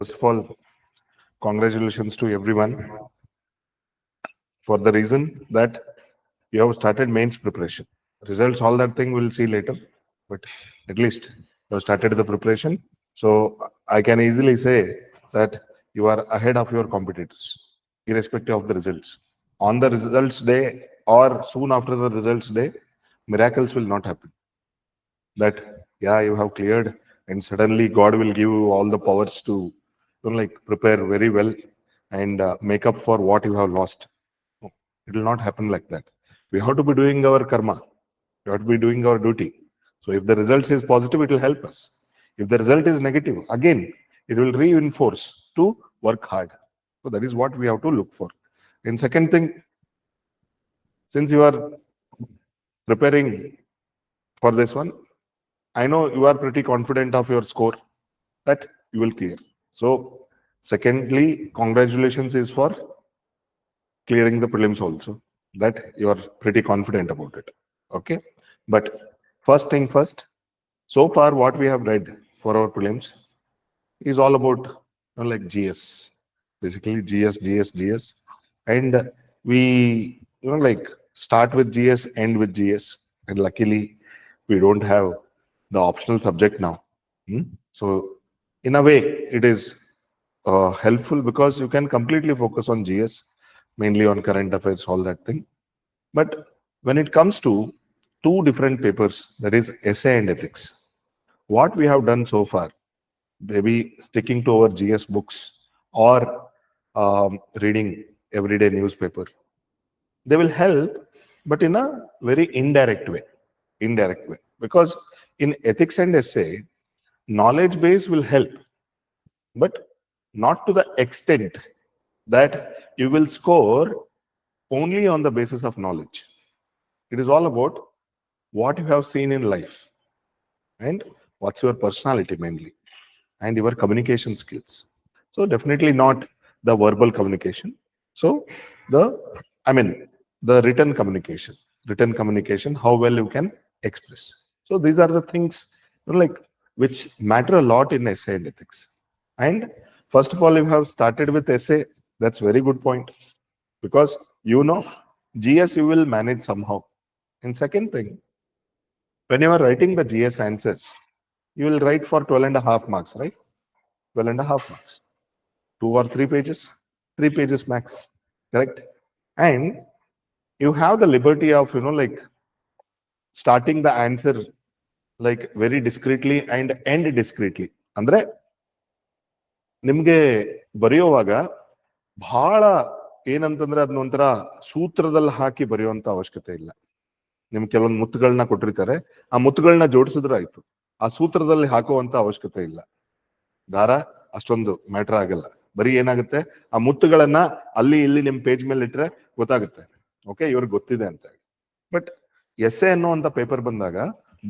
First of all, congratulations to everyone for the reason that you have started mains preparation. Results, all that thing we'll see later, but at least you have started the preparation. So I can easily say that you are ahead of your competitors, irrespective of the results. On the results day or soon after the results day, miracles will not happen. That, yeah, you have cleared, and suddenly God will give you all the powers to like prepare very well and make up for what you have lost. No, it will not happen like that. We have to be doing our karma. We have to be doing our duty. So if the results is positive, it will help us. If the result is negative, again, it will reinforce to work hard. So that is what we have to look for. And second thing, since you are preparing for this one, I know you are pretty confident of your score that you will clear. So, secondly, congratulations is for clearing the prelims also. That you are pretty confident about it. Okay. But first thing first, so far what we have read for our prelims is all about like GS, basically GS, and we like start with GS, end with GS, and luckily we don't have the optional subject now. So in a way, it is helpful because you can completely focus on GS, mainly on current affairs, all that thing. But when it comes to two different papers, that is essay and ethics, what we have done so far, maybe sticking to our GS books or reading everyday newspaper, they will help, but in a very indirect way. Indirect way. Because in ethics and essay, knowledge base will help, but not to the extent that you will score only on the basis of knowledge. It is all about what you have seen in life and what's your personality mainly and your communication skills. So definitely not the verbal communication. So the, I mean, the written communication, how well you can express. So these are the things like which matter a lot in essay and ethics. And first of all, you have started with essay. That's very good point because GS you will manage somehow. And second thing, when you are writing the GS answers, you will write for 12 and a half marks, right? 12 and a half marks. 2 or 3 pages, 3 pages max, correct? And you have the liberty of, like starting the answer like very discreetly and end discreetly. ಅಂದ್ರೆ ನಿಮ್ಗೆ ಬರೆಯುವಾಗ ಬಹಳ ಏನಂತಂದ್ರೆ ಅದನ್ನೊಂಥರ ಸೂತ್ರದಲ್ಲಿ ಹಾಕಿ ಬರೆಯುವಂತ ಅವಶ್ಯಕತೆ ಇಲ್ಲ. ನಿಮ್ಗೆ ಕೆಲವೊಂದು ಮುತ್ತುಗಳನ್ನ ಕೊಟ್ಟಿರ್ತಾರೆ, ಆ ಮುತ್ತುಗಳನ್ನ ಜೋಡಿಸಿದ್ರೆ ಆಯ್ತು. ಆ ಸೂತ್ರದಲ್ಲಿ ಹಾಕುವಂತ ಅವಶ್ಯಕತೆ ಇಲ್ಲ. ದಾರ ಅಷ್ಟೊಂದು ಮ್ಯಾಟರ್ ಆಗಲ್ಲ. ಬರೀ ಏನಾಗುತ್ತೆ, ಆ ಮುತ್ತುಗಳನ್ನ ಅಲ್ಲಿ ಇಲ್ಲಿ ನಿಮ್ ಪೇಜ್ ಮೇಲೆ ಇಟ್ರೆ ಗೊತ್ತಾಗುತ್ತೆ, ಓಕೆ ಇವ್ರಿಗೆ ಗೊತ್ತಿದೆ ಅಂತ. ಬಟ್ ಎಸ್ಸೆ ಅನ್ನುವಂತ ಪೇಪರ್ ಬಂದಾಗ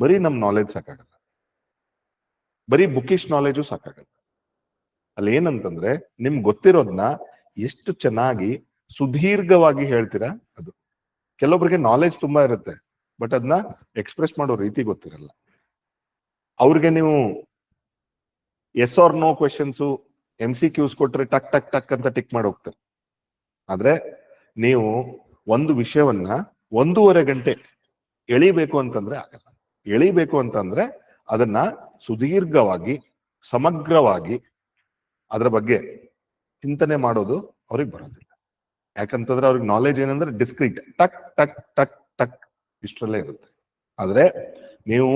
ಬರೀ ನಮ್ ನಾಲೆಜ್ ಸಾಕಾಗಲ್ಲ, ಬರೀ ಬುಕ್ಕಿಶ್ ನಾಲೆಜು ಸಾಕಾಗಲ್ಲ. ಅಲ್ಲಿ ಏನಂತಂದ್ರೆ ನಿಮ್ಗೆ ಗೊತ್ತಿರೋದನ್ನ ಎಷ್ಟು ಚೆನ್ನಾಗಿ ಸುದೀರ್ಘವಾಗಿ ಹೇಳ್ತೀರಾ ಅದು. ಕೆಲವೊಬ್ಬರಿಗೆ ನಾಲೆಜ್ ತುಂಬಾ ಇರುತ್ತೆ, ಬಟ್ ಅದನ್ನ ಎಕ್ಸ್ಪ್ರೆಸ್ ಮಾಡೋ ರೀತಿ ಗೊತ್ತಿರಲ್ಲ. ಅವ್ರಿಗೆ ನೀವು yes or no questions MCQs ಕೊಟ್ರೆ ಟಕ್ ಟಕ್ ಟಕ್ ಅಂತ ಟಿಕ್ ಮಾಡಿ ಹೋಗ್ತಾರೆ. ಆದ್ರೆ ನೀವು ಒಂದು ವಿಷಯವನ್ನ 1.5 ಗಂಟೆ ಎಳಿಬೇಕು ಅಂತಂದ್ರೆ ಆಗಲ್ಲ. ಎಳಿಬೇಕು ಅಂತಂದ್ರೆ ಅದನ್ನ ಸುದೀರ್ಘವಾಗಿ ಸಮಗ್ರವಾಗಿ ಅದರ ಬಗ್ಗೆ ಚಿಂತನೆ ಮಾಡೋದು ಅವ್ರಿಗೆ ಬರೋದಿಲ್ಲ. ಯಾಕಂತಂದ್ರೆ ಅವ್ರಿಗೆ ನಾಲೆಜ್ ಏನಂದ್ರೆ ಡಿಸ್ಕ್ರೀಟ್ ಟಕ್ ಟಕ್ ಟಕ್ ಟಕ್ ಇಷ್ಟರಲ್ಲೇ ಇರುತ್ತೆ. ಆದ್ರೆ ನೀವು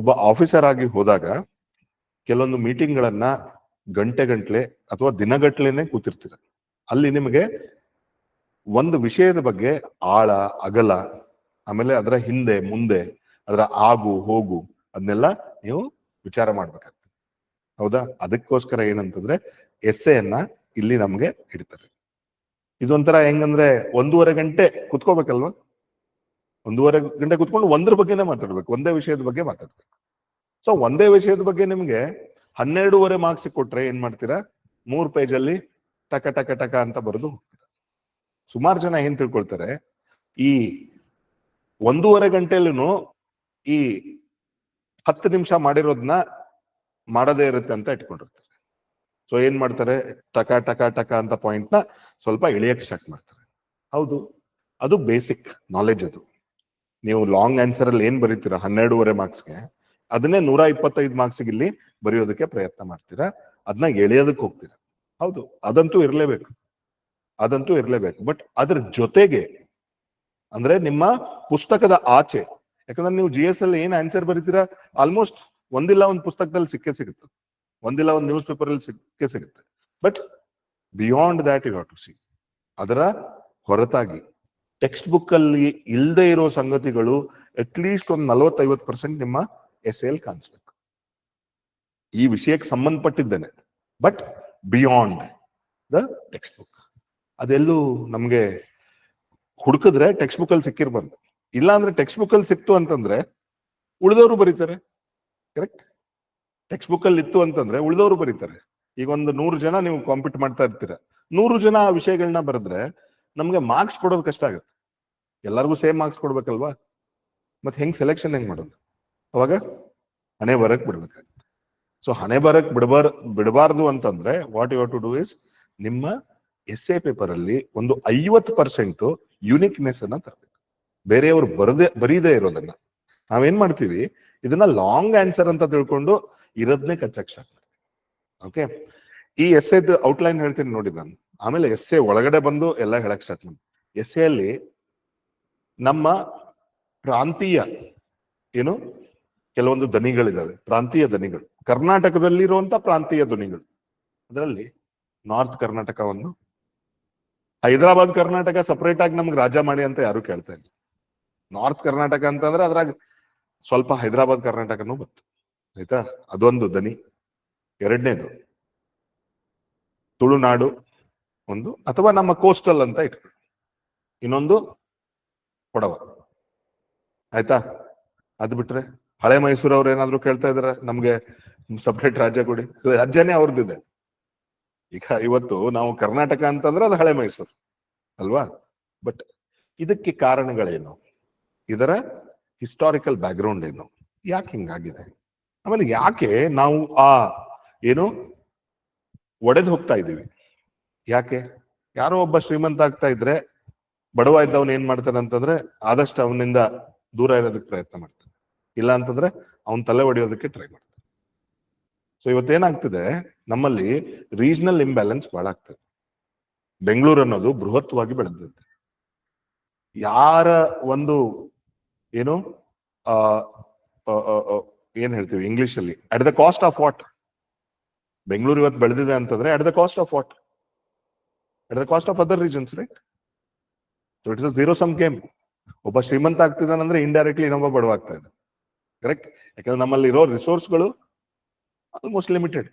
ಒಬ್ಬ ಆಫೀಸರ್ ಆಗಿ ಹೋದಾಗ ಕೆಲವೊಂದು ಮೀಟಿಂಗ್ಗಳನ್ನ ಗಂಟೆಗಟ್ಲೆ ಅಥವಾ ದಿನಗಟ್ಲೆನೆ ಕೂತಿರ್ತೀರ. ಅಲ್ಲಿ ನಿಮಗೆ ಒಂದು ವಿಷಯದ ಬಗ್ಗೆ ಆಳ ಅಗಲ, ಆಮೇಲೆ ಅದರ ಹಿಂದೆ ಮುಂದೆ ಅದರ ಆಗು ಹೋಗು ಅದನ್ನೆಲ್ಲ ನೀವು ವಿಚಾರ ಮಾಡ್ಬೇಕಾಗ್ತದೆ. ಹೌದಾ? ಅದಕ್ಕೋಸ್ಕರ ಏನಂತಂದ್ರೆ ಎಸ್ಸೆಯನ್ನ ಇಲ್ಲಿ ನಮ್ಗೆ ಇಡ್ತಾರೆ. ಇದೊಂಥರ ಹೆಂಗಂದ್ರೆ 1.5 ಗಂಟೆ ಕುತ್ಕೋಬೇಕಲ್ವಾ? 1.5 ಗಂಟೆ ಕುತ್ಕೊಂಡು ಒಂದ್ರ ಬಗ್ಗೆನೇ ಮಾತಾಡ್ಬೇಕು, ಒಂದೇ ವಿಷಯದ ಬಗ್ಗೆ ಮಾತಾಡ್ಬೇಕು. ಸೊ ಒಂದೇ ವಿಷಯದ ಬಗ್ಗೆ ನಿಮ್ಗೆ 12.5 ಮಾರ್ಕ್ಸ್ ಕೊಟ್ರೆ ಏನ್ ಮಾಡ್ತೀರಾ? 3 ಪೇಜಲ್ಲಿ ಟಕ ಟಕ ಟಕ ಅಂತ ಬರೆದು ಹೋಗ್ತೀರಾ. ಸುಮಾರು ಜನ ಏನ್ ತಿಳ್ಕೊಳ್ತಾರೆ, ಈ 1.5 ಗಂಟೆಲೂ ಈ 10 ನಿಮಿಷ ಮಾಡಿರೋದನ್ನ ಮಾಡದೇ ಇರುತ್ತೆ ಅಂತ ಇಟ್ಕೊಂಡಿರ್ತಾರೆ. ಸೊ ಏನ್ ಮಾಡ್ತಾರೆ, ಟಕ ಟಕ ಟಕ ಅಂತ ಪಾಯಿಂಟ್ ನ ಸ್ವಲ್ಪ ಇಳಿಯಕ್ ಸ್ಟಾರ್ಟ್ ಮಾಡ್ತಾರೆ. ಹೌದು, ಅದು ಬೇಸಿಕ್ ನಾಲೆಜ್. ಅದು ನೀವು ಲಾಂಗ್ ಆನ್ಸರ್ ಅಲ್ಲಿ ಏನ್ ಬರೀತೀರಾ 12.5 ಮಾರ್ಕ್ಸ್ಗೆ, ಅದನ್ನೇ 125 ಮಾರ್ಕ್ಸ್ಗೆ ಇಲ್ಲಿ ಬರೆಯೋದಕ್ಕೆ ಪ್ರಯತ್ನ ಮಾಡ್ತೀರಾ, ಅದನ್ನ ಎಳೆಯೋದಕ್ಕೆ ಹೋಗ್ತೀರಾ. ಹೌದು, ಅದಂತೂ ಇರ್ಲೇಬೇಕು, ಅದಂತೂ ಇರ್ಲೇಬೇಕು. ಬಟ್ ಅದ್ರ ಜೊತೆಗೆ ಅಂದ್ರೆ ನಿಮ್ಮ ಪುಸ್ತಕದ ಆಚೆ, ಯಾಕಂದ್ರೆ ನೀವು GS ಅಲ್ಲಿ ಏನ್ ಆನ್ಸರ್ ಬರೀತೀರಾ ಆಲ್ಮೋಸ್ಟ್ ಒಂದಿಲ್ಲ ಒಂದು ಪುಸ್ತಕದಲ್ಲಿ ಸಿಕ್ಕೇ ಸಿಗುತ್ತೆ, ಒಂದಿಲ್ಲ ಒಂದು ನ್ಯೂಸ್ ಪೇಪರ್ ಅಲ್ಲಿ ಸಿಕ್ಕೇ ಸಿಗುತ್ತೆ. But beyond that you have to see. ಅದರ ಹೊರತಾಗಿ ಟೆಕ್ಸ್ಟ್ ಬುಕ್ ಅಲ್ಲಿ ಇಲ್ಲದೆ ಇರೋ ಸಂಗತಿಗಳು ಅಟ್ಲೀಸ್ಟ್ ಒಂದು 40-50% ನಿಮ್ಮ ಎಸ್ಸೆಲ್ ಕಾಣಿಸ್ಬೇಕು, ಈ ವಿಷಯಕ್ಕೆ ಸಂಬಂಧಪಟ್ಟಿದ್ದೇನೆ. But beyond the textbook ಅದೆಲ್ಲೂ ನಮ್ಗೆ ಹುಡುಕಿದ್ರೆ ಟೆಕ್ಸ್ಟ್ ಬುಕ್ ಅಲ್ಲಿ ಸಿಕ್ಕಿರ್ಬಾರ್ದು. ಇಲ್ಲ ಅಂದ್ರೆ ಟೆಕ್ಸ್ಟ್ ಬುಕ್ ಅಲ್ಲಿ ಸಿಕ್ತು ಅಂತಂದ್ರೆ ಉಳಿದವರು ಬರೀತಾರೆ. ಕರೆಕ್ಟ್, ಟೆಕ್ಸ್ಟ್ ಬುಕ್ ಅಲ್ಲಿ ಇತ್ತು ಅಂತಂದ್ರೆ ಉಳಿದವರು ಬರೀತಾರೆ. ಈಗ ಒಂದು 100 ಜನ ನೀವು ಕಾಂಪೀಟ್ ಮಾಡ್ತಾ ಇರ್ತೀರ, 100 ಜನ ಆ ವಿಷಯಗಳನ್ನ ಬರೆದ್ರೆ ನಮ್ಗೆ ಮಾರ್ಕ್ಸ್ ಕೊಡೋದು ಕಷ್ಟ ಆಗುತ್ತೆ. ಎಲ್ಲರಿಗೂ ಸೇಮ್ ಮಾರ್ಕ್ಸ್ ಕೊಡ್ಬೇಕಲ್ವಾ, ಮತ್ತೆ ಹೆಂಗ್ ಸೆಲೆಕ್ಷನ್ ಹೆಂಗ್ ಮಾಡೋದು? ಅವಾಗ ಹಣೆ ಬರಕ್ ಬಿಡ್ಬೇಕಾಗುತ್ತೆ. ಸೊ ಹಣೆ ಬರಕ್ ಬಿಡಬಾರ್ದು ಅಂತಂದ್ರೆ what you have to do is, ನಿಮ್ಮ ಎಸ್ಸೆ ಪೇಪರ್ ಅಲ್ಲಿ ಒಂದು 50% ಯುನಿಕ್ನೆಸ್ ಅನ್ನ ತರಬೇಕು. ಬೇರೆಯವರು ಬರೀದೇ ಇರೋದನ್ನ ನಾವೇನ್ ಮಾಡ್ತೀವಿ, ಇದನ್ನ ಲಾಂಗ್ ಆನ್ಸರ್ ಅಂತ ತಿಳ್ಕೊಂಡು ಇರೋದನ್ನೇ ಕಚ್ಚಕ್ ಸ್ಟಾರ್ಟ್ ಮಾಡ್ತೀವಿ. ಓಕೆ, ಈ ಎಸ್ಸೆದ್ ಔಟ್ಲೈನ್ ಹೇಳ್ತೀನಿ ನೋಡಿ ನಾನು, ಆಮೇಲೆ ಎಸ್ಸೆ ಒಳಗಡೆ ಬಂದು ಎಲ್ಲ ಹೇಳಕ್ ಸ್ಟಾರ್ಟ್ ಮಾಡಿ. ಎಸ್ಸೆ ಅಲ್ಲಿ ನಮ್ಮ ಪ್ರಾಂತೀಯ ಏನು ಕೆಲವೊಂದು ದನಿಗಳಿದಾವೆ, ಪ್ರಾಂತೀಯ ದನಿಗಳು, ಕರ್ನಾಟಕದಲ್ಲಿರುವಂತ ಪ್ರಾಂತೀಯ ಧ್ವನಿಗಳು. ಅದರಲ್ಲಿ ನಾರ್ತ್ ಕರ್ನಾಟಕ ಒಂದು, ಹೈದರಾಬಾದ್ ಕರ್ನಾಟಕ ಸಪರೇಟ್ ಆಗಿ ನಮ್ಗೆ ರಾಜ್ಯ ಮಾಡಿ ಅಂತ ಯಾರು ಕೇಳ್ತಾ ಇಲ್ಲ. ನಾರ್ತ್ ಕರ್ನಾಟಕ ಅಂತಂದ್ರೆ ಅದ್ರಾಗ ಸ್ವಲ್ಪ ಹೈದರಾಬಾದ್ ಕರ್ನಾಟಕನೂ ಬಂತು, ಆಯ್ತಾ, ಅದೊಂದು ದನಿ. ಎರಡನೇದು ತುಳುನಾಡು ಒಂದು, ಅಥವಾ ನಮ್ಮ ಕೋಸ್ಟಲ್ ಅಂತ ಇಟ್ಕೊಳ್ಳಿ, ಇನ್ನೊಂದು ಕೊಡವ, ಆಯ್ತಾ. ಅದ್ ಬಿಟ್ರೆ ಹಳೆ ಮೈಸೂರು ಅವ್ರು ಏನಾದ್ರು ಕೇಳ್ತಾ ಇದಾರ ನಮ್ಗೆ ಸಪರೇಟ್ ರಾಜ್ಯ ಕೊಡಿ, ರಾಜ್ಯನೇ ಅವ್ರದ್ದಿದೆ. ಈಗ ಇವತ್ತು ನಾವು ಕರ್ನಾಟಕ ಅಂತಂದ್ರೆ ಅದು ಹಳೆ ಮೈಸೂರು ಅಲ್ವಾ. ಬಟ್ ಇದಕ್ಕೆ ಕಾರಣಗಳೇನು, ಇದರ ಹಿಸ್ಟಾರಿಕಲ್ ಬ್ಯಾಕ್ಗ್ರೌಂಡ್ ಏನು, ಯಾಕೆ ಹಿಂಗಾಗಿದೆ, ಆಮೇಲೆ ಯಾಕೆ ನಾವು ಏನು ಒಡೆದು ಹೋಗ್ತಾ ಇದ್ದೀವಿ, ಯಾಕೆ? ಯಾರೋ ಒಬ್ಬ ಶ್ರೀಮಂತ ಆಗ್ತಾ ಇದ್ರೆ ಬಡವ ಇದ್ದವನ್ ಏನ್ ಮಾಡ್ತಾನೆ ಅಂತಂದ್ರೆ ಆದಷ್ಟು ಅವನಿಂದ ದೂರ ಇರೋದಕ್ಕೆ ಪ್ರಯತ್ನ ಮಾಡ್ತಾನೆ, ಇಲ್ಲ ಅಂತಂದ್ರೆ ಅವನ್ ತಲೆ ಹೊಡೆಯೋದಕ್ಕೆ ಟ್ರೈ ಮಾಡ್ತಾನೆ. ಸೊ ಇವತ್ತೇನಾಗ್ತಿದೆ, ನಮ್ಮಲ್ಲಿ ರೀಜನಲ್ ಇಂಬ್ಯಾಲೆನ್ಸ್ ಬಹಳ ಆಗ್ತದೆ. ಬೆಂಗಳೂರು ಅನ್ನೋದು ಬೃಹತ್ವಾಗಿ ಬೆಳೆದಿದೆ. ಯಾರ ಒಂದು ಏನು ಏನ್ ಹೇಳ್ತೀವಿ ಇಂಗ್ಲಿಷ್ ಅಲ್ಲಿ, at the cost of what? Bengaluru ಇವತ್ತು ಬೆಳೆದಿದೆ ಅಂತಂದ್ರೆ at the cost of what? At the cost of other reasons, right? So it's a zero sum game. ಒಬ್ಬ ಶ್ರೀಮಂತ ಆಗ್ತಿದ್ದಾನಂದ್ರೆ ಇಂಡೈರೆಕ್ಟ್ಲಿ ಇನ್ನೊಬ್ಬ ಬಡವಾಗ್ತಾ ಇದೆ. ಕರೆಕ್ಟ್, ಯಾಕಂದ್ರೆ ನಮ್ಮಲ್ಲಿ ಇರೋ ರಿಸೋರ್ಸ್ಗಳು ಆಲ್ಮೋಸ್ಟ್ ಲಿಮಿಟೆಡ್,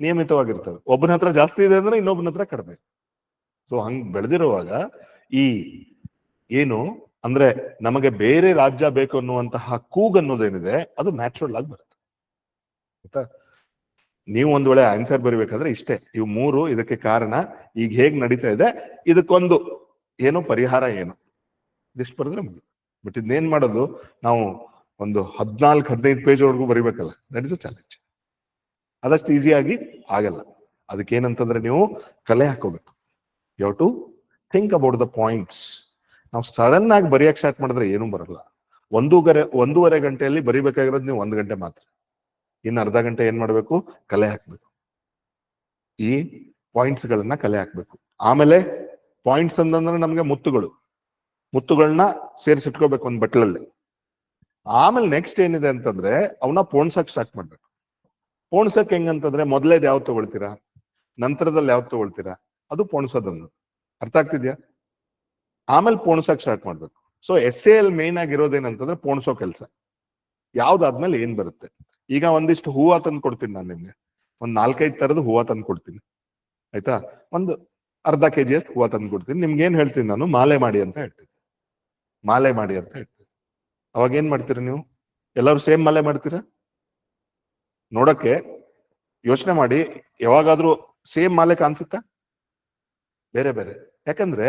ನಿಯಮಿತವಾಗಿರ್ತವೆ. ಒಬ್ಬನ ಹತ್ರ ಜಾಸ್ತಿ ಇದೆ ಅಂದ್ರೆ ಇನ್ನೊಬ್ಬನ ಹತ್ರ ಕಡಿಮೆ. ಸೊ ಹಂಗ್ ಬೆಳೆದಿರುವಾಗ ಈ ಏನು ಅಂದ್ರೆ ನಮಗೆ ಬೇರೆ ರಾಜ್ಯ ಬೇಕು ಅನ್ನುವಂತಹ ಕೂಗ್ ಅನ್ನೋದೇನಿದೆ ಅದು ನ್ಯಾಚುರಲ್ ಆಗಿ ಬರುತ್ತೆ, ಆಯ್ತಾ. ನೀವು ಒಂದ್ ವೇಳೆ ಆನ್ಸರ್ ಬರಿಬೇಕಾದ್ರೆ ಇಷ್ಟೇ, ಇವು 3 ಇದಕ್ಕೆ ಕಾರಣ, ಈಗ ಹೇಗ್ ನಡೀತಾ ಇದೆ, ಇದಕ್ಕೊಂದು ಏನು ಪರಿಹಾರ ಏನು, ಇದಿಷ್ಟು ಬರೆದ್ರೆ ಮುಗಿದು. ಬಟ್ ಇದನ್ನೇನ್ ಮಾಡೋದು, ನಾವು ಒಂದು 14-15 ಪೇಜ್ ವರೆಗೂ ಬರಿಬೇಕಲ್ಲ, ದಟ್ ಇಸ್ ಅ ಚಾಲೆಂಜ್. ಅದಷ್ಟು ಈಸಿಯಾಗಿ ಆಗಲ್ಲ. ಅದಕ್ಕೇನಂತಂದ್ರೆ ನೀವು ಕಲೆ ಹಾಕೋಬೇಕು. You have to think about the points. ನಾವು ಸಡನ್ ಆಗಿ ಬರೆಯಕ್ ಸ್ಟಾರ್ಟ್ ಮಾಡಿದ್ರೆ ಏನೂ ಬರಲ್ಲ. 1.5 ಗಂಟೆಯಲ್ಲಿ ಬರಿಬೇಕಾಗಿರೋದು ನೀವು 1 ಗಂಟೆ ಮಾತ್ರ. ಇನ್ನು ಅರ್ಧ ಗಂಟೆ ಏನ್ ಮಾಡ್ಬೇಕು, ಕಲೆ ಹಾಕ್ಬೇಕು, ಈ ಪಾಯಿಂಟ್ಸ್ ಗಳನ್ನ ಕಲೆ ಹಾಕ್ಬೇಕು. ಆಮೇಲೆ ಪಾಯಿಂಟ್ಸ್ ಅಂತಂದ್ರೆ ನಮ್ಗೆ ಮುತ್ತುಗಳನ್ನ ಸೇರಿಸಿಟ್ಕೋಬೇಕು ಒಂದ್ ಬಟ್ಲಲ್ಲಿ. ಆಮೇಲೆ ನೆಕ್ಸ್ಟ್ ಏನಿದೆ ಅಂತಂದ್ರೆ ಅವನ್ನ ಪೋಣ್ಸಕ್ ಸ್ಟಾರ್ಟ್ ಮಾಡ್ಬೇಕು. ಪೋಣ್ಸಕ್ ಹೆಂಗಂತಂದ್ರೆ ಮೊದಲೇದ್ ಯಾವ್ದು ತಗೊಳ್ತೀರಾ, ನಂತರದಲ್ಲಿ ಯಾವ್ದು ತಗೊಳ್ತೀರಾ, ಅದು ಪೋಣ್ಸೋದನ್ನು. ಅರ್ಥ ಆಗ್ತಿದ್ಯಾ? ಆಮೇಲೆ ಪೋಣ್ಸಕ್ ಸ್ಟಾರ್ಟ್ ಮಾಡ್ಬೇಕು. ಸೊ ಎಸ್ಸೆಲ್ ಮೇನ್ ಆಗಿರೋದೇನಂತಂದ್ರೆ ಪೋಣ್ಸೋ ಕೆಲಸ. ಯಾವ್ದಾದ್ಮೇಲೆ ಏನ್ ಬರುತ್ತೆ. ಈಗ ಒಂದಿಷ್ಟು ಹೂವ ತಂದು ಕೊಡ್ತೀನಿ ನಾನು ನಿಮ್ಗೆ, ಒಂದ್ 4-5 ತರದ ಹೂವ ತಂದು ಕೊಡ್ತೀನಿ, ಆಯ್ತಾ. ಒಂದು ಅರ್ಧ kg ಅಷ್ಟು ಹೂವ ತಂದು ಕೊಡ್ತೀನಿ. ನಿಮ್ಗೆ ಏನ್ ಹೇಳ್ತೀನಿ ನಾನು, ಮಾಲೆ ಮಾಡಿ ಅಂತ ಹೇಳ್ತೀನಿ. ಮಾಲೆ ಮಾಡಿ ಅಂತ ಹೇಳ್ತೀನಿ. ಅವಾಗ ಏನ್ ಮಾಡ್ತೀರಾ ನೀವು, ಎಲ್ಲರೂ ಸೇಮ್ ಮಾಲೆ ಮಾಡ್ತೀರಾ? ನೋಡಕ್ಕೆ ಯೋಚನೆ ಮಾಡಿ, ಯಾವಾಗಾದ್ರೂ ಸೇಮ್ ಮಾಲೆ ಕಾಣಿಸುತ್ತಾ? ಬೇರೆ ಬೇರೆ. ಯಾಕಂದ್ರೆ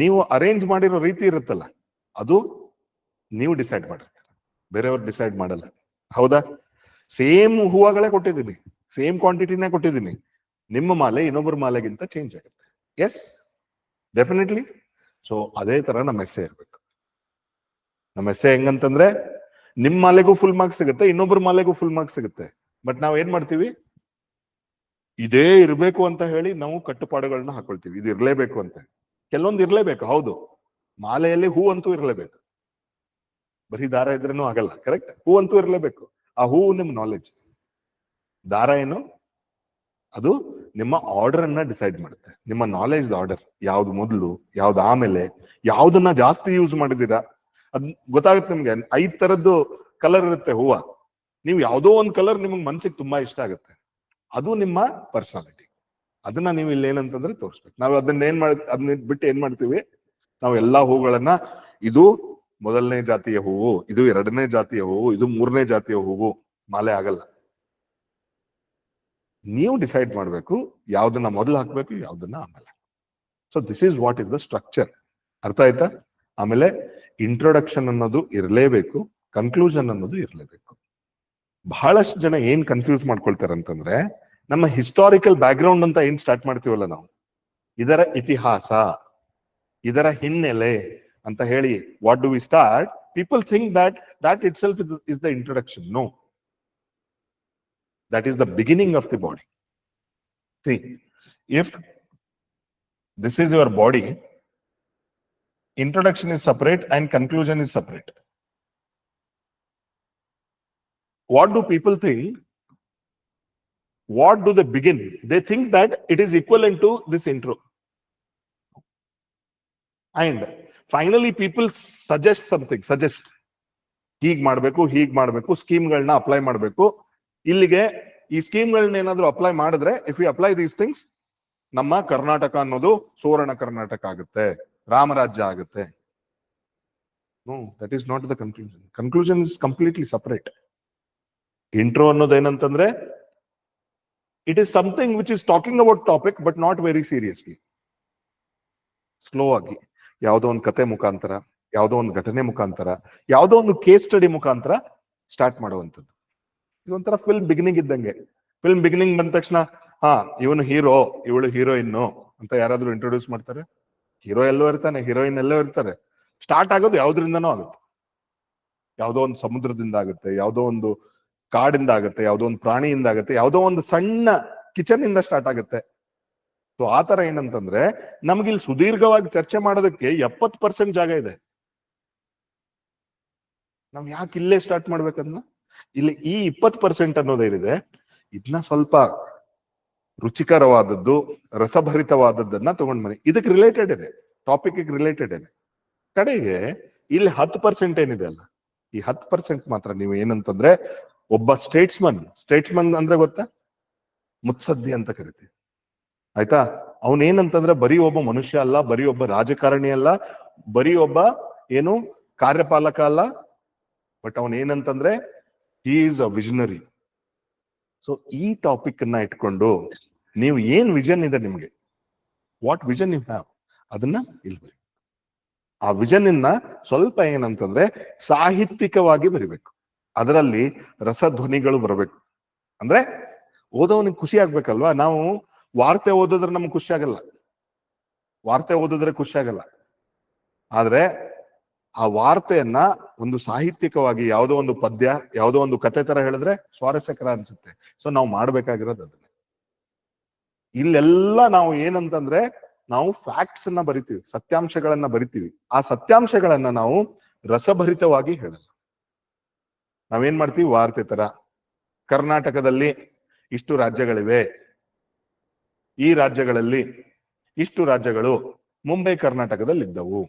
ನೀವು ಅರೇಂಜ್ ಮಾಡಿರೋ ರೀತಿ ಇರುತ್ತಲ್ಲ, ಅದು ನೀವು ಡಿಸೈಡ್ ಮಾಡಿರ್ತೀರ, ಬೇರೆಯವ್ರು ಡಿಸೈಡ್ ಮಾಡಲ್ಲ. ಹೌದಾ? ಸೇಮ್ ಹೂವಗಳೇ ಕೊಟ್ಟಿದ್ದೀನಿ, ಸೇಮ್ ಕ್ವಾಂಟಿಟಿನೇ ಕೊಟ್ಟಿದ್ದೀನಿ, ನಿಮ್ಮ ಮಾಲೆ ಇನ್ನೊಬ್ಬರ ಮಾಲೆಗಿಂತ ಚೇಂಜ್ ಆಗುತ್ತೆ. Yes, definitely. ಸೊ ಅದೇ ತರ ನಮ್ಮ ಎಸ್ಸೆ ಇರ್ಬೇಕು. ನಮ್ಮ ಎಸ್ಸೆ ಹೆಂಗಂತಂದ್ರೆ ನಿಮ್ ಮಾಲೆಗೂ ಫುಲ್ ಮಾರ್ಕ್ಸ್ ಸಿಗುತ್ತೆ, ಇನ್ನೊಬ್ಬರ ಮಾಲೆಗೂ ಫುಲ್ ಮಾರ್ಕ್ಸ್ ಸಿಗುತ್ತೆ. ಬಟ್ ನಾವ್ ಏನ್ ಮಾಡ್ತೀವಿ, ಇದೇ ಇರ್ಬೇಕು ಅಂತ ಹೇಳಿ ನಾವು ಕಟ್ಟುಪಾಡುಗಳನ್ನ ಹಾಕೊಳ್ತೀವಿ. ಇದು ಇರ್ಲೇಬೇಕು ಅಂತ. ಕೆಲವೊಂದು ಇರ್ಲೇಬೇಕು, ಹೌದು. ಮಾಲೆಯಲ್ಲಿ ಹೂ ಅಂತೂ ಇರ್ಲೇಬೇಕು, ಬರೀ ದಾರ ಇದ್ರೇನು ಆಗಲ್ಲ. ಕರೆಕ್ಟ್, ಹೂ ಅಂತೂ ಇರ್ಲೇಬೇಕು. ಆ ಹೂ ನಿಮ್ ನಾಲೆಡ್ಜ್. ದಾರ ಏನು, ಅದು ನಿಮ್ಮ ಆರ್ಡರ್ ಅನ್ನ ಡಿಸೈಡ್ ಮಾಡುತ್ತೆ. ನಿಮ್ಮ ನಾಲೆಜ್ ಆರ್ಡರ್, ಯಾವ್ದು ಮೊದಲು, ಯಾವ್ದು ಆಮೇಲೆ, ಯಾವ್ದನ್ನ ಜಾಸ್ತಿ ಯೂಸ್ ಮಾಡಿದೀರಾ ಅದ್ ಗೊತ್ತಾಗುತ್ತೆ ನಿಮ್ಗೆ. 5 ತರದ್ದು ಕಲರ್ ಇರುತ್ತೆ ಹೂವ. ನೀವು ಯಾವ್ದೋ ಒಂದು ಕಲರ್ ನಿಮ್ಗೆ ಮನ್ಸಿಗೆ ತುಂಬಾ ಇಷ್ಟ ಆಗುತ್ತೆ, ಅದು ನಿಮ್ಮ ಪರ್ಸನಾಲಿಟಿ. ಅದನ್ನ ನೀವು ಇಲ್ಲಿ ಏನಂತಂದ್ರೆ ತೋರಿಸ್ಬೇಕು. ನಾವು ಅದನ್ನ ಬಿಟ್ಟು ಏನ್ ಮಾಡ್ತೀವಿ, ನಾವು ಎಲ್ಲಾ ಹೂಗಳನ್ನ, ಇದು ಮೊದಲನೇ ಜಾತಿಯ ಹೂವು, ಇದು 2ನೇ ಜಾತಿಯ ಹೂವು, ಇದು 3ನೇ ಜಾತಿಯ ಹೂವು, ಮಾಲೆ ಆಗಲ್ಲ. ನೀವು ಡಿಸೈಡ್ ಮಾಡ್ಬೇಕು ಯಾವ್ದನ್ನ ಮೊದಲು ಹಾಕ್ಬೇಕು, ಯಾವ್ದನ್ನ ಆಮೇಲೆ. So this is what is the structure. ಅರ್ಥ ಆಯ್ತಾ? ಆಮೇಲೆ ಇಂಟ್ರೊಡಕ್ಷನ್ ಅನ್ನೋದು ಇರಲೇಬೇಕು, ಕನ್ಕ್ಲೂಷನ್ ಅನ್ನೋದು ಇರಲೇಬೇಕು. ಬಹಳಷ್ಟು ಜನ ಏನ್ ಕನ್ಫ್ಯೂಸ್ ಮಾಡ್ಕೊಳ್ತಾರೆ ಅಂತಂದ್ರೆ, ನಮ್ಮ ಹಿಸ್ಟಾರಿಕಲ್ ಬ್ಯಾಕ್ ಗ್ರೌಂಡ್ ಅಂತ ಏನ್ ಸ್ಟಾರ್ಟ್ ಮಾಡ್ತೀವಲ್ಲ ನಾವು, ಇದರ ಇತಿಹಾಸ, ಇದರ ಹಿನ್ನೆಲೆ ಅಂತ ಹೇಳಿ what do we start, people think that itself is the introduction. No, that is the beginning of the body. See, if this is your body, introduction is separate and conclusion is separate. What do people think? What do they begin? They think that it is equivalent to this intro. And finally people suggest something, ಹೀಗ್ ಮಾಡ್ಬೇಕು, ಸ್ಕೀಮ್ಗಳನ್ನ apply ಮಾಡ್ಬೇಕು. ಇಲ್ಲಿಗೆ ಈ ಸ್ಕೀಮ್ಗಳನ್ನ ಏನಾದ್ರು apply ಮಾಡಿದ್ರೆ, if you apply these things, ನಮ್ಮ ಕರ್ನಾಟಕ ಅನ್ನೋದು ಸುವರ್ಣ ಕರ್ನಾಟಕ ಆಗುತ್ತೆ, ರಾಮರಾಜ್ಯ ಆಗುತ್ತೆ. No, that is not the conclusion. Conclusion is completely separate. Intro ಅನ್ನೋದು ಏನಂತಂದ್ರೆ, it is something which is talking about topic but not very seriously. Slow ಆಗಿ ಯಾವುದೋ ಒಂದು ಕತೆ ಮುಖಾಂತರ, ಯಾವುದೋ ಒಂದು ಘಟನೆ ಮುಖಾಂತರ, ಯಾವುದೋ ಒಂದು ಕೇಸ್ ಸ್ಟಡಿ ಮುಖಾಂತರ ಸ್ಟಾರ್ಟ್ ಮಾಡುವಂಥದ್ದು. ಇದೊಂಥರ ಫಿಲ್ಮ್ ಬಿಗಿನಿಂಗ್ ಇದ್ದಂಗೆ. ಫಿಲ್ಮ್ ಬಿಗಿನಿಂಗ್ ಬಂದ ತಕ್ಷಣ, ಇವನು ಹೀರೋ, ಇವಳು ಹೀರೋಯಿನ್ನು ಅಂತ ಯಾರಾದ್ರೂ ಇಂಟ್ರೊಡ್ಯೂಸ್ ಮಾಡ್ತಾರೆ? ಹೀರೋ ಎಲ್ಲೋ ಇರ್ತಾನೆ, ಹೀರೋಯಿನ್ ಎಲ್ಲೋ ಇರ್ತಾರೆ. ಸ್ಟಾರ್ಟ್ ಆಗೋದು ಯಾವ್ದ್ರಿಂದನೋ ಆಗುತ್ತೆ. ಯಾವುದೋ ಒಂದು ಸಮುದ್ರದಿಂದ ಆಗುತ್ತೆ, ಯಾವುದೋ ಒಂದು ಕಾಡಿಂದ ಆಗುತ್ತೆ, ಯಾವುದೋ ಒಂದು ಪ್ರಾಣಿಯಿಂದ ಆಗುತ್ತೆ, ಯಾವುದೋ ಒಂದು ಸಣ್ಣ ಕಿಚನ್ ಇಂದ ಸ್ಟಾರ್ಟ್ ಆಗುತ್ತೆ. ಸೊ ಆ ತರ ಏನಂತಂದ್ರೆ, ನಮ್ಗಿಲ್ಲಿ ಸುದೀರ್ಘವಾಗಿ ಚರ್ಚೆ ಮಾಡೋದಕ್ಕೆ 70% ಜಾಗ ಇದೆ. ನಾವ್ ಯಾಕೆ ಇಲ್ಲೇ ಸ್ಟಾರ್ಟ್ ಮಾಡ್ಬೇಕಂದ್ರೆ, ಇಲ್ಲಿ ಈ 20% ಅನ್ನೋದೇನಿದೆ, ಇದನ್ನ ಸ್ವಲ್ಪ ರುಚಿಕರವಾದದ್ದು, ರಸಭರಿತವಾದದ್ದನ್ನ ತಗೊಂಡ್ ಬನ್ನಿ. ಇದಕ್ಕೆ ರಿಲೇಟೆಡ್ ಇದೆ, ಟಾಪಿಕ್ ರಿಲೇಟೆಡ್ ಇದೆ. ಕಡೆಗೆ ಇಲ್ಲಿ 10% ಏನಿದೆ ಅಲ್ಲ, ಈ 10% ಮಾತ್ರ ನೀವು ಏನಂತಂದ್ರೆ, ಒಬ್ಬ ಸ್ಟೇಟ್ಸ್ಮನ್ ಅಂದ್ರೆ ಗೊತ್ತಾ, ಮುತ್ಸದ್ದಿ ಅಂತ ಕರಿತೀವಿ. ಆಯ್ತಾ? ಅವನೇನಂತಂದ್ರೆ ಬರೀ ಒಬ್ಬ ಮನುಷ್ಯ ಅಲ್ಲ, ಬರೀ ಒಬ್ಬ ರಾಜಕಾರಣಿ ಅಲ್ಲ, ಬರೀ ಒಬ್ಬ ಏನು ಕಾರ್ಯಪಾಲಕ ಅಲ್ಲ, ಬಟ್ ಅವನೇನಂತಂದ್ರೆ he is a visionary. So ಈ ಟಾಪಿಕ್ ಅನ್ನ ಇಟ್ಕೊಂಡು ನೀವು ಏನ್ ವಿಷನ್ ಇದೆ ನಿಮ್ಗೆ, ವಾಟ್ ವಿಷನ್ ಯು ಹ್ಯಾವ್, ಅದನ್ನ ಇಲ್ಲಿ ಆ ವಿಷನ್ ಇನ್ನ ಸ್ವಲ್ಪ ಏನಂತಂದ್ರೆ ಸಾಹಿತ್ಯಿಕವಾಗಿ ಬರಿಬೇಕು. ಅದರಲ್ಲಿ ರಸಧ್ವನಿಗಳು ಬರಬೇಕು. ಅಂದ್ರೆ ಓದೋನಿಗೆ ಖುಷಿ ಆಗ್ಬೇಕಲ್ವಾ? ನಾವು ವಾರ್ತೆ ಓದಿದ್ರೆ ನಮ್ಗೆ ಖುಷಿ ಆಗಲ್ಲ, ಆದ್ರೆ ಆ ವಾರ್ತೆಯನ್ನ ಒಂದು ಸಾಹಿತ್ಯಿಕವಾಗಿ ಯಾವುದೋ ಒಂದು ಪದ್ಯ, ಯಾವುದೋ ಒಂದು ಕತೆ ತರ ಹೇಳಿದ್ರೆ ಸ್ವಾರಸ್ಯಕರ ಅನ್ಸುತ್ತೆ. ಸೊ ನಾವು ಮಾಡ್ಬೇಕಾಗಿರೋದು ಅದನ್ನ. ಇಲ್ಲೆಲ್ಲ ನಾವು ಏನಂತಂದ್ರೆ, ನಾವು ಫ್ಯಾಕ್ಟ್ಸ್ ಅನ್ನ ಬರಿತೀವಿ, ಸತ್ಯಾಂಶಗಳನ್ನ ಬರಿತೀವಿ. ಆ ಸತ್ಯಾಂಶಗಳನ್ನ ನಾವು ರಸಭರಿತವಾಗಿ ಹೇಳಲ್ಲ. ನಾವೇನ್ ಮಾಡ್ತೀವಿ, ವಾರ್ತೆ ತರ, ಕರ್ನಾಟಕದಲ್ಲಿ ಇಷ್ಟು ರಾಜ್ಯಗಳಿವೆ, ಈ ರಾಜ್ಯಗಳಲ್ಲಿ ಇಷ್ಟು ರಾಜ್ಯಗಳು ಮುಂಬೈ ಕರ್ನಾಟಕದಲ್ಲಿ ಇದ್ದವು.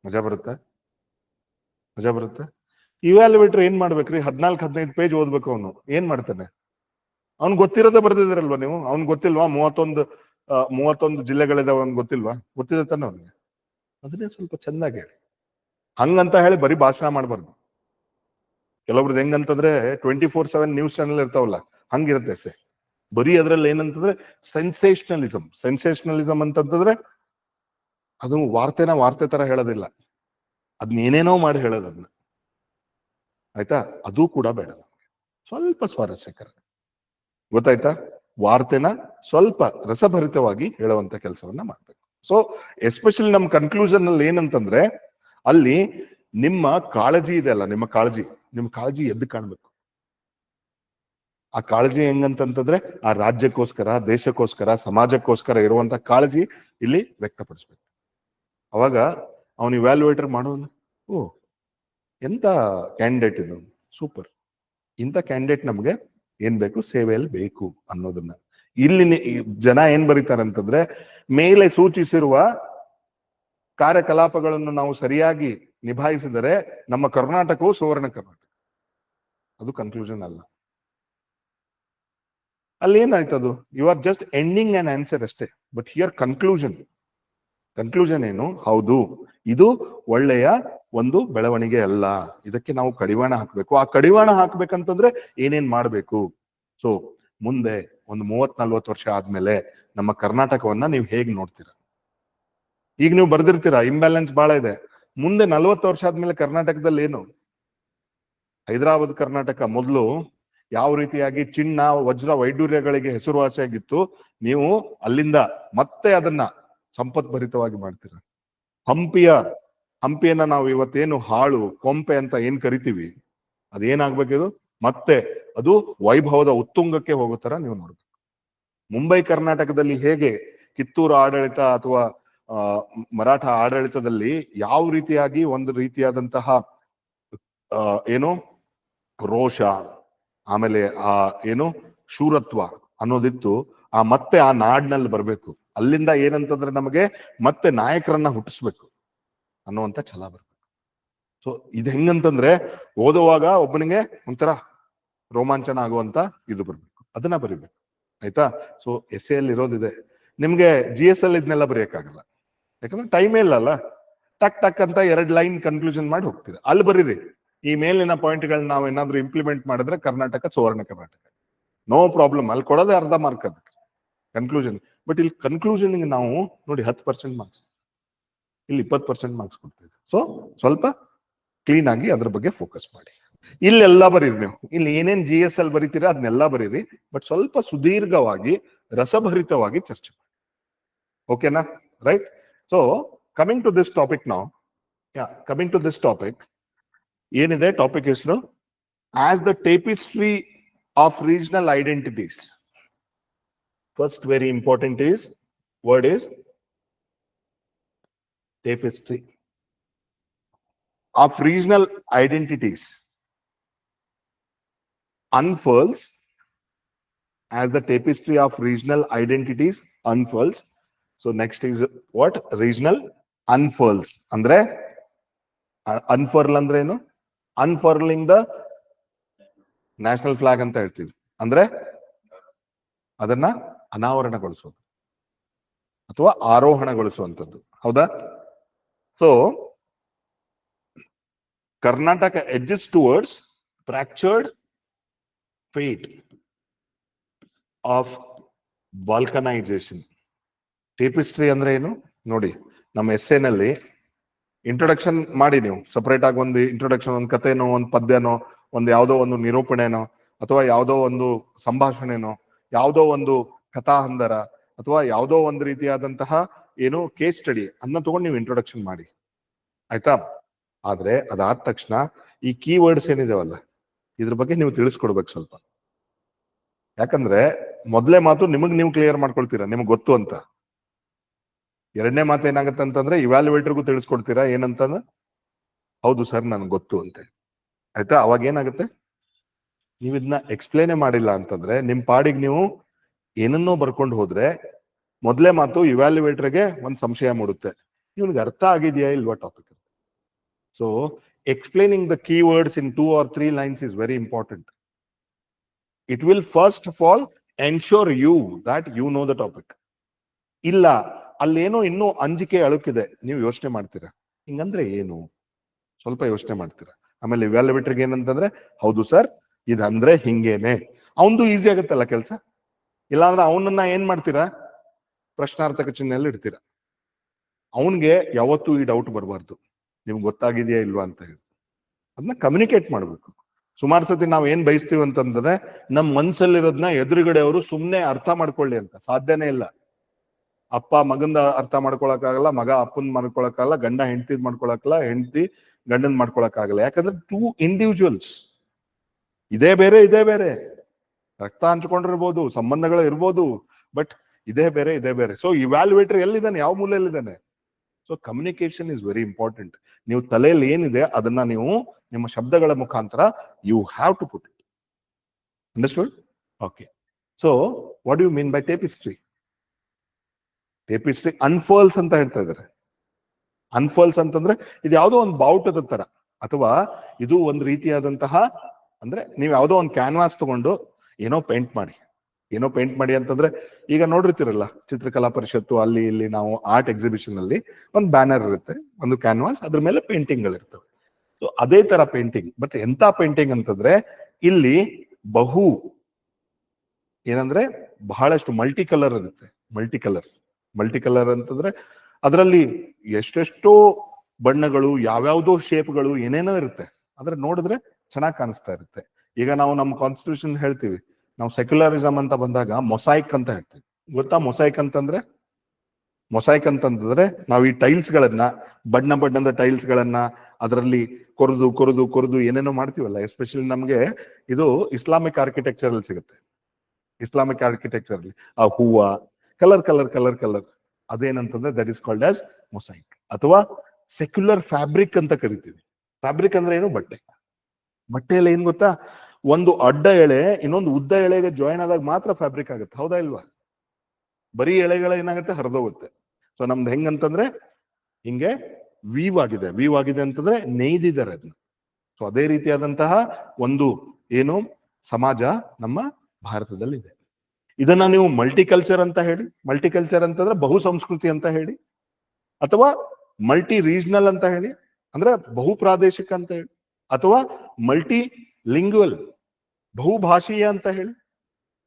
ಮಜಾ ಬರುತ್ತೆ? ಇವ್ಯಾಲ್ಯುವೇಟರ್ ಏನ್ ಮಾಡ್ಬೇಕ್ರಿ, 14-15 ಪೇಜ್ ಓದ್ಬೇಕು. ಅವನು ಏನ್ ಮಾಡ್ತಾನೆ? ಅವ್ನ್ ಗೊತ್ತಿರೋದೇ ಬರ್ದಿದಿರಲ್ವಾ ನೀವು? ಅವ್ನ್ ಗೊತ್ತಿಲ್ವಾ 31 ಜಿಲ್ಲೆಗಳಿದಾವ? ಅವ್ನ್ ಗೊತ್ತಿದೆ ತಾನೆ ಅವ್ನಿಗೆ. ಅದನ್ನೇ ಸ್ವಲ್ಪ ಚಂದಾಗಿ ಹೇಳಿ. ಹಂಗಂತ ಹೇಳಿ ಬರೀ ಭಾಷಣ ಮಾಡ್ಬಾರ್ದು. ಕೆಲವೊಬ್ರದ್ದು ಹೆಂಗಂತಂದ್ರೆ 24/7 ನ್ಯೂಸ್ ಚಾನೆಲ್ ಇರ್ತಾವಲ್ಲ, ಹಂಗಿರುತ್ತೆ ಎಸ್ಸೆ. ಬರೀ ಅದ್ರಲ್ಲಿ ಏನಂತಂದ್ರೆ ಸೆನ್ಸೇಷನಲಿಸಮ್ ಅಂತಂತಂದ್ರೆ, ಅದು ವಾರ್ತೆ ತರ ಹೇಳೋದಿಲ್ಲ, ಅದನ್ನೇನೇನೋ ಮಾಡಿ ಹೇಳೋದನ್ನ. ಆಯ್ತಾ? ಅದು ಕೂಡ ಬೇಡ ನಮ್ಗೆ. ಸ್ವಲ್ಪ ಸ್ವಾರಸ್ಯಕರ. ಗೊತ್ತಾಯ್ತಾ? ವಾರ್ತೆನ ಸ್ವಲ್ಪ ರಸಭರಿತವಾಗಿ ಹೇಳುವಂತ ಕೆಲಸವನ್ನ ಮಾಡ್ಬೇಕು. ಸೊ ಎಸ್ಪೆಷಲಿ ನಮ್ಮ ಕನ್ಕ್ಲೂಷನ್ ಅಲ್ಲಿ ಏನಂತಂದ್ರೆ, ಅಲ್ಲಿ ನಿಮ್ಮ ಕಾಳಜಿ ಇದೆ ಅಲ್ಲ, ನಿಮ್ಮ ಕಾಳಜಿ ಎದ್ದು ಕಾಣ್ಬೇಕು. ಆ ಕಾಳಜಿ ಹೆಂಗಂತಂದ್ರೆ ಆ ರಾಜ್ಯಕ್ಕೋಸ್ಕರ, ದೇಶಕ್ಕೋಸ್ಕರ, ಸಮಾಜಕ್ಕೋಸ್ಕರ ಇರುವಂತ ಕಾಳಜಿ ಇಲ್ಲಿ ವ್ಯಕ್ತಪಡಿಸ್ಬೇಕು. ಅವಾಗ ಅವನು ಇವ್ಯಾಲ್ಯೂಯೇಟರ್ ಮಾಡೋನು, ಓ ಎಂತ ಕ್ಯಾಂಡಿಡೇಟ್ ಇದು, ಸೂಪರ್, ಇಂಥ ಕ್ಯಾಂಡಿಡೇಟ್ ನಮ್ಗೆ ಏನ್ ಬೇಕು, ಸೇವೆಯಲ್ಲಿ ಬೇಕು ಅನ್ನೋದನ್ನ. ಇಲ್ಲಿ ಜನ ಏನ್ ಬರೀತಾರೆ ಅಂತಂದ್ರೆ, ಮೇಲೆ ಸೂಚಿಸಿರುವ ಕಾರ್ಯಕಲಾಪಗಳನ್ನು ನಾವು ಸರಿಯಾಗಿ ನಿಭಾಯಿಸಿದರೆ ನಮ್ಮ ಕರ್ನಾಟಕವು ಸುವರ್ಣ ಕರ್ನಾಟಕ. ಅದು ಕನ್ಕ್ಲೂಷನ್ ಅಲ್ಲ. ಅಲ್ಲಿ ಏನಾಯ್ತದು, you are just ending on answer ಅಷ್ಟೇ. ಬಟ್ ಹಿಯರ್ ಕನ್ಕ್ಲೂಷನ್ ಏನು, ಹೌದು ಇದು ಒಳ್ಳೆಯ ಒಂದು ಬೆಳವಣಿಗೆ ಅಲ್ಲ, ಇದಕ್ಕೆ ನಾವು ಕಡಿವಾಣ ಹಾಕ್ಬೇಕು. ಆ ಕಡಿವಾಣ ಹಾಕ್ಬೇಕಂತಂದ್ರೆ ಏನೇನ್ ಮಾಡ್ಬೇಕು. ಸೊ ಮುಂದೆ ಒಂದು 30-40 ವರ್ಷ ಆದ್ಮೇಲೆ ನಮ್ಮ ಕರ್ನಾಟಕವನ್ನ ನೀವು ಹೇಗ್ ನೋಡ್ತೀರಾ? ಈಗ ನೀವು ಬರ್ದಿರ್ತೀರಾ ಇಂಬ್ಯಾಲೆನ್ಸ್ ಬಹಳ ಇದೆ. ಮುಂದೆ 40 ವರ್ಷ ಆದ್ಮೇಲೆ ಕರ್ನಾಟಕದಲ್ಲಿ ಏನು? ಹೈದರಾಬಾದ್ ಕರ್ನಾಟಕ ಮೊದಲು ಯಾವ ರೀತಿಯಾಗಿ ಚಿನ್ನ, ವಜ್ರ, ವೈಡೂರ್ಯಗಳಿಗೆ ಹೆಸರುವಾಸಿಯಾಗಿತ್ತು, ನೀವು ಅಲ್ಲಿಂದ ಮತ್ತೆ ಅದನ್ನ ಸಂಪತ್ ಭರಿತವಾಗಿ ಮಾಡ್ತೀರಾ. ಹಂಪಿಯನ್ನ ನಾವು ಇವತ್ತೇನು ಹಾಳು, ಕೊಂಪೆ ಅಂತ ಏನ್ ಕರಿತೀವಿ, ಅದೇನಾಗ್ಬೇಕಿದು ಮತ್ತೆ ಅದು ವೈಭವದ ಉತ್ತುಂಗಕ್ಕೆ ಹೋಗೋ ತರ ನೀವು ನೋಡ್ಬೇಕು. ಮುಂಬೈ ಕರ್ನಾಟಕದಲ್ಲಿ ಹೇಗೆ ಕಿತ್ತೂರು ಆಡಳಿತ ಅಥವಾ ಮರಾಠ ಆಡಳಿತದಲ್ಲಿ ಯಾವ ರೀತಿಯಾಗಿ ಒಂದು ರೀತಿಯಾದಂತಹ ಏನು ರೋಷ, ಆಮೇಲೆ ಆ ಏನು ಶೂರತ್ವ ಅನ್ನೋದಿತ್ತು, ಮತ್ತೆ ಆ ನಾಡಿನಲ್ಲಿ ಬರ್ಬೇಕು. ಅಲ್ಲಿಂದ ಏನಂತಂದ್ರೆ ನಮಗೆ ಮತ್ತೆ ನಾಯಕರನ್ನ ಹುಟ್ಟಿಸ್ಬೇಕು ಅನ್ನುವಂತ ಛಲ ಬರ್ಬೇಕು. ಸೊ ಇದು ಹೆಂಗಂತಂದ್ರೆ, ಓದುವಾಗ ಒಬ್ಬನಿಗೆ ಒಂಥರ ರೋಮಾಂಚನ ಆಗುವಂತ ಇದು ಬರ್ಬೇಕು, ಅದನ್ನ ಬರಿಬೇಕು. ಆಯ್ತಾ? ಸೊ ಎಸ್ ಎಲ್ ಇರೋದಿದೆ. ನಿಮ್ಗೆ GS ಅಲ್ಲಿ ಇದನ್ನೆಲ್ಲ ಬರೆಯಕ್ಕಾಗಲ್ಲ, ಯಾಕಂದ್ರೆ ಟೈಮೇ ಇಲ್ಲಲ್ಲ. ಟಕ್ ಟಕ್ ಅಂತ 2 ಲೈನ್ ಕನ್ಕ್ಲೂಷನ್ ಮಾಡಿ ಹೋಗ್ತೀರಾ. ಅಲ್ಲಿ ಬರೀರಿ, ಈ ಮೇಲಿನ ಪಾಯಿಂಟ್ಗಳನ್ನ ನಾವು ಏನಾದ್ರೂ ಇಂಪ್ಲಿಮೆಂಟ್ ಮಾಡಿದ್ರೆ ಕರ್ನಾಟಕ ಸುವರ್ಣ ಕರ್ನಾಟಕ, ನೋ ಪ್ರಾಬ್ಲಮ್. ಅಲ್ಲಿ ಕೊಡೋದೇ ಅರ್ಧ ಮಾರ್ಕ್ ಅದಕ್ಕೆ ಕನ್ಕ್ಲೂಷನ್. ಬಟ್ ಇಲ್ಲಿ ಕನ್ಕ್ಲೂಷನ್ ನಾವು ನೋಡಿ 10% ಮಾರ್ಕ್ಸ್, ಇಲ್ಲಿ 20% ಮಾರ್ಕ್ಸ್ ಕೊಡ್ತೀವಿ. ಸೊ ಸ್ವಲ್ಪ ಕ್ಲೀನ್ ಆಗಿ ಅದ್ರ ಬಗ್ಗೆ ಫೋಕಸ್ ಮಾಡಿ. ಇಲ್ಲೆಲ್ಲ ಬರೀರಿ ನೀವು, ಇಲ್ಲಿ ಏನೇನ್ GS ಅಲ್ಲಿ ಬರೀತೀರಾ ಅದನ್ನೆಲ್ಲ ಬರೀರಿ, ಬಟ್ ಸ್ವಲ್ಪ ಸುದೀರ್ಘವಾಗಿ ರಸಭರಿತವಾಗಿ ಚರ್ಚೆ ಮಾಡಿ. ಓಕೆನಾ? Right. So coming to this topic ನಾವು, ಕಮಿಂಗ್ ಟು ದಿಸ್ ಟಾಪಿಕ್ ಏನಿದೆ, ಟಾಪಿಕ್ ಹೆಸರು as the tapestry of regional identities. First very important is word is tapestry of regional identities unfurls, as the tapestry of regional identities unfurls. So next is what? Regional unfurls. Andre unfurl ಅಂದ್ರೆ ಏನು? Unfurling the national flag ಅಂತ ಹೇಳ್ತೀವಿ. ಅಂದ್ರೆ ಅದನ್ನ ಅನಾವರಣಗೊಳಿಸೋದು ಅಥವಾ ಆರೋಹಣಗೊಳಿಸುವಂಥದ್ದು. ಹೌದಾ? So Karnataka edges towards fractured fate of balkanization. ಟೇಪಿಸ್ಟ್ರಿ ಅಂದ್ರೆ ಏನು ನೋಡಿ, ನಮ್ಮ ಎಸ್ಸೆನಲ್ಲಿ ಇಂಟ್ರೊಡಕ್ಷನ್ ಮಾಡಿ ನೀವು ಸಪರೇಟ್ ಆಗಿ ಒಂದು ಇಂಟ್ರೊಡಕ್ಷನ್, ಒಂದು ಕಥೆನೋ, ಒಂದು ಪದ್ಯನೋ, ಒಂದು ಯಾವುದೋ ಒಂದು ನಿರೂಪಣೆನೋ, ಅಥವಾ ಯಾವುದೋ ಒಂದು ಸಂಭಾಷಣೆನೋ, ಯಾವುದೋ ಒಂದು ಕಥಾಹಂದರ, ಅಥವಾ ಯಾವುದೋ ಒಂದು ರೀತಿಯಾದಂತಹ ಏನು ಕೇಸ್ ಸ್ಟಡಿ ಅದನ್ನ ತಗೊಂಡು ನೀವು ಇಂಟ್ರೊಡಕ್ಷನ್ ಮಾಡಿ. ಆಯ್ತಾ? ಆದ್ರೆ ಅದಾದ ತಕ್ಷಣ ಈ ಕೀವರ್ಡ್ಸ್ ಏನಿದಾವಲ್ಲ, ಇದ್ರ ಬಗ್ಗೆ ನೀವು ತಿಳಿಸ್ಕೊಡ್ಬೇಕು ಸ್ವಲ್ಪ. ಯಾಕಂದ್ರೆ ಮೊದಲೇ ಮಾತು ನಿಮಗ್ ನೀವು ಕ್ಲಿಯರ್ ಮಾಡ್ಕೊಳ್ತೀರಾ, ನಿಮ್ಗೆ ಗೊತ್ತು ಅಂತ. ಎರಡನೇ ಮಾತು ಏನಾಗುತ್ತೆ ಅಂತಂದ್ರೆ, ಇವ್ಯಾಲ್ಯೂಯೇಟರ್ಗೂ ತಿಳಿಸ್ಕೊಡ್ತೀರಾ ಏನಂತಂದ್ರೆ, ಹೌದು ಸರ್ ನನ್ಗೆ ಗೊತ್ತು ಅಂತ. ಆಯ್ತಾ? ಅವಾಗ ಏನಾಗುತ್ತೆ, ನೀವು ಇದನ್ನ ಎಕ್ಸ್ಪ್ಲೇನೇ ಮಾಡಿಲ್ಲ ಅಂತಂದ್ರೆ, ನಿಮ್ ಪಾಡಿಗೆ ನೀವು ಏನನ್ನೋ ಬರ್ಕೊಂಡು ಹೋದ್ರೆ, ಮೊದಲೇ ಮಾತು ಇವ್ಯಾಲ್ಯೂಯೇಟರ್ಗೆ ಒಂದು ಸಂಶಯ ಮೂಡುತ್ತೆ, ಇವ್ನಿಗೆ ಅರ್ಥ ಆಗಿದೆಯಾ ಇಲ್ವಾ topic. So explaining the keywords in 2 or 3 lines is very important. It will first of all ensure you that you know the topic. ಇಲ್ಲ ಅಲ್ಲೇನೋ ಇನ್ನೂ ಅಂಜಿಕೆ ಅಳುಕಿದೆ, ನೀವು ಯೋಚನೆ ಮಾಡ್ತೀರಾ, ಹಿಂಗಂದ್ರೆ ಏನು ಸ್ವಲ್ಪ ಯೋಚನೆ ಮಾಡ್ತೀರಾ. ಆಮೇಲೆ ಇವ್ಯಾಲ್ಯೂಯೇಟರ್ಗೆ ಏನಂತಂದ್ರೆ, ಹೌದು ಸರ್ ಇದಂದ್ರೆ ಹಿಂಗೇನೆ, ಅವನದು ಈಸಿ ಆಗುತ್ತಲ್ಲ ಕೆಲಸ. ಇಲ್ಲಾಂದ್ರೆ ಅವನನ್ನ ಏನ್ ಮಾಡ್ತೀರಾ, ಪ್ರಶ್ನಾರ್ಥಕ ಚಿಹ್ನೆಯಲ್ಲಿ ಇಡ್ತೀರಾ. ಅವನ್ಗೆ ಯಾವತ್ತೂ ಈ ಡೌಟ್ ಬರಬಾರ್ದು, ನಿಮ್ಗೆ ಗೊತ್ತಾಗಿದೆಯಾ ಇಲ್ವಾ ಅಂತ ಹೇಳಿ. ಅದನ್ನ ಕಮ್ಯುನಿಕೇಟ್ ಮಾಡ್ಬೇಕು. ಸುಮಾರು ಸತಿ ನಾವ್ ಏನ್ ಬಯಸ್ತೀವಿ ಅಂತಂದ್ರೆ ನಮ್ ಮನ್ಸಲ್ಲಿರೋದನ್ನ ಎದುರುಗಡೆ ಸುಮ್ನೆ ಅರ್ಥ ಮಾಡ್ಕೊಳ್ಳಿ ಅಂತ. ಸಾಧ್ಯನೇ ಇಲ್ಲ. ಅಪ್ಪ ಮಗಂದ ಅರ್ಥ ಮಾಡ್ಕೊಳಕ್ಕಾಗಲ್ಲ, ಮಗ ಅಪ್ಪನ್ ಮಾಡ್ಕೊಳಕ್ಕಾಗಲ್ಲ, ಗಂಡ ಹೆಂಡತಿದ್ ಮಾಡ್ಕೊಳಕ್ಕಲ್ಲ, ಹೆಂಡತಿ ಗಂಡನ್ ಮಾಡ್ಕೊಳಕ್ಕಾಗಲ್ಲ. ಯಾಕಂದ್ರೆ ಟೂ ಇಂಡಿವಿಜುವಲ್ಸ್, ಇದೇ ಬೇರೆ ಇದೇ ಬೇರೆ, ರಕ್ತ ಹಂಚ್ಕೊಂಡಿರ್ಬೋದು, ಸಂಬಂಧಗಳು ಇರ್ಬೋದು, ಬಟ್ ಇದೇ ಬೇರೆ ಇದೇ ಬೇರೆ. ಸೊ ಇವ್ಯಾಲ್ಯುಯೇಟರ್ ಎಲ್ಲಿದ್ದಾನೆ, ಯಾವ ಮೂಲೆಯಲ್ಲಿದ್ದಾನೆ? So communication is very important. ನೀವು ತಲೆಯಲ್ಲಿ ಏನಿದೆ ಅದನ್ನ ನೀವು ನಿಮ್ಮ ಶಬ್ದಗಳ ಮುಖಾಂತರ you have to put it. Understood? Okay. So what you mean by tapestry? Tapestry unfolds ಅಂತ ಹೇಳ್ತಾ ಇದ್ದಾರೆ. ಅನ್ಫೋಲ್ಸ್ ಅಂತಂದ್ರೆ ಇದು ಯಾವುದೋ ಒಂದು ಬಾವುಟದ ತರ, ಅಥವಾ ಇದು ಒಂದು ರೀತಿಯಾದಂತಹ, ಅಂದ್ರೆ ನೀವು ಯಾವುದೋ ಒಂದು ಕ್ಯಾನ್ವಾಸ್ ತಗೊಂಡು ಏನೋ ಪೇಂಟ್ ಮಾಡಿ ಅಂತಂದ್ರೆ, ಈಗ ನೋಡಿರ್ತೀರಲ್ಲ ಚಿತ್ರಕಲಾ ಪರಿಷತ್ತು ಅಲ್ಲಿ ಇಲ್ಲಿ ನಾವು ಆರ್ಟ್ ಎಕ್ಸಿಬಿಷನ್ ಅಲ್ಲಿ ಒಂದು ಬ್ಯಾನರ್ ಇರುತ್ತೆ, ಒಂದು ಕ್ಯಾನ್ವಾಸ್, ಅದ್ರ ಮೇಲೆ ಪೇಂಟಿಂಗ್ ಗಳಿರ್ತವೆ. ಸೊ ಅದೇ ತರ ಪೇಂಟಿಂಗ್. ಬಟ್ ಎಂತ ಪೇಂಟಿಂಗ್ ಅಂತಂದ್ರೆ ಇಲ್ಲಿ ಏನಂದ್ರೆ ಬಹಳಷ್ಟು ಮಲ್ಟಿ ಕಲರ್ ಇರುತ್ತೆ. ಮಲ್ಟಿ ಕಲರ್ ಅಂತಂದ್ರೆ ಅದರಲ್ಲಿ ಎಷ್ಟೆಷ್ಟೋ ಬಣ್ಣಗಳು, ಯಾವ್ಯಾವ್ದೋ ಶೇಪ್ಗಳು, ಏನೇನೋ ಇರುತ್ತೆ. ಆದ್ರೆ ನೋಡಿದ್ರೆ ಚೆನ್ನಾಗಿ ಕಾಣಿಸ್ತಾ ಇರುತ್ತೆ. ಈಗ ನಾವು ನಮ್ಮ ಕಾನ್ಸ್ಟಿಟ್ಯೂಷನ್ ಹೇಳ್ತೀವಿ, ನಾವು ಸೆಕ್ಯುಲರಿಸಮ್ ಅಂತ ಬಂದಾಗ ಮೊಸೈಕ್ ಅಂತ ಹೇಳ್ತೀವಿ. ಗೊತ್ತಾ ಮೊಸೈಕ್ ಅಂತಂದ್ರೆ? ಮೊಸೈಕ್ ಅಂತಂದ್ರೆ ನಾವು ಈ ಟೈಲ್ಸ್ ಗಳನ್ನ, ಬಣ್ಣದ ಟೈಲ್ಸ್ ಗಳನ್ನ ಅದರಲ್ಲಿ ಕೊರೆದು ಏನೇನೋ ಮಾಡ್ತೀವಲ್ಲ. ಎಸ್ಪೆಷಲಿ ನಮ್ಗೆ ಇದು ಇಸ್ಲಾಮಿಕ್ ಆರ್ಕಿಟೆಕ್ಚರ್ ಅಲ್ಲಿ ಸಿಗುತ್ತೆ. ಇಸ್ಲಾಮಿಕ್ ಆರ್ಕಿಟೆಕ್ಚರ್ ಅಲ್ಲಿ ಆ ಹೂವ ಕಲರ್ ಅದೇನಂತಂದ್ರೆ that is called as mosaic, ಅಥವಾ ಸೆಕ್ಯುಲರ್ ಫ್ಯಾಬ್ರಿಕ್ ಅಂತ ಕರಿತೀವಿ. ಫ್ಯಾಬ್ರಿಕ್ ಅಂದ್ರೆ ಏನು? ಬಟ್ಟೆಯಲ್ಲಿ ಏನ್ ಗೊತ್ತಾ, ಒಂದು ಅಡ್ಡ ಎಳೆ ಇನ್ನೊಂದು ಉದ್ದ ಎಳೆಗೆ ಜಾಯಿನ್ ಆದಾಗ ಮಾತ್ರ ಫ್ಯಾಬ್ರಿಕ್ ಆಗುತ್ತೆ. ಹೌದಾ ಇಲ್ವಾ? ಬರೀ ಎಳೆಗಳ ಏನಾಗುತ್ತೆ, ಹರಿದೋಗುತ್ತೆ. ಸೊ ನಮ್ದು ಹೆಂಗಂತಂದ್ರೆ ಹಿಂಗೆ ವೀವ್ ಆಗಿದೆ ಅಂತಂದ್ರೆ ನೇಯ್ದಿದ್ದಾರೆ ಅದನ್ನ. ಸೊ ಅದೇ ರೀತಿಯಾದಂತಹ ಒಂದು ಏನು ಸಮಾಜ ನಮ್ಮ ಭಾರತದಲ್ಲಿದೆ. ಇದನ್ನ ನೀವು ಮಲ್ಟಿಕಲ್ಚರ್ ಅಂತ ಹೇಳಿ, ಮಲ್ಟಿಕಲ್ಚರ್ ಅಂತಂದ್ರೆ ಬಹು ಸಂಸ್ಕೃತಿ ಅಂತ ಹೇಳಿ, ಅಥವಾ ಮಲ್ಟಿ ರೀಜನಲ್ ಅಂತ ಹೇಳಿ, ಅಂದ್ರೆ ಬಹು ಪ್ರಾದೇಶಿಕ ಅಂತ ಹೇಳಿ, ಅಥವಾ ಮಲ್ಟಿ ಲಿಂಗ್ವಲ್ ಬಹುಭಾಷೀಯ ಅಂತ ಹೇಳಿ,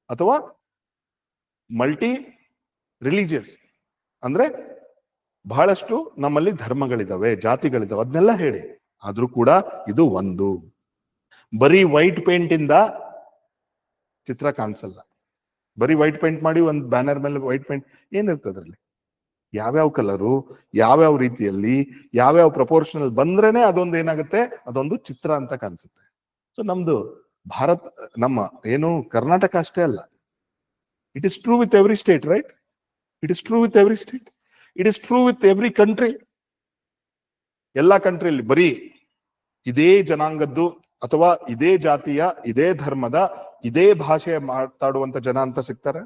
ಅಥವಾ ಮಲ್ಟಿ ರಿಲಿಜಿಯಸ್ ಅಂದ್ರೆ ಬಹಳಷ್ಟು ನಮ್ಮಲ್ಲಿ ಧರ್ಮಗಳಿದಾವೆ, ಜಾತಿಗಳಿದಾವೆ, ಅದನ್ನೆಲ್ಲ ಹೇಳಿ. ಆದ್ರೂ ಕೂಡ ಇದು ಒಂದು. ಬರೀ ವೈಟ್ ಪೇಂಟ್ ಇಂದ ಚಿತ್ರ ಕಾಣಿಸಲ್ಲ. ಬರೀ ವೈಟ್ ಪೇಂಟ್ ಮಾಡಿ ಒಂದು ಬ್ಯಾನರ್ ಮೇಲೆ ವೈಟ್ ಪೇಂಟ್ ಏನಿರ್ತದೆ ಅದ್ರಲ್ಲಿ? ಯಾವ್ಯಾವ ಕಲರು, ಯಾವ್ಯಾವ ರೀತಿಯಲ್ಲಿ, ಯಾವ್ಯಾವ ಪ್ರಪೋರ್ಷನಲ್ ಬಂದ್ರೇನೆ ಅದೊಂದು ಏನಾಗುತ್ತೆ, ಅದೊಂದು ಚಿತ್ರ ಅಂತ ಕಾಣಿಸುತ್ತೆ. ಸೊ ನಮ್ದು ಭಾರತ್, ನಮ್ಮ ಏನು ಕರ್ನಾಟಕ ಅಷ್ಟೇ ಅಲ್ಲ, it is true with every state, right? It is true with every state, it is true with every country. ಎಲ್ಲಾ ಕಂಟ್ರಿಯಲ್ಲಿ ಬರೀ ಇದೇ ಜನಾಂಗದ್ದು ಅಥವಾ ಇದೇ ಜಾತಿಯ, ಇದೇ ಧರ್ಮದ, ಇದೇ ಭಾಷೆ ಮಾತಾಡುವಂತ ಜನ ಅಂತ ಸಿಗ್ತಾರೆ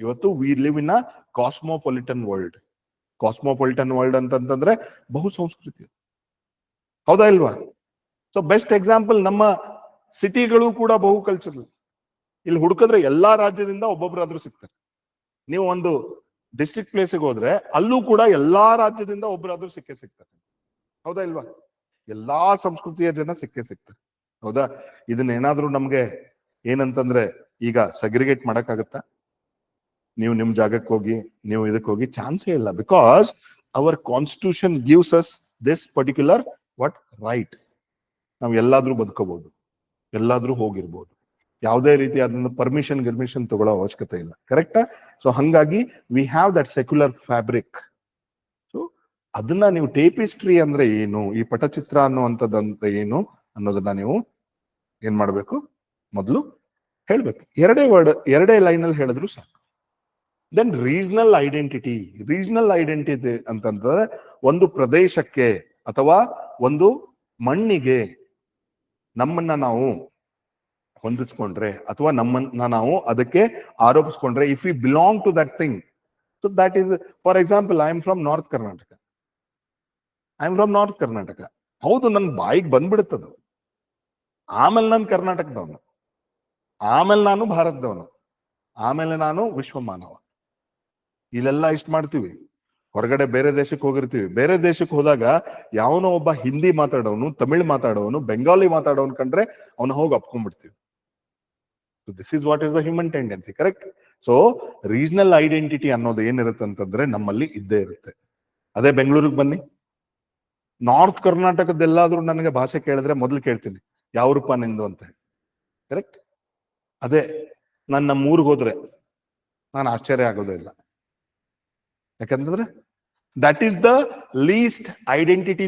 ಇವತ್ತು? We live in a cosmopolitan world. Cosmopolitan world ಅಂತಂದ್ರೆ ಬಹು ಸಂಸ್ಕೃತಿ. ಹೌದಾ ಇಲ್ವಾ? ಸೊ ಬೆಸ್ಟ್ ಎಕ್ಸಾಂಪಲ್ ನಮ್ಮ ಸಿಟಿಗಳು ಕೂಡ ಬಹು ಕಲ್ಚರಲ್. ಇಲ್ಲಿ ಹುಡುಕಿದ್ರೆ ಎಲ್ಲಾ ರಾಜ್ಯದಿಂದ ಒಬ್ಬೊಬ್ಬರಾದ್ರೂ ಸಿಗ್ತಾರೆ. ನೀವು ಒಂದು ಡಿಸ್ಟ್ರಿಕ್ಟ್ ಪ್ಲೇಸಿಗೆ ಹೋದ್ರೆ ಅಲ್ಲೂ ಕೂಡ ಎಲ್ಲಾ ರಾಜ್ಯದಿಂದ ಒಬ್ಬರಾದ್ರೂ ಸಿಗ್ತಾರೆ. ಹೌದಾ ಇಲ್ವಾ? ಎಲ್ಲಾ ಸಂಸ್ಕೃತಿಯ ಜನ ಸಿಗ್ತಾರೆ. ಹೌದಾ? ಇದನ್ನೇನಾದ್ರೂ ನಮ್ಗೆ ಏನಂತಂದ್ರೆ ಈಗ ಸೆಗ್ರಿಗೇಟ್ ಮಾಡಕ್ಕಾಗತ್ತಾ? ನೀವು ನಿಮ್ ಜಾಗಕ್ಕೆ ಹೋಗಿ, ನೀವು ಇದಕ್ಕೆ ಹೋಗಿ, ಚಾನ್ಸೇ ಇಲ್ಲ. Because our constitution gives us this particular what right. ನಾವು ಎಲ್ಲಾದ್ರೂ ಬದುಕೋಬಹುದು, ಎಲ್ಲಾದ್ರೂ ಹೋಗಿರ್ಬೋದು, ಯಾವುದೇ ರೀತಿ ಅದನ್ನ ಪರ್ಮಿಷನ್ ತಗೊಳ್ಳೋ ಅವಶ್ಯಕತೆ ಇಲ್ಲ. ಕರೆಕ್ಟಾ? ಸೊ ಹಂಗಾಗಿ we have that secular fabric. So ಅದನ್ನ ನೀವು ಟೇಪಿಸ್ಟ್ರಿ ಅಂದ್ರೆ ಏನು, ಈ ಪಟಚಿತ್ರ ಅನ್ನುವಂಥದ್ದಂದ್ರೆ ಏನು ಅನ್ನೋದನ್ನ ನೀವು ಏನ್ ಮಾಡ್ಬೇಕು, ಮೊದಲು ಹೇಳ್ಬೇಕು. ಎರಡೇ ಲೈನ್ ಅಲ್ಲಿ ಹೇಳಿದ್ರು ಸಾಕು. ದೆನ್ ರೀಜನಲ್ ಐಡೆಂಟಿಟಿ ಅಂತಂದ್ರೆ ಒಂದು ಪ್ರದೇಶಕ್ಕೆ ಅಥವಾ ಒಂದು ಮಣ್ಣಿಗೆ ನಮ್ಮನ್ನ ನಾವು ಹೊಂದಿಸ್ಕೊಂಡ್ರೆ, ಅಥವಾ ನಮ್ಮನ್ನ ನಾವು ಅದಕ್ಕೆ ಆರೋಪಿಸ್ಕೊಂಡ್ರೆ, if you belong to that thing, so that is, for example, I am from north Karnataka. ಹೌದು, ನನ್ ಬಾಯಿಗೆ ಬಂದ್ಬಿಡುತ್ತದು. ಆಮೇಲೆ ನಾನು ಕರ್ನಾಟಕದವನು, ಆಮೇಲೆ ನಾನು ಭಾರತದವನು, ಆಮೇಲೆ ನಾನು ವಿಶ್ವ ಮಾನವ. ಇಲ್ಲೆಲ್ಲ ಇಷ್ಟ ಮಾಡ್ತೀವಿ. ಹೊರಗಡೆ ಬೇರೆ ದೇಶಕ್ಕೆ ಹೋಗಿರ್ತೀವಿ. ಬೇರೆ ದೇಶಕ್ಕೆ ಹೋದಾಗ ಯಾವನೋ ಒಬ್ಬ ಹಿಂದಿ ಮಾತಾಡೋನು, ತಮಿಳ್ ಮಾತಾಡೋನು, ಬೆಂಗಾಲಿ ಮಾತಾಡೋನು ಕಂಡ್ರೆ ಅವನು ಹೋಗಿ ಅಪ್ಕೊಂಡ್ಬಿಡ್ತೀವಿ. This is what is the human tendency. Correct? So regional identity ಅನ್ನೋದು ಏನಿರುತ್ತೆ ಅಂತಂದ್ರೆ ನಮ್ಮಲ್ಲಿ ಇದ್ದೇ ಇರುತ್ತೆ. ಅದೇ ಬೆಂಗಳೂರಿಗೆ ಬನ್ನಿ, ನಾರ್ತ್ ಕರ್ನಾಟಕದೆಲ್ಲಾದ್ರೂ ನನಗೆ ಭಾಷೆ ಕೇಳಿದ್ರೆ ಮೊದಲು ಕೇಳ್ತೀನಿ, ಯಾವ ರೂಪ ನಿಂದು ಅಂತ. ಕರೆಕ್ಟ್. ಅದೇ ನಾನು ನಮ್ಮ ಊರಿಗೆ ಹೋದ್ರೆ ನಾನು ಆಶ್ಚರ್ಯ ಆಗೋದೇ ಇಲ್ಲ. ಯಾಕಂತಂದ್ರೆ that is the least identity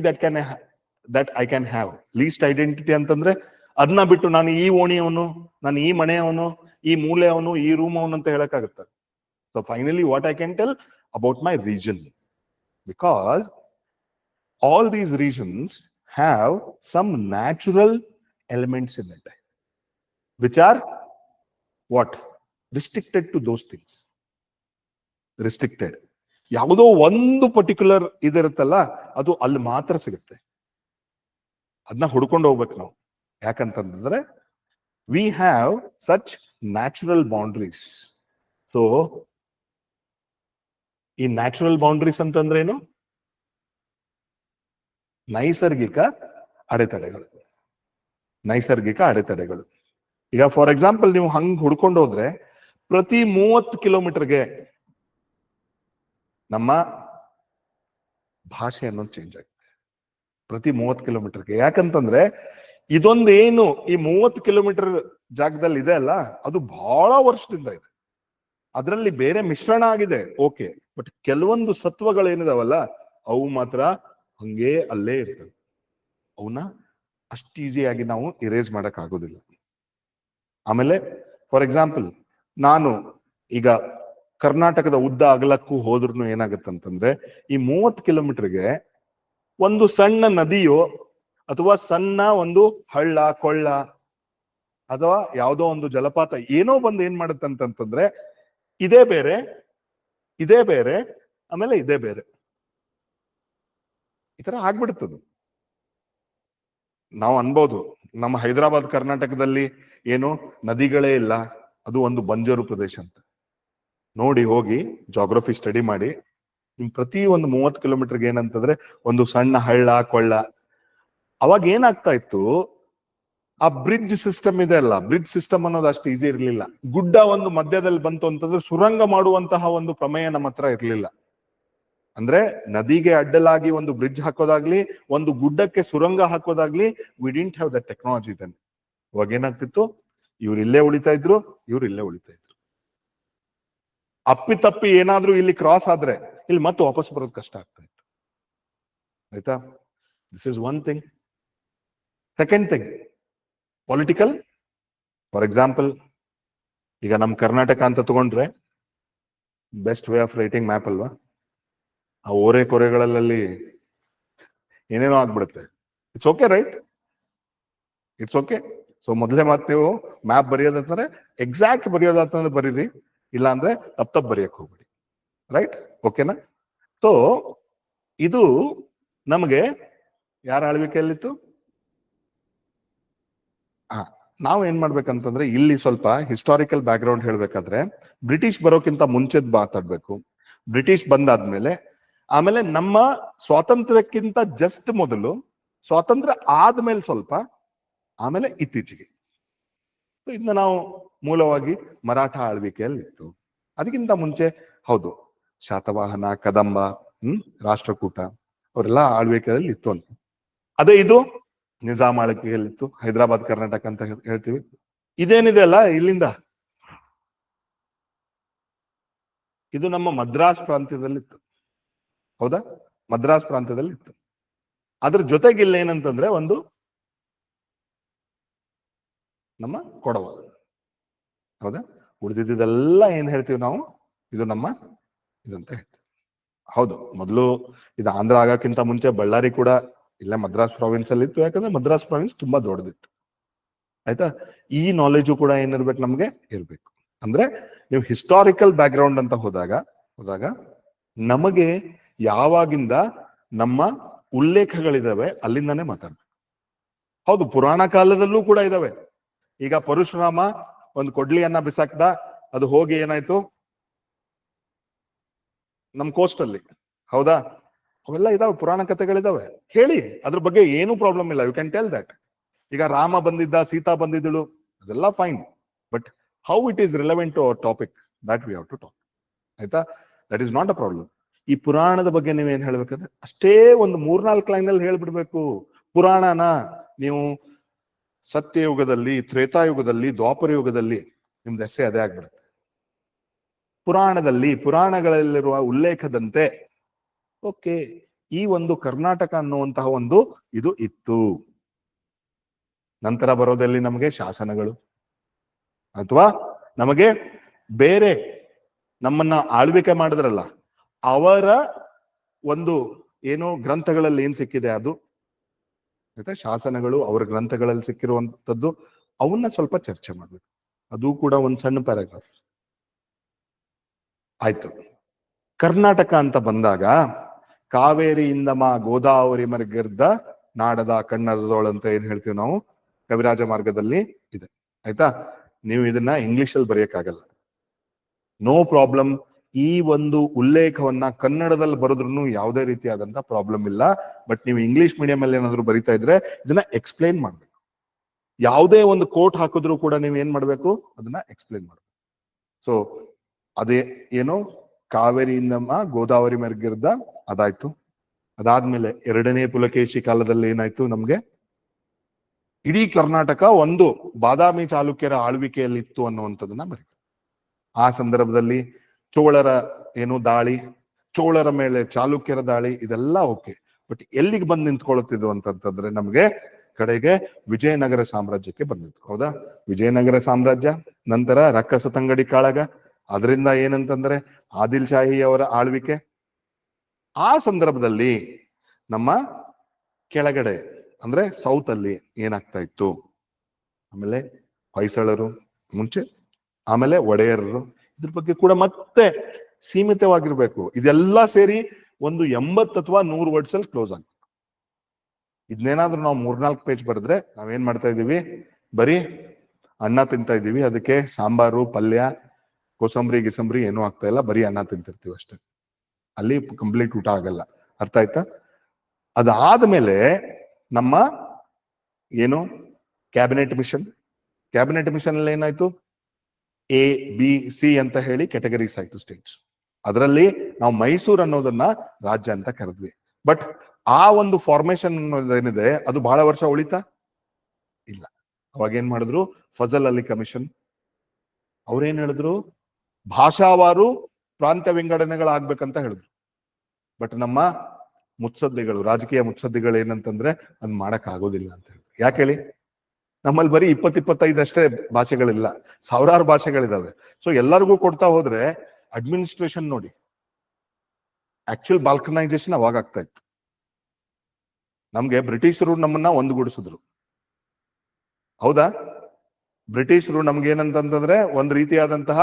that I can have. Least identity ಅಂತಂದ್ರೆ ಅದನ್ನ ಬಿಟ್ಟು ನಾನು ಈ ಓಣಿಯವನು, ನಾನು ಈ ಮನೆಯವನು, ಈ ಮೂಲೆಯವನು, ಈ ರೂಮ್ ಅವನು ಅಂತ ಹೇಳಕ್ಕಾಗತ್ತೆ. So finally what I can tell about my region, because all these regions have some natural elements in it, which are what? Restricted to those things. Restricted. ಯಾವುದೋ ಒಂದು ಪರ್ಟಿಕ್ಯುಲರ್ ಇದಿರುತ್ತಲ್ಲ, ಅದು ಅಲ್ಲಿ ಮಾತ್ರ ಸಿಗುತ್ತೆ. ಅದನ್ನ ಹುಡ್ಕೊಂಡು ಹೋಗ್ಬೇಕು ನಾವು. ಯಾಕಂತಂದ್ರೆ we have such natural boundaries. So ಈ ನ್ಯಾಚುರಲ್ ಬೌಂಡ್ರೀಸ್ ಅಂತಂದ್ರೆ ಏನು? ನೈಸರ್ಗಿಕ ಅಡೆತಡೆಗಳು. ನೈಸರ್ಗಿಕ ಅಡೆತಡೆಗಳು. ಈಗ ಫಾರ್ ಎಕ್ಸಾಂಪಲ್ ನೀವು ಹಂಗ್ ಹುಡ್ಕೊಂಡು ಹೋದ್ರೆ ಪ್ರತಿ 30 ಕಿಲೋಮೀಟರ್ಗೆ ನಮ್ಮ ಭಾಷೆ ಅನ್ನೋದು ಚೇಂಜ್ ಆಗುತ್ತೆ. ಪ್ರತಿ 30 ಕಿಲೋಮೀಟರ್ಗೆ. ಯಾಕಂತಂದ್ರೆ ಇದೊಂದು ಏನು ಈ 30 ಕಿಲೋಮೀಟರ್ ಜಾಗದಲ್ಲಿ ಇದೆ ಅಲ್ಲ, ಅದು ಬಹಳ ವರ್ಷದಿಂದ ಇದೆ. ಅದರಲ್ಲಿ ಬೇರೆ ಮಿಶ್ರಣ ಆಗಿದೆ, ಓಕೆ. ಬಟ್ ಕೆಲವೊಂದು ಸತ್ವಗಳೇನಿದಾವಲ್ಲ ಅವು ಮಾತ್ರ ಹಂಗೆ ಅಲ್ಲೇ ಇರ್ತವೆ. ಅವನ್ನ ಅಷ್ಟು ಈಸಿಯಾಗಿ ನಾವು ಇರೇಸ್ ಮಾಡಕ್ ಆಗೋದಿಲ್ಲ. ಆಮೇಲೆ ಫಾರ್ ಎಕ್ಸಾಂಪಲ್ ನಾನು ಈಗ ಕರ್ನಾಟಕದ ಉದ್ದ ಅಗಲಕ್ಕೂ ಹೋದ್ರೂ ಏನಾಗತ್ತಂತಂದ್ರೆ ಈ 30 ಕಿಲೋಮೀಟರ್ಗೆ ಒಂದು ಸಣ್ಣ ನದಿಯೋ ಅಥವಾ ಸಣ್ಣ ಒಂದು ಹಳ್ಳ ಕೊಳ್ಳ ಅಥವಾ ಯಾವುದೋ ಒಂದು ಜಲಪಾತ ಏನೋ ಬಂದು ಏನ್ ಮಾಡುತ್ತಂತಂದ್ರೆ ಇದೇ ಬೇರೆ, ಇದೇ ಬೇರೆ, ಆಮೇಲೆ ಇದೇ ಬೇರೆ, ಈ ತರ ಆಗ್ಬಿಡ್ತದೆ. ನಾವು ಅನ್ಬೋದು ನಮ್ಮ ಹೈದರಾಬಾದ್ ಕರ್ನಾಟಕದಲ್ಲಿ ಏನು ನದಿಗಳೇ ಇಲ್ಲ, ಅದು ಒಂದು ಬಂಜರು ಪ್ರದೇಶ ಅಂತ. ನೋಡಿ ಹೋಗಿ ಜಾಗ್ರಫಿ ಸ್ಟಡಿ ಮಾಡಿ. ಪ್ರತಿ ಒಂದು 30 ಕಿಲೋಮೀಟರ್ಗೆ ಏನಂತಂದ್ರೆ ಒಂದು ಸಣ್ಣ ಹಳ್ಳ ಕೊಳ್ಳ. ಅವಾಗ ಏನಾಗ್ತಾ ಇತ್ತು, ಆ ಬ್ರಿಡ್ಜ್ ಸಿಸ್ಟಮ್ ಇದೆ ಅಲ್ಲ, ಬ್ರಿಡ್ಜ್ ಸಿಸ್ಟಮ್ ಅನ್ನೋದು ಅಷ್ಟು ಈಸಿ ಇರ್ಲಿಲ್ಲ. ಗುಡ್ಡ ಒಂದು ಮಧ್ಯದಲ್ಲಿ ಬಂತು ಅಂತಂದ್ರೆ ಸುರಂಗ ಮಾಡುವಂತಹ ಒಂದು ಪ್ರಮೇಯ ನಮ್ಮ ಹತ್ರ ಇರ್ಲಿಲ್ಲ. ಅಂದ್ರೆ ನದಿಗೆ ಅಡ್ಡಲಾಗಿ ಒಂದು ಬ್ರಿಡ್ಜ್ ಹಾಕೋದಾಗ್ಲಿ, ಒಂದು ಗುಡ್ಡಕ್ಕೆ ಸುರಂಗ ಹಾಕೋದಾಗ್ಲಿ, we didn't have that technology then. ಇವಾಗ ಏನಾಗ್ತಿತ್ತು, ಇವ್ರು ಇಲ್ಲೇ ಉಳಿತಾ ಇದ್ರು, ಇವ್ರು ಇಲ್ಲೇ ಉಳಿತಾ ಇದ್ರು. ಅಪ್ಪಿತಪ್ಪಿ ಏನಾದ್ರೂ ಇಲ್ಲಿ ಕ್ರಾಸ್ ಆದ್ರೆ ಇಲ್ಲಿ ಮತ್ತೆ ವಾಪಸ್ ಬರೋದು ಕಷ್ಟ ಆಗ್ತಾ ಇತ್ತು. ಆಯ್ತಾ? This is one thing. Second thing, political. For example ಈಗ ನಮ್ ಕರ್ನಾಟಕ ಅಂತ ತಗೊಂಡ್ರೆ best way of writing map ಅಲ್ವಾ? ಆ ಓರೆ ಕೊರೆಗಳಲ್ಲಿ ಏನೇನೋ ಆಗ್ಬಿಡುತ್ತೆ. It's okay, right? It's okay. So ಮೊದಲೇ ಮಾತು, ನೀವು ಮ್ಯಾಪ್ ಬರೆಯೋದಂತಂದ್ರೆ ಎಕ್ಸಾಕ್ಟ್ ಬರೆಯೋದಂತಂದ್ರೆ ಬರೀರಿ, ಇಲ್ಲ ಅಂದ್ರೆ ತಪ್ಪು ಬರೆಯಕ್ ಹೋಗ್ಬಿಡಿ. ರೈಟ್? ಓಕೆನಾ? ಸೊ ಇದು ನಮಗೆ ಯಾರ ಆಳ್ವಿಕೆಯಲ್ಲಿತ್ತು? ನಾವು ಏನ್ ಮಾಡ್ಬೇಕಂತಂದ್ರೆ ಇಲ್ಲಿ ಸ್ವಲ್ಪ ಹಿಸ್ಟಾರಿಕಲ್ ಬ್ಯಾಕ್ ಗ್ರೌಂಡ್ ಹೇಳ್ಬೇಕಾದ್ರೆ ಬ್ರಿಟಿಷ್ ಬರೋಕ್ಕಿಂತ ಮುಂಚೆದ್ ಮಾತಾಡ್ಬೇಕು. ಬ್ರಿಟಿಷ್ ಬಂದಾದ್ಮೇಲೆ, ಆಮೇಲೆ ನಮ್ಮ ಸ್ವಾತಂತ್ರ್ಯಕ್ಕಿಂತ ಜಸ್ಟ್ ಮೊದಲು, ಸ್ವಾತಂತ್ರ್ಯ ಆದ್ಮೇಲೆ ಸ್ವಲ್ಪ, ಆಮೇಲೆ ಇತ್ತೀಚೆಗೆ. ಇದನ್ನ ನಾವು ಮೂಲವಾಗಿ ಮರಾಠ ಆಳ್ವಿಕೆಯಲ್ಲಿ ಇತ್ತು. ಅದಕ್ಕಿಂತ ಮುಂಚೆ ಹೌದು ಶಾತವಾಹನ, ಕದಂಬ, ರಾಷ್ಟ್ರಕೂಟ ಅವರೆಲ್ಲ ಆಳ್ವಿಕೆಯಲ್ಲಿ ಇತ್ತು ಅಂತ. ಅದೇ ಇದು ನಿಜಾಮ್ ಆಳ್ವಿಕೆಯಲ್ಲಿತ್ತು, ಹೈದರಾಬಾದ್ ಕರ್ನಾಟಕ ಅಂತ ಹೇಳ್ತೀವಿ. ಇದೇನಿದೆ ಅಲ್ಲ ಇಲ್ಲಿಂದ, ಇದು ನಮ್ಮ ಮದ್ರಾಸ್ ಪ್ರಾಂತ್ಯದಲ್ಲಿತ್ತು. ಹೌದಾ? ಮದ್ರಾಸ್ ಪ್ರಾಂತ್ಯದಲ್ಲಿ ಇತ್ತು. ಅದ್ರ ಜೊತೆಗೆ ಇಲ್ಲ ಏನಂತಂದ್ರೆ ಒಂದು ನಮ್ಮ ಕೊಡವ. ಹೌದಾ? ಉಳಿದಿದ್ದೆಲ್ಲ ಏನ್ ಹೇಳ್ತೀವಿ ನಾವು, ಇದು ನಮ್ಮ ಇದಂತ ಹೇಳ್ತೀವಿ. ಹೌದು, ಮೊದಲು ಇದು ಆಂಧ್ರ ಆಗಕ್ಕಿಂತ ಮುಂಚೆ ಬಳ್ಳಾರಿ ಕೂಡ ಇಲ್ಲ ಮದ್ರಾಸ್ ಪ್ರಾವಿನ್ಸ್ ಅಲ್ಲಿ ಇತ್ತು. ಯಾಕಂದ್ರೆ ಮದ್ರಾಸ್ ಪ್ರಾವಿನ್ಸ್ ತುಂಬಾ ದೊಡ್ಡದಿತ್ತು. ಆಯ್ತಾ? ಈ ನಾಲೆಜು ಕೂಡ ಏನಿರ್ಬೇಕು, ನಮ್ಗೆ ಇರ್ಬೇಕು. ಅಂದ್ರೆ ನೀವು ಹಿಸ್ಟಾರಿಕಲ್ ಬ್ಯಾಕ್ ಗ್ರೌಂಡ್ ಅಂತ ಹೋದಾಗ ನಮಗೆ ಯಾವಾಗಿಂದ ನಮ್ಮ ಉಲ್ಲೇಖಗಳಿದಾವೆ ಅಲ್ಲಿಂದಾನೇ ಮಾತಾಡ್ಬೇಕು. ಹೌದು, ಪುರಾಣ ಕಾಲದಲ್ಲೂ ಕೂಡ ಇದಾವೆ. ಈಗ ಪರಶುರಾಮ ಒಂದು ಕೊಡ್ಲಿಯನ್ನ ಬಿಸಾಕ್ದ, ಅದು ಹೋಗಿ ಏನಾಯ್ತು ನಮ್ ಕೋಸ್ಟ್ ಅಲ್ಲಿ. ಹೌದಾ? ಅವೆಲ್ಲ ಇದಾವೆ, ಪುರಾಣ ಕಥೆಗಳಿದಾವೆ. ಹೇಳಿ, ಅದ್ರ ಬಗ್ಗೆ ಏನು ಪ್ರಾಬ್ಲಮ್ ಇಲ್ಲ. You can tell that. ಈಗ ರಾಮ ಬಂದಿದ್ದ, ಸೀತಾ ಬಂದಿದ್ದಳು, ಅದೆಲ್ಲ fine. But how it is relevant to our topic, that we have to talk. ಆಯ್ತಾ? That is not a problem. ಈ ಪುರಾಣದ ಬಗ್ಗೆ ನೀವೇನ್ ಹೇಳ್ಬೇಕಂದ್ರೆ ಅಷ್ಟೇ ಒಂದು 3-4 ಲೈನ್ ಅಲ್ಲಿ ಹೇಳ್ಬಿಡ್ಬೇಕು. ಪುರಾಣನ ನೀವು ಸತ್ಯಯುಗದಲ್ಲಿ, ತ್ರೇತಾಯುಗದಲ್ಲಿ, ದ್ವಾಪರ ಯುಗದಲ್ಲಿ ನಿಮ್ದು ಎಸ್ಸೆ ಅದೇ ಆಗ್ಬಿಡುತ್ತೆ. ಪುರಾಣಗಳಲ್ಲಿರುವ ಉಲ್ಲೇಖದಂತೆ ಓಕೆ, ಈ ಒಂದು ಕರ್ನಾಟಕ ಅನ್ನುವಂತಹ ಒಂದು ಇದು ಇತ್ತು. ನಂತರ ಬರೋದಲ್ಲಿ ನಮಗೆ ಶಾಸನಗಳು, ಅಥವಾ ನಮಗೆ ಬೇರೆ ನಮ್ಮನ್ನ ಆಳ್ವಿಕೆ ಮಾಡಿದ್ರಲ್ಲ ಅವರ ಒಂದು ಏನು ಗ್ರಂಥಗಳಲ್ಲಿ ಏನ್ ಸಿಕ್ಕಿದೆ ಅದು, ಆಯ್ತಾ, ಶಾಸನಗಳು ಅವರ ಗ್ರಂಥಗಳಲ್ಲಿ ಸಿಕ್ಕಿರುವಂತದ್ದು, ಅವನ್ನ ಸ್ವಲ್ಪ ಚರ್ಚೆ ಮಾಡ್ಬೇಕು. ಅದು ಕೂಡ ಒಂದ್ ಸಣ್ಣ ಪ್ಯಾರಾಗ್ರಾಫ್ ಆಯ್ತು. ಕರ್ನಾಟಕ ಅಂತ ಬಂದಾಗ ಕಾವೇರಿಯಿಂದ ಗೋದಾವರಿ ಮರ್ಗಿರ್ದ ನಾಡದ ಕನ್ನಡದೋಳು ಅಂತ ಏನ್ ಹೇಳ್ತೀವಿ ನಾವು ಕವಿರಾಜ ಮಾರ್ಗದಲ್ಲಿ ಇದೆ. ಆಯ್ತಾ, ನೀವು ಇದನ್ನ ಇಂಗ್ಲಿಷ್ ಅಲ್ಲಿ ಬರೆಯಕ್ಕಾಗಲ್ಲ, ನೋ ಪ್ರಾಬ್ಲಮ್. ಈ ಒಂದು ಉಲ್ಲೇಖವನ್ನ ಕನ್ನಡದಲ್ಲಿ ಬರೆದ್ರು ಯಾವುದೇ ರೀತಿಯಾದಂತ ಪ್ರಾಬ್ಲಮ್ ಇಲ್ಲ. ಬಟ್ ನೀವು ಇಂಗ್ಲಿಷ್ ಮೀಡಿಯಂ ಅಲ್ಲಿ ಏನಾದ್ರು ಬರಿತಾ ಇದ್ರೆ ಇದನ್ನ ಎಕ್ಸ್ಪ್ಲೈನ್ ಮಾಡ್ಬೇಕು. ಯಾವುದೇ ಒಂದು ಕೋಟ್ ಹಾಕಿದ್ರು ಕೂಡ ನೀವು ಏನ್ ಮಾಡ್ಬೇಕು, ಅದನ್ನ ಎಕ್ಸ್ಪ್ಲೈನ್ ಮಾಡ್ಬೇಕು. ಸೊ ಅದೇ ಏನು ಕಾವೇರಿಯಿಂದ ಗೋದಾವರಿ ಮರ್ಗಿರ್ದ ಅದಾಯ್ತು. ಅದಾದ್ಮೇಲೆ ಎರಡನೇ ಪುಲಕೇಶಿ ಕಾಲದಲ್ಲಿ ಏನಾಯ್ತು, ನಮ್ಗೆ ಇಡೀ ಕರ್ನಾಟಕ ಒಂದು ಬಾದಾಮಿ ಚಾಲುಕ್ಯರ ಆಳ್ವಿಕೆಯಲ್ಲಿತ್ತು ಅನ್ನುವಂಥದ್ದನ್ನ ಬರೀ. ಆ ಸಂದರ್ಭದಲ್ಲಿ ಚೋಳರ ಏನು ದಾಳಿ, ಚೋಳರ ಮೇಲೆ ಚಾಲುಕ್ಯರ ದಾಳಿ, ಇದೆಲ್ಲ ಓಕೆ. ಬಟ್ ಎಲ್ಲಿಗೆ ಬಂದು ನಿಂತ್ಕೊಳ್ಳುತ್ತಿದ್ದು ಅಂತಂತಂದ್ರೆ ನಮ್ಗೆ ಕಡೆಗೆ ವಿಜಯನಗರ ಸಾಮ್ರಾಜ್ಯಕ್ಕೆ ಬಂದಿತ್ತು. ಹೌದಾ, ವಿಜಯನಗರ ಸಾಮ್ರಾಜ್ಯ, ನಂತರ ರಕ್ಕಸ ತಂಗಡಿ ಕಾಳಗ, ಅದರಿಂದ ಏನಂತಂದ್ರೆ ಆದಿಲ್ ಶಾಹಿ ಅವರ ಆಳ್ವಿಕೆ. ಆ ಸಂದರ್ಭದಲ್ಲಿ ನಮ್ಮ ಕೆಳಗಡೆ ಅಂದ್ರೆ ಸೌತ್ ಅಲ್ಲಿ ಏನಾಗ್ತಾ ಇತ್ತು, ಆಮೇಲೆ ಹೊಯ್ಸಳರು ಮುಂಚೆ, ಆಮೇಲೆ ಒಡೆಯರರು, ಇದ್ರ ಬಗ್ಗೆ ಕೂಡ ಮತ್ತೆ ಸೀಮಿತವಾಗಿರ್ಬೇಕು. ಇದೆಲ್ಲ ಸೇರಿ ಒಂದು 80 ಅಥವಾ 100 ವರ್ಡ್ಸ್ ಅಲ್ಲಿ ಕ್ಲೋಸ್ ಆಗುತ್ತೆ. ಇದನ್ನೇನಾದ್ರೂ ನಾವು 3-4 ಪೇಜ್ ಬರೆದ್ರೆ ನಾವೇನ್ ಮಾಡ್ತಾ ಇದೀವಿ, ಬರೀ ಅನ್ನ ತಿಂತಾ ಇದೀವಿ, ಅದಕ್ಕೆ ಸಾಂಬಾರು ಪಲ್ಯ ಕೋಸಂಬರಿ ಗಿಸಂಬರಿ ಏನೂ ಆಗ್ತಾ ಇಲ್ಲ, ಬರೀ ಅನ್ನ ತಿಂತಿರ್ತೀವಿ ಅಷ್ಟೇ. ಅಲ್ಲಿ ಕಂಪ್ಲೀಟ್ ಊಟ ಆಗಲ್ಲ. ಅರ್ಥ ಆಯ್ತಾ? ಅದಾದ್ಮೇಲೆ ನಮ್ಮ ಏನು ಕ್ಯಾಬಿನೆಟ್ ಮಿಷನ್ ಅಲ್ಲಿ ಏನಾಯ್ತು, A-B-C ಅಂತ ಹೇಳಿ ಕೆಟಗರೀಸ್ ಆಯ್ತು ಸ್ಟೇಟ್ಸ್. ಅದರಲ್ಲಿ ನಾವು ಮೈಸೂರು ಅನ್ನೋದನ್ನ ರಾಜ್ಯ ಅಂತ ಕರೆದ್ವಿ. ಬಟ್ ಆ ಒಂದು ಫಾರ್ಮೇಶನ್ ಅನ್ನೋದೇನಿದೆ ಅದು ಬಹಳ ವರ್ಷ ಉಳಿತಾ ಇಲ್ಲ. ಅವಾಗ ಏನ್ ಮಾಡಿದ್ರು, ಫಜಲ್ ಅಲಿ ಕಮಿಷನ್ ಅವ್ರೇನ್ ಹೇಳಿದ್ರು, ಭಾಷಾವಾರು ಪ್ರಾಂತ್ಯ ವಿಂಗಡಣೆಗಳಾಗ್ಬೇಕಂತ ಹೇಳಿದ್ರು. ಬಟ್ ನಮ್ಮ ಮುತ್ಸದ್ದಿಗಳು, ರಾಜಕೀಯ ಮುತ್ಸದ್ದಿಗಳು ಏನಂತಂದ್ರೆ ಅದ್ ಮಾಡಕ್ ಆಗೋದಿಲ್ಲ ಅಂತ ಹೇಳಿದ್ರು. ಯಾಕೆ ಹೇಳಿ, ನಮ್ಮಲ್ಲಿ ಬರೀ 20-25 ಅಷ್ಟೇ ಭಾಷೆಗಳಿಲ್ಲ, ಸಾವಿರಾರು ಭಾಷೆಗಳಿದಾವೆ. ಸೊ ಎಲ್ಲರಿಗೂ ಕೊಡ್ತಾ ಹೋದ್ರೆ ಅಡ್ಮಿನಿಸ್ಟ್ರೇಷನ್ ನೋಡಿ, ಆಕ್ಚುಯಲ್ ಬಾಲ್ಕನೈಸೇಷನ್ ಅವಾಗ ಆಗ್ತಾ ಇತ್ತು. ನಮ್ಗೆ ಬ್ರಿಟಿಷರು ನಮ್ಮನ್ನ ಒಂದುಗೂಡಿಸಿದ್ರು. ಹೌದಾ, ಬ್ರಿಟಿಷರು ನಮ್ಗೆ ಏನಂತಂದ್ರೆ ಒಂದ್ ರೀತಿಯಾದಂತಹ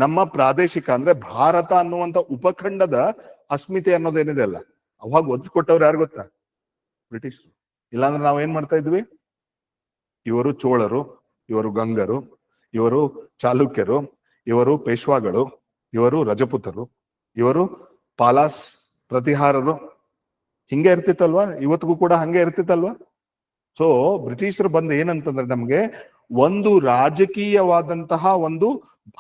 ನಮ್ಮ ಪ್ರಾದೇಶಿಕ ಅಂದ್ರೆ ಭಾರತ ಅನ್ನುವಂತ ಉಪಖಂಡದ ಅಸ್ಮಿತೆ ಅನ್ನೋದೇನಿದೆ ಅಲ್ಲ, ಅವಾಗ ಒತ್ತು ಕೊಟ್ಟವ್ರು ಯಾರು ಗೊತ್ತಾ, ಬ್ರಿಟಿಷರು. ಇಲ್ಲಾಂದ್ರೆ ನಾವ್ ಏನ್ ಮಾಡ್ತಾ ಇದ್ವಿ, ಇವರು ಚೋಳರು, ಇವರು ಗಂಗರು, ಇವರು ಚಾಲುಕ್ಯರು, ಇವರು ಪೇಶ್ವಾಗಳು, ಇವರು ರಜಪೂತರು, ಇವರು ಪಾಲಾಸ್ ಪ್ರತಿಹಾರರು, ಹಿಂಗೆ ಇರ್ತಿತ್ತಲ್ವಾ, ಇವತ್ತಿಗೂ ಕೂಡ ಹಂಗೆ ಇರ್ತಿತ್ತಲ್ವಾ. ಸೊ ಬ್ರಿಟಿಷರು ಬಂದು ಏನಂತಂದ್ರೆ ನಮ್ಗೆ ಒಂದು ರಾಜಕೀಯವಾದಂತಹ ಒಂದು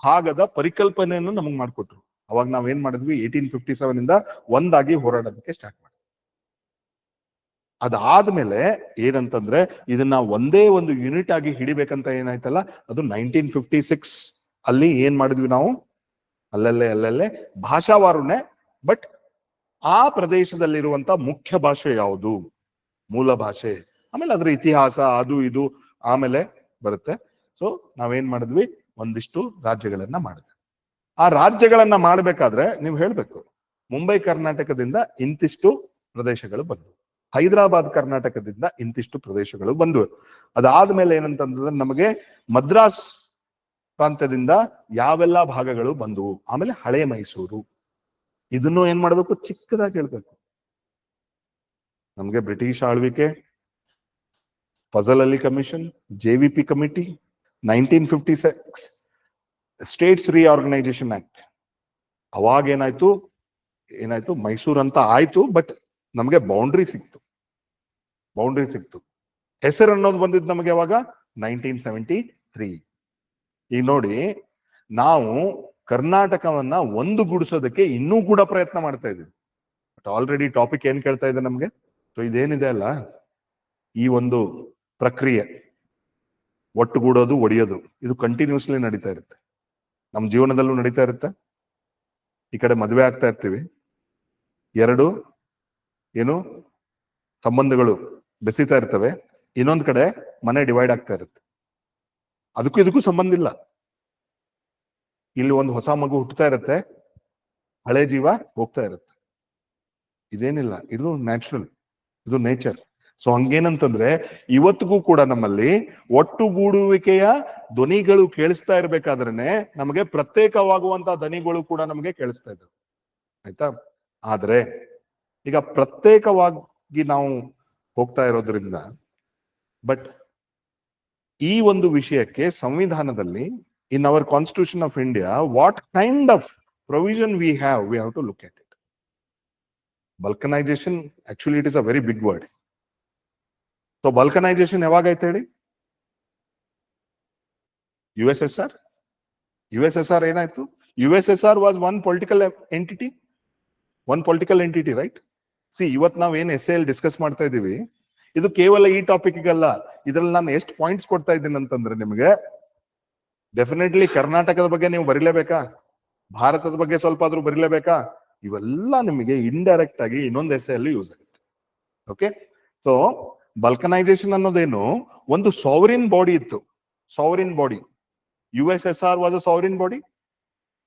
ಭಾಗದ ಪರಿಕಲ್ಪನೆಯನ್ನು ನಮಗ್ ಮಾಡ್ಕೊಟ್ರು. ಅವಾಗ ನಾವ್ ಏನ್ ಮಾಡಿದ್ವಿ, 1857 ಇಂದ ಒಂದಾಗಿ ಹೋರಾಡೋದಕ್ಕೆ ಸ್ಟಾರ್ಟ್ ಮಾಡಿದ್ವಿ. ಅದಾದ್ಮೇಲೆ ಏನಂತಂದ್ರೆ ಇದನ್ನ ಒಂದೇ ಒಂದು ಯೂನಿಟ್ ಆಗಿ ಹಿಡಿಬೇಕಂತ ಏನಾಯ್ತಲ್ಲ, ಅದು 1956 ಅಲ್ಲಿ ಏನ್ ಮಾಡಿದ್ವಿ ನಾವು, ಅಲ್ಲಲ್ಲೇ ಭಾಷಾವಾರುನೆ. ಬಟ್ ಆ ಪ್ರದೇಶದಲ್ಲಿರುವಂತ ಮುಖ್ಯ ಭಾಷೆ ಯಾವುದು, ಮೂಲ ಭಾಷೆ, ಆಮೇಲೆ ಅದ್ರ ಇತಿಹಾಸ ಅದು ಇದು ಆಮೇಲೆ ಬರುತ್ತೆ. ಸೊ ನಾವೇನ್ ಮಾಡಿದ್ವಿ, ಒಂದಿಷ್ಟು ರಾಜ್ಯಗಳನ್ನ ಮಾಡಿದ್ವಿ. ಆ ರಾಜ್ಯಗಳನ್ನ ಮಾಡ್ಬೇಕಾದ್ರೆ ನೀವು ಹೇಳ್ಬೇಕು, ಮುಂಬೈ ಕರ್ನಾಟಕದಿಂದ ಇಂತಿಷ್ಟು ಪ್ರದೇಶಗಳು ಬಂದವು, ಹೈದರಾಬಾದ್ ಕರ್ನಾಟಕದಿಂದ ಇಂತಿಷ್ಟು ಪ್ರದೇಶಗಳು ಬಂದವು. ಅದಾದ್ಮೇಲೆ ಏನಂತಂದ್ರೆ ನಮಗೆ ಮದ್ರಾಸ್ ಪ್ರಾಂತ್ಯದಿಂದ ಯಾವೆಲ್ಲ ಭಾಗಗಳು ಬಂದವು, ಆಮೇಲೆ ಹಳೆ ಮೈಸೂರು, ಇದನ್ನು ಏನ್ ಮಾಡ್ಬೇಕು, ಚಿಕ್ಕದಾಗಿ ಹೇಳ್ಬೇಕು. ನಮ್ಗೆ ಬ್ರಿಟಿಷ್ ಆಳ್ವಿಕೆ, Fazal Ali commission, JVP committee, 1956 States reorganisation act. ಅವಾಗ ಏನಾಯ್ತು ಮೈಸೂರು ಅಂತ ಆಯ್ತು. ಬಟ್ ನಮ್ಗೆ ಬೌಂಡ್ರಿ ಸಿಕ್ತು. ಹೆಸರು ಅನ್ನೋದು ಬಂದಿದ್ದು ನಮಗೆ ಅವಾಗ 1973. ಈಗ ನೋಡಿ, ನಾವು ಕರ್ನಾಟಕವನ್ನ ಒಂದುಗೂಡಿಸೋದಕ್ಕೆ ಇನ್ನೂ ಕೂಡ ಪ್ರಯತ್ನ ಮಾಡ್ತಾ ಇದ್ದೀವಿ. ಬಟ್ ಆಲ್ರೆಡಿ ಟಾಪಿಕ್ ಏನ್ ಕೇಳ್ತಾ ಇದೆ ನಮ್ಗೆ, ಸೊ ಇದೇನಿದೆ ಅಲ್ಲ, ಈ ಒಂದು ಪ್ರಕ್ರಿಯೆ ಒಟ್ಟುಗೂಡೋದು, ಒಡೆಯೋದು, ಇದು ಕಂಟಿನ್ಯೂಸ್ಲಿ ನಡೀತಾ ಇರುತ್ತೆ. ನಮ್ಮ ಜೀವನದಲ್ಲೂ ನಡೀತಾ ಇರುತ್ತೆ. ಈ ಕಡೆ ಮದುವೆ ಆಗ್ತಾ ಇರ್ತೀವಿ, ಎರಡು ಏನು ಸಂಬಂಧಗಳು ಬೆಸೀತಾ ಇರ್ತವೆ, ಇನ್ನೊಂದ್ ಕಡೆ ಮನೆ ಡಿವೈಡ್ ಆಗ್ತಾ ಇರುತ್ತೆ. ಅದಕ್ಕೂ ಇದಕ್ಕೂ ಸಂಬಂಧ ಇಲ್ಲ. ಇಲ್ಲಿ ಒಂದು ಹೊಸ ಮಗು ಹುಟ್ಟುತ್ತಾ ಇರುತ್ತೆ, ಹಳೆ ಜೀವ ಹೋಗ್ತಾ ಇರುತ್ತೆ. ಇದೇನಿಲ್ಲ, ಇದು ನ್ಯಾಚುರಲ್, ಇದು ನೇಚರ್. ಸೊ ಹಂಗೇನಂತಂದ್ರೆ ಇವತ್ತಿಗೂ ಕೂಡ ನಮ್ಮಲ್ಲಿ ಒಟ್ಟುಗೂಡುವಿಕೆಯ ಧ್ವನಿಗಳು ಕೇಳಿಸ್ತಾ ಇರ್ಬೇಕಾದ್ರೇನೆ ನಮಗೆ ಪ್ರತ್ಯೇಕವಾಗುವಂತಹ ಧ್ವನಿಗಳು ಕೂಡ ನಮಗೆ ಕೇಳಿಸ್ತಾ ಇದ್ದಾವೆ. ಆಯ್ತಾ? ಆದ್ರೆ ಈಗ ಪ್ರತ್ಯೇಕವಾಗಿ ನಾವು ಹೋಗ್ತಾ ಇರೋದ್ರಿಂದ, ಬಟ್ ಈ ಒಂದು ವಿಷಯಕ್ಕೆ ಸಂವಿಧಾನದಲ್ಲಿ in our constitution of India what kind of provision we have to look at it. Balkanization actually it is a very big word. So balkanization ಯಾವಾಗೈತೆ ಹೇಳಿ? USSR. USSR ಏನಾಯ್ತು? USSR was one political entity, right? See, ಇವತ್ತು ನಾವ್ ಏನ್ SAL discuss ಮಾಡ್ತಾ ಇದೀವಿ, ಇದು ಕೇವಲ ಈ ಟಾಪಿಕ್ ಅಲ್ಲ. ಇದ್ರಲ್ಲಿ ನಾನು ಎಷ್ಟು ಪಾಯಿಂಟ್ಸ್ ಕೊಡ್ತಾ ಇದ್ದೀನಿ ಅಂತಂದ್ರೆ, ನಿಮಗೆ ಡೆಫಿನೆಟ್ಲಿ ಕರ್ನಾಟಕದ ಬಗ್ಗೆ ನೀವು ಬರೀಲೇಬೇಕಾ, ಭಾರತದ ಬಗ್ಗೆ ಸ್ವಲ್ಪ ಆದ್ರೂ ಬರೀಲೇಬೇಕಾ, ಇವೆಲ್ಲ ನಿಮಗೆ ಇಂಡೈರೆಕ್ಟ್ ಆಗಿ ಇನ್ನೊಂದು SAL ಯೂಸ್ ಆಗುತ್ತೆ. ಓಕೆ, ಸೊ ಬಲ್ಕನೈಸೇಷನ್ ಅನ್ನೋದೇನು, ಒಂದು ಸಾವರಿನ್ ಬಾಡಿ ಇತ್ತು. Sovereign body, USSR was a sovereign body.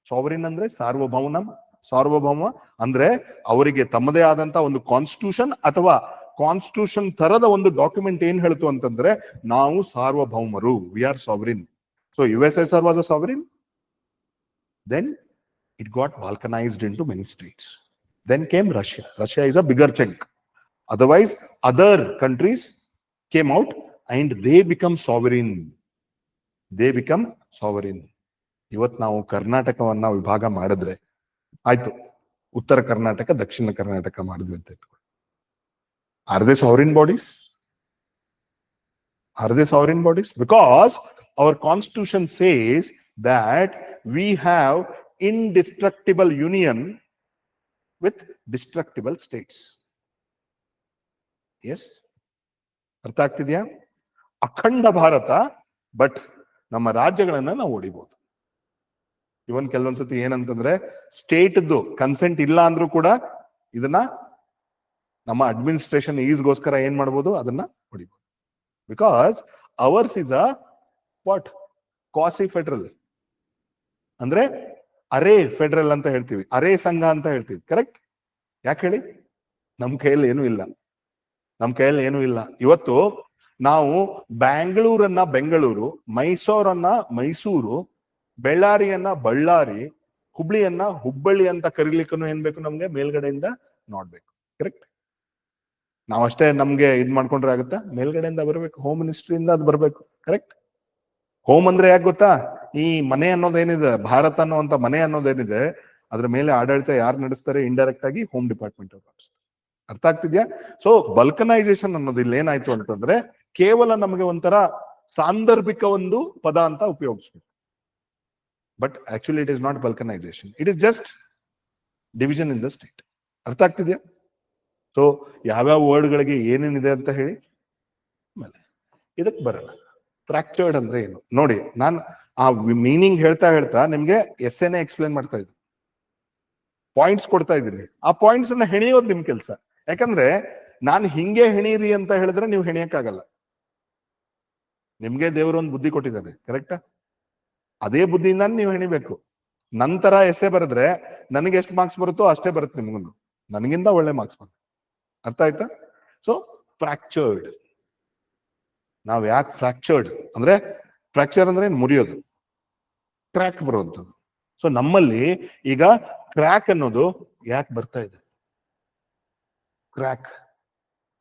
Sovereign ಅಂದ್ರೆ ಸಾರ್ವಭೌಮ ಅಂದ್ರೆ ಅವರಿಗೆ ತಮ್ಮದೇ ಆದಂತ ಒಂದು ಕಾನ್ಸ್ಟಿಟ್ಯೂಷನ್ ಅಥವಾ ಕಾನ್ಸ್ಟಿಟ್ಯೂಷನ್ ತರದ ಒಂದು ಡಾಕ್ಯುಮೆಂಟ್ ಏನ್ ಹೇಳ್ತು ಅಂತಂದ್ರೆ, ನಾವು ಸಾರ್ವಭೌಮರು, we are sovereign. So USSR was a sovereign. Then it got balkanized into many states. Then came Russia. Russia is a bigger chunk. Otherwise, other countries came out and they become sovereign. ಇವತ್ತು ನಾವು ಕರ್ನಾಟಕವನ್ನ ವಿಭಾಗ ಮಾಡಿದ್ರೆ ಆಯ್ತು, ಉತ್ತರ ಕರ್ನಾಟಕ, ದಕ್ಷಿಣ ಕರ್ನಾಟಕ ಮಾಡಿದ್ವಿ ಅಂತ ಇಟ್ಕೊಳ್ಳಿ. Are they sovereign bodies? Because our constitution says that we have indestructible union with destructible states. Yes, ಅರ್ಥ ಆಗ್ತಿದ್ಯಾ? ಅಖಂಡ ಭಾರತ, ಬಟ್ ನಮ್ಮ ರಾಜ್ಯಗಳನ್ನ ನಾವು ಹೊಡಿಬಹುದು. ಇವನ್ ಕೆಲವೊಂದ್ಸತಿ ಏನಂತಂದ್ರೆ, ಸ್ಟೇಟ್ದು ಕನ್ಸೆಂಟ್ ಇಲ್ಲ ಅಂದ್ರೂ ಕೂಡ ಇದನ್ನ ನಮ್ಮ ಅಡ್ಮಿನಿಸ್ಟ್ರೇಷನ್ ಈಸ್ಗೋಸ್ಕರ ಏನ್ ಮಾಡ್ಬೋದು, ಅದನ್ನ ಹೊಡಿಬಹುದು. Because ours is a what quasi federal, ಅಂದ್ರೆ ಅರೆ ಫೆಡರಲ್ ಅಂತ ಹೇಳ್ತೀವಿ, ಅರೆ ಸಂಘ ಅಂತ ಹೇಳ್ತೀವಿ. ಕರೆಕ್ಟ್? ಯಾಕೆ ಹೇಳಿ? ನಮ್ ಕೈಯಲ್ಲಿ ಏನೂ ಇಲ್ಲ. ಇವತ್ತು ನಾವು ಬ್ಯಾಂಗ್ಳೂರನ್ನ ಬೆಂಗಳೂರು, ಮೈಸೂರನ್ನ ಮೈಸೂರು, ಬೆಳ್ಳಾರಿಯನ್ನ ಬಳ್ಳಾರಿ, ಹುಬ್ಳಿಯನ್ನ ಹುಬ್ಬಳ್ಳಿ ಅಂತ ಕರೀಲಿಕ್ಕೂ ಏನ್ ಬೇಕು ನಮ್ಗೆ? ಮೇಲ್ಗಡೆಯಿಂದ ನೋಡ್ಬೇಕು. ಕರೆಕ್ಟ್? ನಾವಷ್ಟೇ ನಮ್ಗೆ ಇದ್ ಮಾಡ್ಕೊಂಡ್ರೆ ಆಗುತ್ತಾ? ಮೇಲ್ಗಡೆಯಿಂದ ಬರ್ಬೇಕು, ಹೋಮ್ ಮಿನಿಸ್ಟ್ರಿಯಿಂದ ಅದು ಬರ್ಬೇಕು. ಕರೆಕ್ಟ್? ಹೋಮ್ ಅಂದ್ರೆ ಯಾಕೆ ಗೊತ್ತಾ? ಈ ಮನೆ ಅನ್ನೋದೇನಿದೆ, ಭಾರತ ಅನ್ನೋಂತ ಮನೆ ಅನ್ನೋದೇನಿದೆ, ಅದ್ರ ಮೇಲೆ ಆಡಳಿತ ಯಾರು ನಡೆಸ್ತಾರೆ? ಇಂಡೈರೆಕ್ಟ್ ಆಗಿ ಹೋಮ್ ಡಿಪಾರ್ಟ್ಮೆಂಟ್ ಅವ್ರು ನಡೆಸ್ತಾರೆ. ಅರ್ಥ ಆಗ್ತಿದ್ಯಾ? ಸೊ ಬಲ್ಕನೈಸೇಷನ್ ಅನ್ನೋದು ಇಲ್ಲಿ ಏನಾಯ್ತು ಅಂತಂದ್ರೆ, ಕೇವಲ ನಮಗೆ ಒಂಥರ ಸಾಂದರ್ಭಿಕ ಒಂದು ಪದ ಅಂತ ಉಪಯೋಗಿಸ್ಬೇಕು. But actually it is not balkanization, it is just division in the state. ಅರ್ಥ ಆಗ್ತಿದ್ಯಾ? ಸೊ ಯಾವ್ಯಾವ ವರ್ಡ್ಗಳಿಗೆ ಏನೇನಿದೆ ಅಂತ ಹೇಳಿ ಆಮೇಲೆ ಇದಕ್ಕೆ ಬರೋಣ. ಫ್ರಾಕ್ಚರ್ಡ್ ಅಂದ್ರೆ ಏನು ನೋಡಿ. ನಾನು ಆ ಮೀನಿಂಗ್ ಹೇಳ್ತಾ ನಿಮ್ಗೆ ಎಸ್ಸೆನೆ ಎಕ್ಸ್ಪ್ಲೇನ್ ಮಾಡ್ತಾ ಇದ್ದೀನಿ, ಪಾಯಿಂಟ್ಸ್ ಕೊಡ್ತಾ ಇದ್ದೀನಿ. ಆ ಪಾಯಿಂಟ್ಸ್ ಅನ್ನ ಹೆಣಿಯೋದು ನಿಮ್ ಕೆಲಸ. ಯಾಕಂದ್ರೆ ನಾನು ಹಿಂಗೆ ಹೆಣೀರಿ ಅಂತ ಹೇಳಿದ್ರೆ ನೀವು ಹೆಣಿಯಕ್ಕಾಗಲ್ಲ. ನಿಮ್ಗೆ ದೇವರು ಒಂದು ಬುದ್ಧಿ ಕೊಟ್ಟಿದ್ದಾನೆ, ಕರೆಕ್ಟಾ? ಅದೇ ಬುದ್ಧಿಯಿಂದ ನೀವು ಹೆಣಿಬೇಕು. ನಂತರ ಎಸ್ಸೆ ಬರೆದ್ರೆ ನನಗೆ ಎಷ್ಟು ಮಾರ್ಕ್ಸ್ ಬರುತ್ತೋ ಅಷ್ಟೇ ಬರುತ್ತೆ ನಿಮ್ಗೊಂದು, ನನಗಿಂತ ಒಳ್ಳೆ ಮಾರ್ಕ್ಸ್ ಬರುತ್ತೆ. ಅರ್ಥ ಆಯ್ತಾ? So fractured. ನಾವ್ ಯಾಕೆ ಫ್ರಾಕ್ಚರ್ಡ್ ಅಂದ್ರೆ, ಫ್ರಾಕ್ಚರ್ ಅಂದ್ರೆ ಮುರಿಯೋದು, ಕ್ರ್ಯಾಕ್ ಬರುವಂಥದ್ದು. ಸೊ ನಮ್ಮಲ್ಲಿ ಈಗ ಕ್ರ್ಯಾಕ್ ಅನ್ನೋದು ಯಾಕೆ ಬರ್ತಾ ಇದೆ? Crack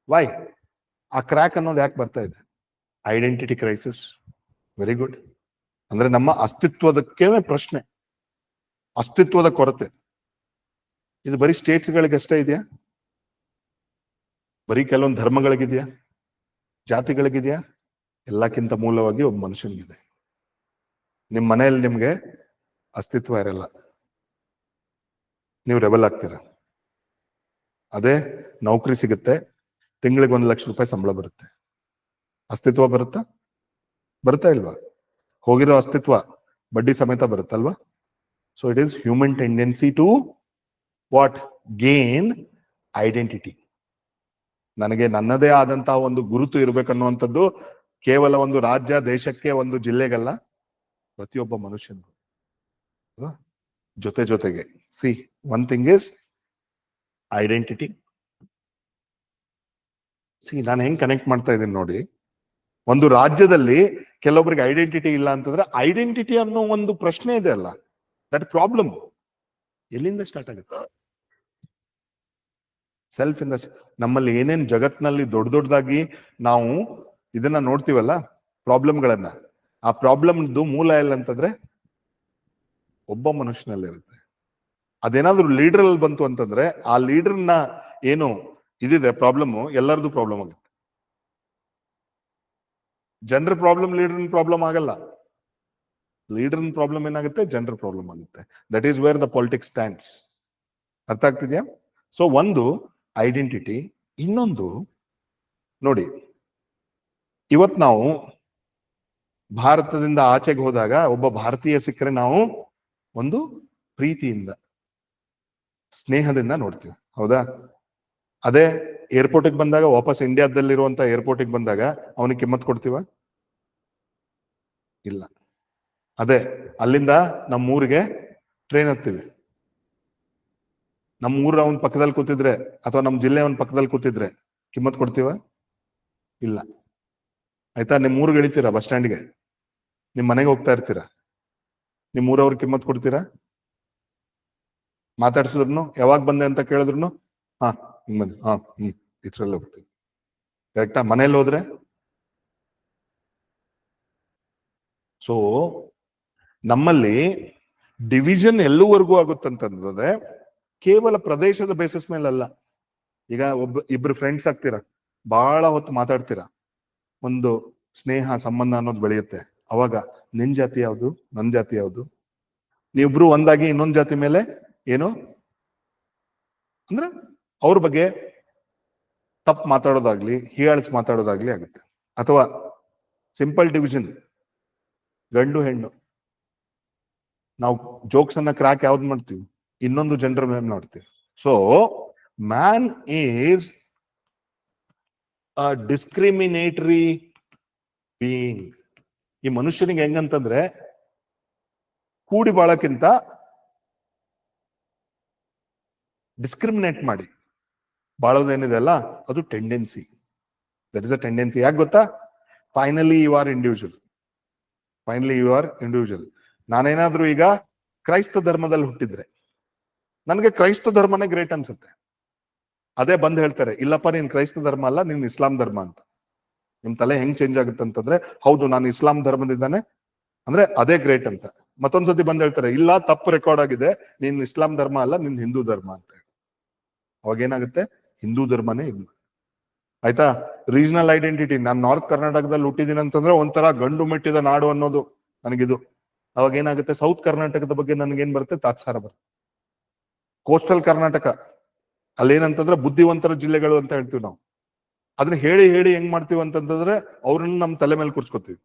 Y? ಆ ಕ್ರ್ಯಾಕ್ ಅನ್ನೋದು ಯಾಕೆ ಬರ್ತಾ ಇದೆ? Identity crisis. Very good. ಅಂದ್ರೆ ನಮ್ಮ ಅಸ್ತಿತ್ವದಕ್ಕೆ ಪ್ರಶ್ನೆ, ಅಸ್ತಿತ್ವದ ಕೊರತೆ. ಇದು ಬರೀ ಸ್ಟೇಟ್ಸ್ಗಳಿಗಷ್ಟೇ ಇದೆಯಾ? ಬರೀ ಕೆಲವೊಂದು ಧರ್ಮಗಳಿಗಿದೆಯಾ? ಜಾತಿಗಳಿಗಿದೆಯಾ? ಎಲ್ಲಕ್ಕಿಂತ ಮೂಲವಾಗಿ ಒಬ್ಬ ಮನುಷ್ಯನಿಗಿದೆ. ನಿಮ್ ಮನೆಯಲ್ಲಿ ನಿಮ್ಗೆ ಅಸ್ತಿತ್ವ ಇರಲ್ಲ, ನೀವು ರೆಬಲ್ ಆಗ್ತೀರಾ. ಅದೇ ನೌಕರಿ ಸಿಗುತ್ತೆ, ತಿಂಗಳಿಗೆ 1 ಲಕ್ಷ ರೂಪಾಯಿ ಸಂಬಳ ಬರುತ್ತೆ, ಅಸ್ತಿತ್ವ ಬರುತ್ತಾ? ಬರ್ತಾ ಇಲ್ವಾ? ಹೋಗಿರೋ ಅಸ್ತಿತ್ವ ಬಡ್ಡಿ ಸಮೇತ ಬರುತ್ತಲ್ವಾ? So it is human tendency to what? Gain identity. ನನಗೆ ನನ್ನದೇ ಆದಂತಹ ಒಂದು ಗುರುತು ಇರ್ಬೇಕನ್ನುವಂಥದ್ದು ಕೇವಲ ಒಂದು ರಾಜ್ಯ, ದೇಶಕ್ಕೆ, ಒಂದು ಜಿಲ್ಲೆಗಲ್ಲ, ಪ್ರತಿಯೊಬ್ಬ ಮನುಷ್ಯನಿಗೂ. ಜೊತೆಗೆ C, one thing is identity. C, ನಾನು ಹೆಂಗ್ ಕನೆಕ್ಟ್ ಮಾಡ್ತಾ ಇದ್ದೀನಿ ನೋಡಿ. ಒಂದು ರಾಜ್ಯದಲ್ಲಿ ಕೆಲವೊಬ್ಬರಿಗೆ ಐಡೆಂಟಿಟಿ ಇಲ್ಲ ಅಂತಂದ್ರೆ ಐಡೆಂಟಿಟಿ ಅನ್ನೋ ಒಂದು ಪ್ರಶ್ನೆ ಇದೆ ಅಲ್ಲ, ದಟ್ ಪ್ರಾಬ್ಲಮ್ ಎಲ್ಲಿಂದ ಸ್ಟಾರ್ಟ್ ಆಗುತ್ತೆ? ಸೆಲ್ಫ್ ಇಂದ. ನಮ್ಮಲ್ಲಿ ಏನೇನ್ ಜಗತ್ನಲ್ಲಿ ದೊಡ್ಡ ದೊಡ್ಡದಾಗಿ ನಾವು ಇದನ್ನ ನೋಡ್ತೀವಲ್ಲ, ಪ್ರಾಬ್ಲಮ್ಗಳನ್ನ, ಆ ಪ್ರಾಬ್ಲಮ್ದು ಮೂಲ ಎಲ್ಲ ಅಂತಂದ್ರೆ ಒಬ್ಬ ಮನುಷ್ಯನಲ್ಲಿರುತ್ತೆ. ಅದೇನಾದ್ರೂ ಲೀಡರ್ ಅಲ್ಲಿ ಬಂತು ಅಂತಂದ್ರೆ ಆ ಲೀಡರ್ನ ಏನು ಇದಿದೆ ಪ್ರಾಬ್ಲಮ್, ಎಲ್ಲರದು ಪ್ರಾಬ್ಲಮ್ ಆಗುತ್ತೆ. ಜನರ ಪ್ರಾಬ್ಲಮ್ ಲೀಡರ್ ಪ್ರಾಬ್ಲಮ್ ಆಗಲ್ಲ. ಲೀಡರ್ ಪ್ರಾಬ್ಲಮ್ ಏನಾಗುತ್ತೆ? ಜನರ ಪ್ರಾಬ್ಲಮ್ ಆಗುತ್ತೆ. That is where the politics stands. ಅರ್ಥ ಆಗ್ತಿದ್ಯಾ? ಸೊ ಒಂದು ಐಡೆಂಟಿಟಿ, ಇನ್ನೊಂದು ನೋಡಿ, ಇವತ್ ನಾವು ಭಾರತದಿಂದ ಆಚೆಗೆ ಹೋದಾಗ ಒಬ್ಬ ಭಾರತೀಯ ಸಿಕ್ಕರೆ ನಾವು ಒಂದು ಪ್ರೀತಿಯಿಂದ, ಸ್ನೇಹದಿಂದ ನೋಡ್ತೀವಿ, ಹೌದಾ? ಅದೇ ಏರ್ಪೋರ್ಟಿಗೆ ಬಂದಾಗ, ವಾಪಸ್ ಇಂಡಿಯಾದಲ್ಲಿರುವಂತ ಏರ್ಪೋರ್ಟಿಗೆ ಬಂದಾಗ ಅವನಿಗೆ ಕಿಮ್ಮತ್ ಕೊಡ್ತೀವ? ಇಲ್ಲ. ಅದೇ ಅಲ್ಲಿಂದ ನಮ್ಮೂರಿಗೆ ಟ್ರೈನ್ ಹತ್ತೀವಿ, ನಮ್ಮ ಊರ ಅವನ್ ಪಕ್ಕದಲ್ಲಿ ಕೂತಿದ್ರೆ ಅಥವಾ ನಮ್ಮ ಜಿಲ್ಲೆ ಅವನ್ ಪಕ್ಕದಲ್ಲಿ ಕೂತಿದ್ರೆ ಕಿಮ್ಮತ್ ಕೊಡ್ತೀವ? ಇಲ್ಲ. ಆಯ್ತಾ? ನಿಮ್ ಊರಿಗೆ ಇಳಿತೀರಾ, ಬಸ್ ಸ್ಟ್ಯಾಂಡ್ಗೆ, ನಿಮ್ ಮನೆಗೆ ಹೋಗ್ತಾ ಇರ್ತೀರಾ, ನಿಮ್ ಊರವ್ರಿಗೆ ಕಿಮ್ಮತ್ ಕೊಡ್ತೀರಾ? ಮಾತಾಡ್ಸಿದ್ರು, ಯಾವಾಗ ಬಂದೆ ಅಂತ ಕೇಳಿದ್ರು, ಹಾ ಹಿಂಗ್ ಬಂದೆ, ಹಾ ಇದ್ರಲ್ಲಿ ಹೋಗ್ತೀವಿ. ಕರೆಕ್ಟಾ? ಮನೇಲಿ ಹೋದ್ರೆ ಸೊ ನಮ್ಮಲ್ಲಿ ಡಿವಿಷನ್ ಎಲ್ಲೂವರೆಗೂ ಆಗುತ್ತಂತಂದ್ರೆ ಕೇವಲ ಪ್ರದೇಶದ ಬೇಸಿಸ್ ಮೇಲಲ್ಲ. ಈಗ ಇಬ್ರು ಫ್ರೆಂಡ್ಸ್ ಆಗ್ತೀರಾ, ಬಹಳ ಹೊತ್ತು ಮಾತಾಡ್ತೀರಾ, ಒಂದು ಸ್ನೇಹ ಸಂಬಂಧ ಅನ್ನೋದು ಬೆಳೆಯುತ್ತೆ. ಅವಾಗ ನಿನ್ ಜಾತಿ ಯಾವುದು, ನನ್ ಜಾತಿ ಯಾವುದು, ನೀವಿಬ್ರು ಒಂದಾಗಿ ಇನ್ನೊಂದ್ ಜಾತಿ ಮೇಲೆ ಏನು ಅಂದ್ರೆ ಅವ್ರ ಬಗ್ಗೆ ತಪ್ಪು ಮಾತಾಡೋದಾಗ್ಲಿ, ಹೀಯಾಳಿಸಿ ಮಾತಾಡೋದಾಗ್ಲಿ ಆಗುತ್ತೆ. ಅಥವಾ ಸಿಂಪಲ್ ಡಿವಿಷನ್, ಗಂಡು ಹೆಣ್ಣು, ನಾವು ಜೋಕ್ಸ್ ಅನ್ನ ಕ್ರಾಕ್ ಯಾವ್ದು ಮಾಡ್ತೀವಿ? ಇನ್ನೊಂದು ಜನರ ಮೇಲೆ ನೋಡ್ತೀವಿ. So man is a discriminatory being. ಈ ಮನುಷ್ಯನಿಗೆ ಹೆಂಗಂತಂದ್ರೆ ಕೂಡಿ ಬಾಳಕ್ಕಿಂತ ಡಿಸ್ಕ್ರಿಮಿನೇಟ್ ಮಾಡಿ ಬಾಳೋದೇನಿದೆ ಅಲ್ಲ, ಅದು tendency. That is a tendency. ಯಾಕೆ ಗೊತ್ತಾ? Finally you are individual. ನಾನೇನಾದ್ರೂ ಈಗ ಕ್ರೈಸ್ತ ಧರ್ಮದಲ್ಲಿ ಹುಟ್ಟಿದ್ರೆ ನನಗೆ ಕ್ರೈಸ್ತ ಧರ್ಮನೇ ಗ್ರೇಟ್ ಅನ್ಸುತ್ತೆ. ಅದೇ ಬಂದ್ ಹೇಳ್ತಾರೆ, ಇಲ್ಲಪ್ಪ ನೀನ್ ಕ್ರೈಸ್ತ ಧರ್ಮ ಅಲ್ಲ, ನೀನ್ ಇಸ್ಲಾಂ ಧರ್ಮ ಅಂತ. ನಿಮ್ ತಲೆ ಹೆಂಗ್ ಚೇಂಜ್ ಆಗುತ್ತೆ ಅಂತಂದ್ರೆ, ಹೌದು ನಾನು ಇಸ್ಲಾಂ ಧರ್ಮದಿಂದಾನೆ ಅಂದ್ರೆ ಅದೇ ಗ್ರೇಟ್ ಅಂತ. ಮತ್ತೊಂದ್ಸತಿ ಬಂದ್ ಹೇಳ್ತಾರೆ, ಇಲ್ಲ ತಪ್ಪು ರೆಕಾರ್ಡ್ ಆಗಿದೆ, ನೀನ್ ಇಸ್ಲಾಂ ಧರ್ಮ ಅಲ್ಲ, ನಿನ್ ಹಿಂದೂ ಧರ್ಮ ಅಂತ ಹೇಳಿ. ಅವಾಗ ಏನಾಗುತ್ತೆ? ಹಿಂದೂ ಧರ್ಮನೇ ಇದು. ಆಯ್ತಾ? ರೀಜನಲ್ ಐಡೆಂಟಿಟಿ, ನಾನು ನಾರ್ತ್ ಕರ್ನಾಟಕದಲ್ಲಿ ಹುಟ್ಟಿದೀನಿ ಅಂತಂದ್ರೆ ಒಂಥರ ಗಂಡು ಮೆಟ್ಟಿದ ನಾಡು ಅನ್ನೋದು ನನಗಿದು. ಅವಾಗ ಏನಾಗುತ್ತೆ? ಸೌತ್ ಕರ್ನಾಟಕದ ಬಗ್ಗೆ ನನ್ಗೇನ್ ಬರುತ್ತೆ? ತಾತ್ಸಾರ ಬರುತ್ತೆ. ಕೋಸ್ಟಲ್ ಕರ್ನಾಟಕ ಅಲ್ಲೇನಂತಂದ್ರೆ ಬುದ್ಧಿವಂತರ ಜಿಲ್ಲೆಗಳು ಅಂತ ಹೇಳ್ತೀವಿ ನಾವು. ಅದನ್ನ ಹೇಳಿ ಹೇಳಿ ಹೆಂಗ್ ಮಾಡ್ತೀವಿ ಅಂತಂದ್ರೆ ಅವ್ರನ್ನ ನಮ್ ತಲೆ ಮೇಲೆ ಕೂರ್ಸ್ಕೊತೀವಿ.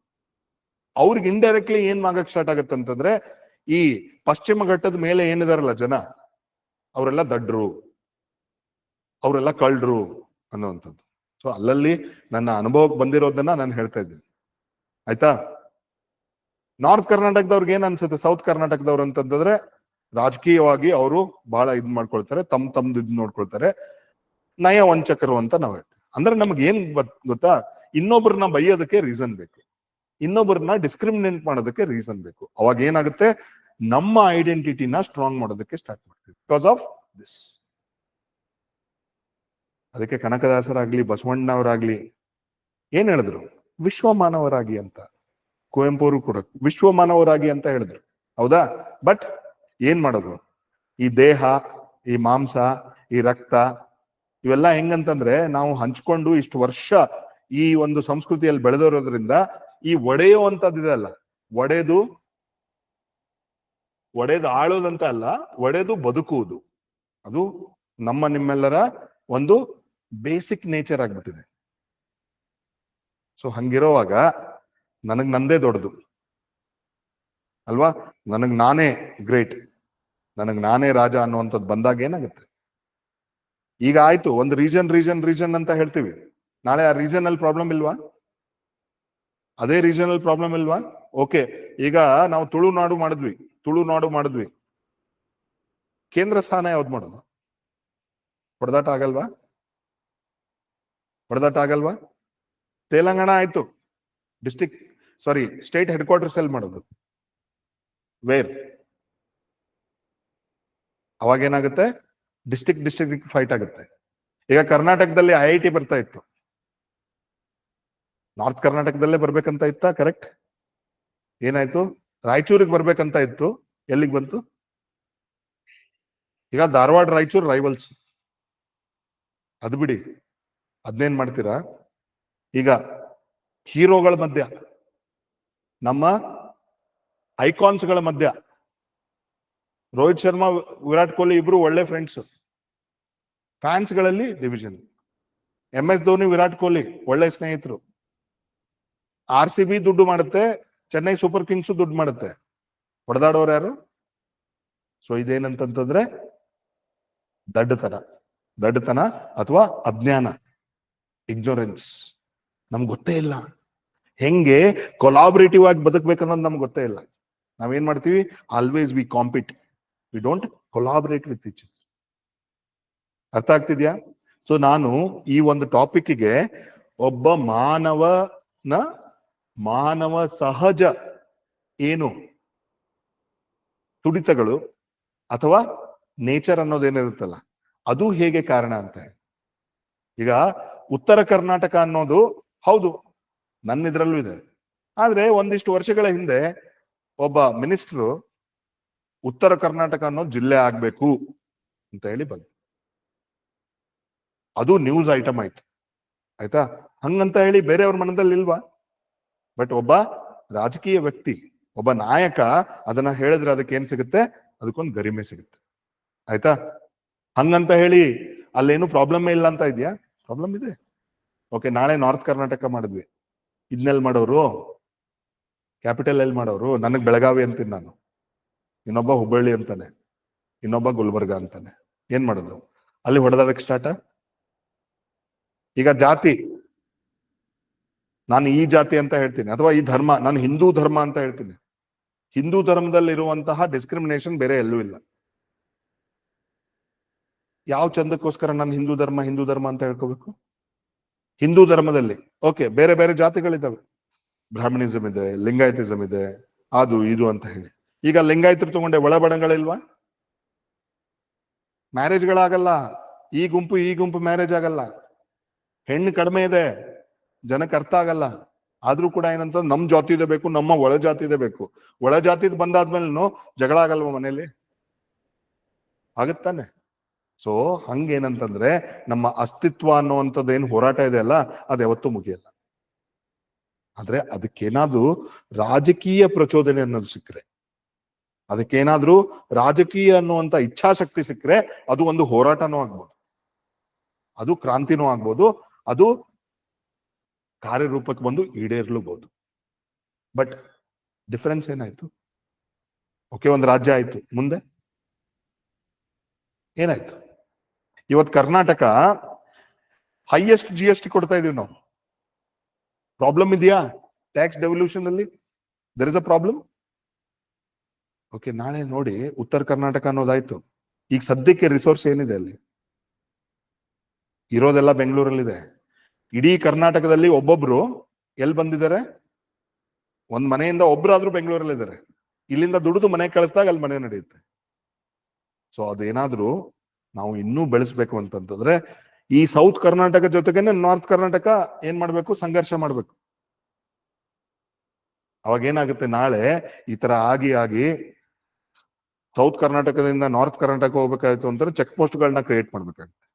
ಅವ್ರಿಗೆ ಇಂಡೈರೆಕ್ಟ್ಲಿ ಏನ್ ಆಗಕ್ ಸ್ಟಾರ್ಟ್ ಆಗತ್ತೆ ಅಂತಂದ್ರೆ, ಈ ಪಶ್ಚಿಮ ಘಟ್ಟದ ಮೇಲೆ ಏನಿದಾರಲ್ಲ ಜನ, ಅವರೆಲ್ಲ ದಡ್ರು, ಅವರೆಲ್ಲ ಕಳ್ರು ಅನ್ನುವಂಥದ್ದು. ಸೊ ಅಲ್ಲಲ್ಲಿ ನನ್ನ ಅನುಭವಕ್ಕೆ ಬಂದಿರೋದನ್ನ ನಾನು ಹೇಳ್ತಾ ಇದ್ದೀನಿ. ಆಯ್ತಾ? ನಾರ್ತ್ ಕರ್ನಾಟಕದವ್ರಿಗೆ ಏನ್ ಅನ್ಸುತ್ತೆ ಸೌತ್ ಕರ್ನಾಟಕದವ್ರು ಅಂತಂದ್ರೆ, ರಾಜಕೀಯವಾಗಿ ಅವರು ಬಹಳ ಇದ್ ಮಾಡ್ಕೊಳ್ತಾರೆ, ತಮ್ದು ಇದ್ ನೋಡ್ಕೊಳ್ತಾರೆ, ನಯ ವಂಚಕರು ಅಂತ ನಾವ್ ಹೇಳ್ತೀವಿ. ಅಂದ್ರೆ ನಮ್ಗೆ ಏನ್ ಗೊತ್ತಾ? ಇನ್ನೊಬ್ಬರನ್ನ ಬೈಯೋದಕ್ಕೆ ರೀಸನ್ ಬೇಕು, ಇನ್ನೊಬ್ಬರನ್ನ ಡಿಸ್ಕ್ರಿಮಿನೇಟ್ ಮಾಡೋದಕ್ಕೆ ರೀಸನ್ ಬೇಕು. ಅವಾಗ ಏನಾಗುತ್ತೆ? ನಮ್ಮ ಐಡೆಂಟಿಟಿನ ಸ್ಟ್ರಾಂಗ್ ಮಾಡೋದಕ್ಕೆ ಸ್ಟಾರ್ಟ್ ಮಾಡ್ತೀವಿ ಬಿಕಾಸ್ ಆಫ್ ದಿಸ್. ಅದಕ್ಕೆ ಕನಕದಾಸರಾಗ್ಲಿ, ಬಸವಣ್ಣವರಾಗ್ಲಿ ಏನ್ ಹೇಳಿದ್ರು? ವಿಶ್ವ ಮಾನವರಾಗಿ ಅಂತ. ಕುವೆಂಪು ಅವರು ಕೂಡ ವಿಶ್ವ ಮಾನವರಾಗಿ ಅಂತ ಹೇಳಿದ್ರು, ಹೌದಾ? ಬಟ್ ಏನ್ ಮಾಡೋದು? ಈ ದೇಹ, ಈ ಮಾಂಸ, ಈ ರಕ್ತ, ಇವೆಲ್ಲ ಹೆಂಗಂತಂದ್ರೆ ನಾವು ಹಂಚ್ಕೊಂಡು ಇಷ್ಟು ವರ್ಷ ಈ ಒಂದು ಸಂಸ್ಕೃತಿಯಲ್ಲಿ ಬೆಳೆದಿರೋದ್ರಿಂದ ಈ ಒಡೆಯುವಂತದ್ದಿದೆ ಅಲ್ಲ, ಒಡೆದು ಆಳೋದಂತ ಅಲ್ಲ, ಒಡೆದು ಬದುಕುವುದು, ಅದು ನಮ್ಮ ನಿಮ್ಮೆಲ್ಲರ ಒಂದು ಬೇಸಿಕ್ ನೇಚರ್ ಆಗ್ಬಿಟ್ಟಿದೆ. ಸೊ ಹಂಗಿರೋವಾಗ ನನಗ್ ನಂದೇ ದೊಡ್ಡದು ಅಲ್ವಾ, ನನಗ್ ನಾನೇ ಗ್ರೇಟ್, ನನಗ್ ನಾನೇ ರಾಜ ಅನ್ನುವಂಥದ್ದು ಬಂದಾಗ ಏನಾಗುತ್ತೆ? ಈಗ ಆಯ್ತು, ಒಂದು ರೀಜನ್ ಅಂತ ಹೇಳ್ತೀವಿ, ನಾಳೆ ಆ ರೀಜನಲ್ ಪ್ರಾಬ್ಲಮ್ ಇಲ್ವಾ? ಅದೇ ರೀಜನಲ್ ಪ್ರಾಬ್ಲಮ್ ಇಲ್ವಾ? ಓಕೆ, ಈಗ ನಾವು ತುಳುನಾಡು ಮಾಡಿದ್ವಿ, ಕೇಂದ್ರ ಸ್ಥಾನ ಯಾವ್ದು ಮಾಡೋದು? ಹೊಡೆದಾಟ ಆಗಲ್ವಾ? ತೆಲಂಗಾಣ ಆಯ್ತು, ಸ್ಟೇಟ್ ಹೆಡ್ ಕ್ವಾರ್ಟರ್ಸ್ ಎಲ್ಲಿ ಮಾಡೋದು? ವೇರ್? ಅವಾಗ ಏನಾಗುತ್ತೆ? ಡಿಸ್ಟ್ರಿಕ್ಟ್ ಫೈಟ್ ಆಗುತ್ತೆ. ಈಗ ಕರ್ನಾಟಕದಲ್ಲಿ IIT ಬರ್ತಾ ಇತ್ತು, ನಾರ್ತ್ ಕರ್ನಾಟಕದಲ್ಲೇ ಬರ್ಬೇಕಂತ ಇತ್ತ, ಕರೆಕ್ಟ್? ಏನಾಯ್ತು? ರಾಯಚೂರಿಗೆ ಬರ್ಬೇಕಂತ ಇತ್ತು, ಎಲ್ಲಿಗೆ ಬಂತು? ಈಗ ಧಾರವಾಡ ರಾಯಚೂರು ರೈವಲ್ಸ್, ಅದು ಬಿಡಿ, ಅದನ್ನೇನ್ ಮಾಡ್ತೀರಾ? ಈಗ ಹೀರೋಗಳ ಮಧ್ಯ, ನಮ್ಮ ಐಕಾನ್ಸ್ಗಳ ಮಧ್ಯ, ರೋಹಿತ್ ಶರ್ಮಾ ವಿರಾಟ್ ಕೊಹ್ಲಿ ಇಬ್ರು ಒಳ್ಳೆ ಫ್ರೆಂಡ್ಸ್, ಫ್ಯಾನ್ಸ್ಗಳಲ್ಲಿ ಡಿವಿಷನ್. MS ಧೋನಿ ವಿರಾಟ್ ಕೊಹ್ಲಿ ಒಳ್ಳೆ ಸ್ನೇಹಿತರು. RCB ದುಡ್ಡು ಮಾಡುತ್ತೆ, ಚೆನ್ನೈ ಸೂಪರ್ ಕಿಂಗ್ಸ್ ದುಡ್ಡು ಮಾಡುತ್ತೆ, ಹೊಡೆದಾಡೋರು ಯಾರು? ಸೊ ಇದೇನಂತಂದ್ರೆ ದಡ್ಡತನ ಅಥವಾ ಅಜ್ಞಾನ, ಇಗ್ನೋರೆನ್ಸ್. ನಮ್ಗೆ ಗೊತ್ತೇ ಇಲ್ಲ ಹೆಂಗೆ ಕೊಲಾಬರೇಟಿವ್ ಆಗಿ ಬದುಕಬೇಕನ್ನೋದು ನಮ್ಗೆ ಗೊತ್ತೇ ಇಲ್ಲ. ನಾವೇನ್ ಮಾಡ್ತೀವಿ? Always V compete, we don't collaborate with each. ಅರ್ಥ ಆಗ್ತಿದ್ಯಾ? ಸೊ ನಾನು ಈ ಒಂದು ಟಾಪಿಕ್ಗೆ ಒಬ್ಬ ಮಾನವ ಸಹಜ ಏನು ತುಡಿತಗಳು ಅಥವಾ ನೇಚರ್ ಅನ್ನೋದೇನಿರುತ್ತಲ್ಲ, ಅದು ಹೇಗೆ ಕಾರಣ ಅಂತ. ಈಗ ಉತ್ತರ ಕರ್ನಾಟಕ ಅನ್ನೋದು ಹೌದು, ನನ್ನ ಇದ್ರಲ್ಲೂ ಇದೆ. ಆದ್ರೆ ಒಂದಿಷ್ಟು ವರ್ಷಗಳ ಹಿಂದೆ ಒಬ್ಬ ಮಿನಿಸ್ಟ್ರು ಉತ್ತರ ಕರ್ನಾಟಕ ಅನ್ನೋ ಜಿಲ್ಲೆ ಆಗ್ಬೇಕು ಅಂತ ಹೇಳಿ ಬಂದು, ಅದು ನ್ಯೂಸ್ ಐಟಮ್ ಆಯ್ತಾ? ಹಂಗಂತ ಹೇಳಿ ಬೇರೆಯವ್ರ ಮನದಲ್ಲಿ ಇಲ್ವಾ? ಬಟ್ ಒಬ್ಬ ರಾಜಕೀಯ ವ್ಯಕ್ತಿ, ಒಬ್ಬ ನಾಯಕ ಅದನ್ನ ಹೇಳಿದ್ರೆ ಅದಕ್ಕೆ ಏನ್ ಸಿಗುತ್ತೆ? ಅದಕ್ಕೊಂದು ಗರಿಮೆ ಸಿಗುತ್ತೆ, ಆಯ್ತಾ? ಹಂಗಂತ ಹೇಳಿ ಅಲ್ಲೇನು ಪ್ರಾಬ್ಲಮ್ ಇಲ್ಲ ಅಂತ ಇದೆಯಾ? ಪ್ರಾಬ್ಲಮ್ ಇದೆ. ಓಕೆ, ನಾಳೆ ನಾರ್ತ್ ಕರ್ನಾಟಕ ಮಾಡಿದ್ವಿ, ಇದನ್ನೆಲ್ಲಿ ಮಾಡೋರು? ಕ್ಯಾಪಿಟಲ್ ಎಲ್ಲಿ ಮಾಡೋರು? ನನಗ್ ಬೆಳಗಾವಿ ಅಂತೀನಿ ನಾನು, ಇನ್ನೊಬ್ಬ ಹುಬ್ಬಳ್ಳಿ ಅಂತಾನೆ, ಇನ್ನೊಬ್ಬ ಗುಲ್ಬರ್ಗ ಅಂತಾನೆ. ಏನ್ ಮಾಡೋದು? ಅಲ್ಲಿ ಹೊಡೆದಾಡಕ್ಕೆ ಸ್ಟಾರ್ಟ್. ಈಗ ಜಾತಿ, ನಾನು ಈ ಜಾತಿ ಅಂತ ಹೇಳ್ತೀನಿ, ಅಥವಾ ಈ ಧರ್ಮ, ನಾನು ಹಿಂದೂ ಧರ್ಮ ಅಂತ ಹೇಳ್ತೀನಿ. ಹಿಂದೂ ಧರ್ಮದಲ್ಲಿರುವಂತಹ ಡಿಸ್ಕ್ರಿಮಿನೇಷನ್ ಬೇರೆ ಎಲ್ಲೂ ಇಲ್ಲ. ಯಾವ ಚಂದಕ್ಕೋಸ್ಕರ ನಾನು ಹಿಂದೂ ಧರ್ಮ ಅಂತ ಹೇಳ್ಕೋಬೇಕು? ಹಿಂದೂ ಧರ್ಮದಲ್ಲಿ ಓಕೆ, ಬೇರೆ ಬೇರೆ ಜಾತಿಗಳಿದ್ದಾವೆ, ಬ್ರಾಹ್ಮಣಿಸಮ್ ಇದೆ, ಲಿಂಗಾಯತಿಸಮ್ ಇದೆ, ಅದು ಇದು ಅಂತ ಹೇಳಿ. ಈಗ ಲಿಂಗಾಯತರು ತಗೊಂಡೆ ಒಳಬಣಗಳಿಲ್ವಾ? ಮ್ಯಾರೇಜ್ಗಳಾಗಲ್ಲ, ಈ ಗುಂಪು ಮ್ಯಾರೇಜ್ ಆಗಲ್ಲ, ಹೆಣ್ಣು ಕಡಿಮೆ ಇದೆ, ಜನಕ್ಕೆ ಅರ್ಥ ಆಗಲ್ಲ. ಆದ್ರೂ ಕೂಡ ಏನಂತ ನಮ್ ಜಾತಿದೆ ಬೇಕು, ನಮ್ಮ ಒಳ ಜಾತಿದೆ ಬೇಕು. ಒಳ ಜಾತಿದ್ ಬಂದಾದ್ಮೇಲೆ ಜಗಳ ಆಗಲ್ವ ಮನೇಲಿ? ಆಗತ್ತಾನೆ. ಸೊ ಹಂಗೇನಂತಂದ್ರೆ ನಮ್ಮ ಅಸ್ತಿತ್ವ ಅನ್ನುವಂಥದ್ದು ಏನು ಹೋರಾಟ ಇದೆ ಅಲ್ಲ, ಅದು ಯಾವತ್ತೂ ಮುಗಿಯಲ್ಲ. ಆದ್ರೆ ಅದಕ್ಕೇನಾದ್ರೂ ರಾಜಕೀಯ ಪ್ರಚೋದನೆ ಅನ್ನೋದು ಸಿಕ್ಕರೆ, ಅದಕ್ಕೇನಾದ್ರೂ ರಾಜಕೀಯ ಅನ್ನುವಂತ ಇಚ್ಛಾಶಕ್ತಿ ಸಿಕ್ಕರೆ, ಅದು ಒಂದು ಹೋರಾಟನೂ ಆಗ್ಬೋದು, ಅದು ಕ್ರಾಂತಿನೂ ಆಗ್ಬೋದು, ಅದು ಕಾರ್ಯರೂಪಕ್ಕೆ ಬಂದು ಈಡೇರ್ಲೂಬಹುದು. ಬಟ್ ಡಿಫರೆನ್ಸ್ ಏನಾಯ್ತು? ಓಕೆ, ಒಂದು ರಾಜ್ಯ ಆಯ್ತು, ಮುಂದೆ ಏನಾಯ್ತು? ಇವತ್ತು ಕರ್ನಾಟಕ ಹೈಯೆಸ್ಟ್ GST ಕೊಡ್ತಾ ಇದೀವಿ ನಾವು. ಪ್ರಾಬ್ಲಮ್ ಇದೆಯಾ? ಟ್ಯಾಕ್ಸ್ ಡೆವಲ್ಯೂಷನ್ ಅಲ್ಲಿ there is a problem. Okay, ನಾಳೆ ನೋಡಿ ಉತ್ತರ ಕರ್ನಾಟಕ ಅನ್ನೋದಾಯ್ತು. ಈಗ ಸದ್ಯಕ್ಕೆ ರಿಸೋರ್ಸ್ ಏನಿದೆ ಅಲ್ಲಿ? ಇರೋದೆಲ್ಲ ಬೆಂಗಳೂರಲ್ಲಿದೆ. ಇಡೀ ಕರ್ನಾಟಕದಲ್ಲಿ ಒಬ್ಬೊಬ್ರು ಎಲ್ಲಿ ಬಂದಿದ್ದಾರೆ? ಒಂದ್ ಮನೆಯಿಂದ ಒಬ್ರಾದ್ರೂ ಬೆಂಗಳೂರಲ್ಲಿದ್ದಾರೆ. ಇಲ್ಲಿಂದ ದುಡಿದು ಮನೆ ಕಳಿಸಿದಾಗ ಅಲ್ಲಿ ಮನೆ ನಡೆಯುತ್ತೆ. ಸೊ ಅದೇನಾದ್ರೂ ನಾವು ಇನ್ನೂ ಬೆಳೆಸ್ಬೇಕು ಅಂತಂತಂದ್ರೆ, ಈ ಸೌತ್ ಕರ್ನಾಟಕ ಜೊತೆಗೇನೆ ನಾರ್ತ್ ಕರ್ನಾಟಕ ಏನ್ ಮಾಡ್ಬೇಕು? ಸಂಘರ್ಷ ಮಾಡ್ಬೇಕು. ಅವಾಗ ಏನಾಗುತ್ತೆ? ನಾಳೆ ಈ ತರ ಆಗಿ ಸೌತ್ ಕರ್ನಾಟಕದಿಂದ ನಾರ್ತ್ ಕರ್ನಾಟಕ ಹೋಗ್ಬೇಕಾಯ್ತು ಅಂತಂದ್ರೆ ಚೆಕ್ ಪೋಸ್ಟ್ಗಳನ್ನ ಕ್ರಿಯೇಟ್ ಮಾಡ್ಬೇಕಾಗುತ್ತೆ.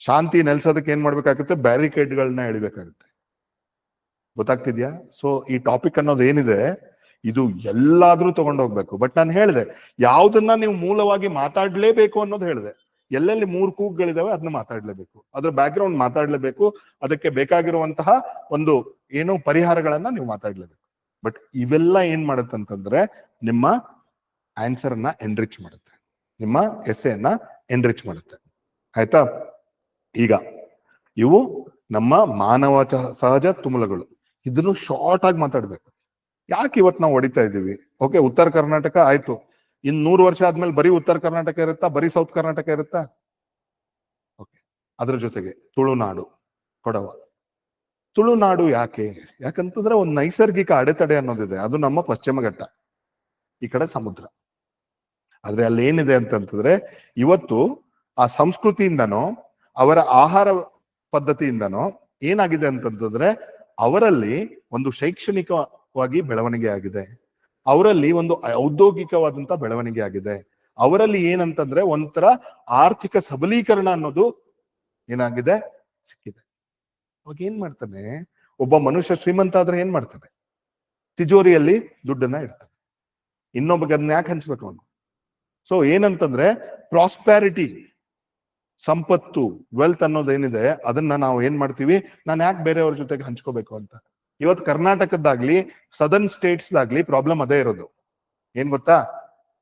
ಶಾಂತಿ ನೆಲೆಸೋದಕ್ಕೆ ಏನ್ ಮಾಡ್ಬೇಕಾಗುತ್ತೆ? ಬ್ಯಾರಿಕೇಡ್ಗಳನ್ನ ಎಳಿಬೇಕಾಗುತ್ತೆ. ಗೊತ್ತಾಗ್ತಿದ್ಯಾ? ಸೊ ಈ ಟಾಪಿಕ್ ಅನ್ನೋದು ಏನಿದೆ, ಇದು ಎಲ್ಲಾದ್ರೂ ತಗೊಂಡೋಗ್ಬೇಕು. ಬಟ್ ನಾನು ಹೇಳಿದೆ, ಯಾವ್ದನ್ನ ನೀವು ಮೂಲವಾಗಿ ಮಾತಾಡ್ಲೇಬೇಕು ಅನ್ನೋದು ಹೇಳಿದೆ. ಎಲ್ಲೆಲ್ಲಿ 3 ಕೂಗ್ಗಳಿದಾವೆ ಅದನ್ನ ಮಾತಾಡ್ಲೇಬೇಕು, ಅದ್ರ ಬ್ಯಾಕ್ ಗ್ರೌಂಡ್ ಮಾತಾಡ್ಲೇಬೇಕು, ಅದಕ್ಕೆ ಬೇಕಾಗಿರುವಂತಹ ಒಂದು ಏನು ಪರಿಹಾರಗಳನ್ನ ನೀವು ಮಾತಾಡ್ಲೇಬೇಕು. ಬಟ್ ಇವೆಲ್ಲ ಏನ್ ಮಾಡುತ್ತಂತಂದ್ರೆ ನಿಮ್ಮ ಆನ್ಸರ್ ಅನ್ನ ಎನ್ರಿಚ್ ಮಾಡುತ್ತೆ, ನಿಮ್ಮ ಎಸ್ಸೆಯನ್ನ ಎನ್ರಿಚ್ ಮಾಡುತ್ತೆ. ಆಯ್ತಾ? ಈಗ ಇವು ನಮ್ಮ ಮಾನವ ಸಹಜ ತುಮುಲಗಳು. ಇದನ್ನು ಶಾರ್ಟ್ ಆಗಿ ಮಾತಾಡ್ಬೇಕು. ಯಾಕೆ ಇವತ್ತು ನಾವು ಹೊಡಿತಾ ಇದ್ದೀವಿ? ಓಕೆ, ಉತ್ತರ ಕರ್ನಾಟಕ ಆಯ್ತು, ಇನ್ 100 ವರ್ಷ ಆದ್ಮೇಲೆ ಬರೀ ಉತ್ತರ ಕರ್ನಾಟಕ ಇರುತ್ತಾ, ಬರೀ ಸೌತ್ ಕರ್ನಾಟಕ ಇರುತ್ತಾ? ಓಕೆ, ಅದ್ರ ಜೊತೆಗೆ ತುಳುನಾಡು, ಕೊಡವ. ತುಳುನಾಡು ಯಾಕೆ? ಯಾಕಂತಂದ್ರೆ ಒಂದು ನೈಸರ್ಗಿಕ ಅಡೆತಡೆ ಅನ್ನೋದಿದೆ, ಅದು ನಮ್ಮ ಪಶ್ಚಿಮ ಘಟ್ಟ, ಈ ಕಡೆ ಸಮುದ್ರ. ಆದ್ರೆ ಅಲ್ಲಿ ಏನಿದೆ ಅಂತಂತಂದ್ರೆ ಇವತ್ತು ಆ ಸಂಸ್ಕೃತಿಯಿಂದನೋ ಅವರ ಆಹಾರ ಪದ್ಧತಿಯಿಂದನೋ ಏನಾಗಿದೆ ಅಂತಂತಂದ್ರೆ ಅವರಲ್ಲಿ ಒಂದು ಶೈಕ್ಷಣಿಕವಾಗಿ ಬೆಳವಣಿಗೆ ಆಗಿದೆ, ಅವರಲ್ಲಿ ಒಂದು ಔದ್ಯೋಗಿಕವಾದಂತ ಬೆಳವಣಿಗೆ ಆಗಿದೆ, ಅವರಲ್ಲಿ ಏನಂತಂದ್ರೆ ಒಂಥರ ಆರ್ಥಿಕ ಸಬಲೀಕರಣ ಅನ್ನೋದು ಏನಾಗಿದೆ, ಸಿಕ್ಕಿದೆ. ಅವಾಗ ಏನ್ ಮಾಡ್ತಾನೆ ಒಬ್ಬ ಮನುಷ್ಯ? ಶ್ರೀಮಂತ ಆದ್ರೆ ಏನ್ ಮಾಡ್ತಾನೆ? ತಿಜೋರಿಯಲ್ಲಿ ದುಡ್ಡನ್ನ ಇಡ್ತಾನೆ, ಇನ್ನೊಬ್ಬಗೆ ಅದನ್ನ ಯಾಕೆ ಹಂಚ್ಬೇಕು ಅವನು? ಸೊ ಏನಂತಂದ್ರೆ ಪ್ರಾಸ್ಪ್ಯಾರಿಟಿ, ಸಂಪತ್ತು, ವೆಲ್ತ್ ಅನ್ನೋದೇನಿದೆ ಅದನ್ನ ನಾವು ಏನ್ ಮಾಡ್ತೀವಿ, ನಾನು ಯಾಕೆ ಬೇರೆಯವ್ರ ಜೊತೆಗೆ ಹಂಚ್ಕೋಬೇಕು ಅಂತ. ಇವತ್ತು ಕರ್ನಾಟಕದ್ದಾಗ್ಲಿ ಸದರ್ನ್ ಸ್ಟೇಟ್ಸ್ದಾಗ್ಲಿ ಪ್ರಾಬ್ಲಮ್ ಅದೇ ಇರೋದು. ಏನ್ ಗೊತ್ತಾ?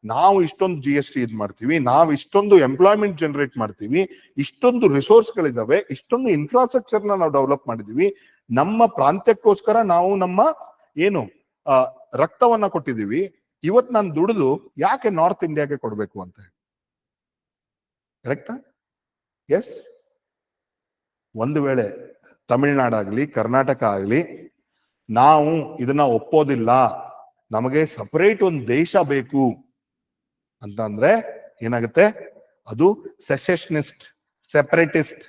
ನಾವು ಇಷ್ಟೊಂದು GST ಇದ್ ಮಾಡ್ತೀವಿ, ನಾವು ಇಷ್ಟೊಂದು ಎಂಪ್ಲಾಯ್ಮೆಂಟ್ ಜನರೇಟ್ ಮಾಡ್ತೀವಿ, ಇಷ್ಟೊಂದು ರಿಸೋರ್ಸ್ಗಳಿದಾವೆ, ಇಷ್ಟೊಂದು ಇನ್ಫ್ರಾಸ್ಟ್ರಕ್ಚರ್ ನಾವು ಡೆವಲಪ್ ಮಾಡಿದೀವಿ, ನಮ್ಮ ಪ್ರಾಂತ್ಯಕ್ಕೋಸ್ಕರ ನಾವು ನಮ್ಮ ಏನು ರಕ್ತವನ್ನ ಕೊಟ್ಟಿದೀವಿ. ಇವತ್ ನಾನು ದುಡಿದು ಯಾಕೆ ನಾರ್ತ್ ಇಂಡಿಯಾಗೆ ಕೊಡ್ಬೇಕು ಅಂತ? ಕರೆಕ್ಟಾ? ಎಸ್. ಒಂದು ವೇಳೆ ತಮಿಳ್ನಾಡಾಗ್ಲಿ ಕರ್ನಾಟಕ ಆಗ್ಲಿ ನಾವು ಇದನ್ನ ಒಪ್ಪೋದಿಲ್ಲ, ನಮಗೆ ಸಪರೇಟ್ ಒಂದು ದೇಶ ಬೇಕು ಅಂತ ಅಂದ್ರೆ ಏನಾಗುತ್ತೆ? ಅದು ಸೆಸೆಷನಿಸ್ಟ್, ಸೆಪರೇಟಿಸ್ಟ್,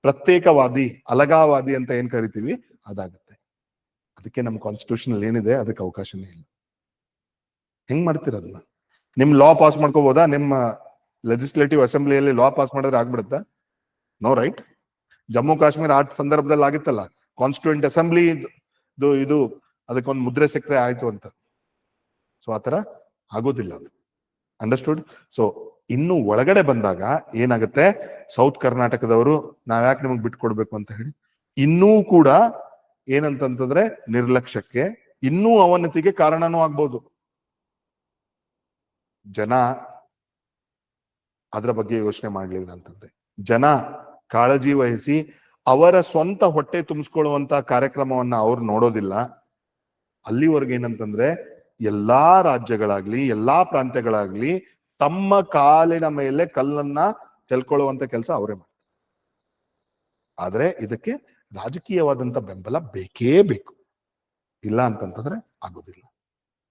ಪ್ರತ್ಯೇಕವಾದಿ, ಅಲಗಾವಾದಿ ಅಂತ ಏನ್ ಕರಿತೀವಿ ಅದಾಗುತ್ತೆ. ಅದಕ್ಕೆ ನಮ್ಮ ಕಾನ್ಸ್ಟಿಟ್ಯೂಷನ್ ಏನಿದೆ ಅದಕ್ಕೆ ಅವಕಾಶನೇ ಇಲ್ಲ. ಹೆಂಗ್ ಮಾಡ್ತಿರೋದನ್ನ? ನಿಮ್ ಲಾ ಪಾಸ್ ಮಾಡ್ಕೋಬಹುದಾ? ನಿಮ್ಮ ಲೆಜಿಸ್ಲೇಟಿವ್ ಅಸೆಂಬ್ಲಿಯಲ್ಲಿ ಲಾ ಪಾಸ್ ಮಾಡಿದ್ರೆ ಆಗ್ಬಿಡುತ್ತಾ? No, right? ಜಮ್ಮು ಕಾಶ್ಮೀರ ಆ ಸಂದರ್ಭದಲ್ಲಿ ಆಗಿತ್ತಲ್ಲ, ಕಾನ್ಸ್ಟಿಟ್ಯೂಂಟ್ ಅಸೆಂಬ್ಲಿ ಇದು ಅದಕ್ಕೊಂದು ಮುದ್ರೆ ಸಿಕ್ಕರೆ ಆಯ್ತು ಅಂತ. ಸೊ ಆತರ ಆಗೋದಿಲ್ಲ ಅದು. ಅಂಡರ್ಸ್ಟುಡ್? ಸೊ ಇನ್ನು ಒಳಗಡೆ ಬಂದಾಗ ಏನಾಗುತ್ತೆ, ಸೌತ್ ಕರ್ನಾಟಕದವರು ನಾವ್ಯಾಕೆ ನಿಮಗೆ ಬಿಟ್ಕೊಡ್ಬೇಕು ಅಂತ ಹೇಳಿ ಇನ್ನೂ ಕೂಡ ಏನಂತಂತಂದ್ರೆ ನಿರ್ಲಕ್ಷ್ಯಕ್ಕೆ, ಇನ್ನೂ ಅವನತಿಗೆ ಕಾರಣನೂ ಆಗ್ಬೋದು. ಜನ ಅದರ ಬಗ್ಗೆ ಯೋಚನೆ ಮಾಡ್ಲಿಲ್ಲ ಅಂತಂದ್ರೆ, ಜನ ಕಾಳಜಿ ವಹಿಸಿ ಅವರ ಸ್ವಂತ ಹೊಟ್ಟೆ ತುಂಬಿಸ್ಕೊಳ್ಳುವಂತ ಕಾರ್ಯಕ್ರಮವನ್ನ ಅವ್ರು ನೋಡೋದಿಲ್ಲ. ಅಲ್ಲಿವರೆಗೆ ಏನಂತಂದ್ರೆ ಎಲ್ಲಾ ರಾಜ್ಯಗಳಾಗ್ಲಿ ಎಲ್ಲಾ ಪ್ರಾಂತ್ಯಗಳಾಗ್ಲಿ ತಮ್ಮ ಕಾಲಿನ ಮೇಲೆ ಕಲ್ಲನ್ನ ಚೆಲ್ಕೊಳ್ಳುವಂತ ಕೆಲಸ ಅವರೇ ಮಾಡ್ತಾರೆ. ಆದ್ರೆ ಇದಕ್ಕೆ ರಾಜಕೀಯವಾದಂತ ಬೆಂಬಲ ಬೇಕೇ ಬೇಕು, ಇಲ್ಲ ಅಂತಂತಂದ್ರೆ ಆಗೋದಿಲ್ಲ.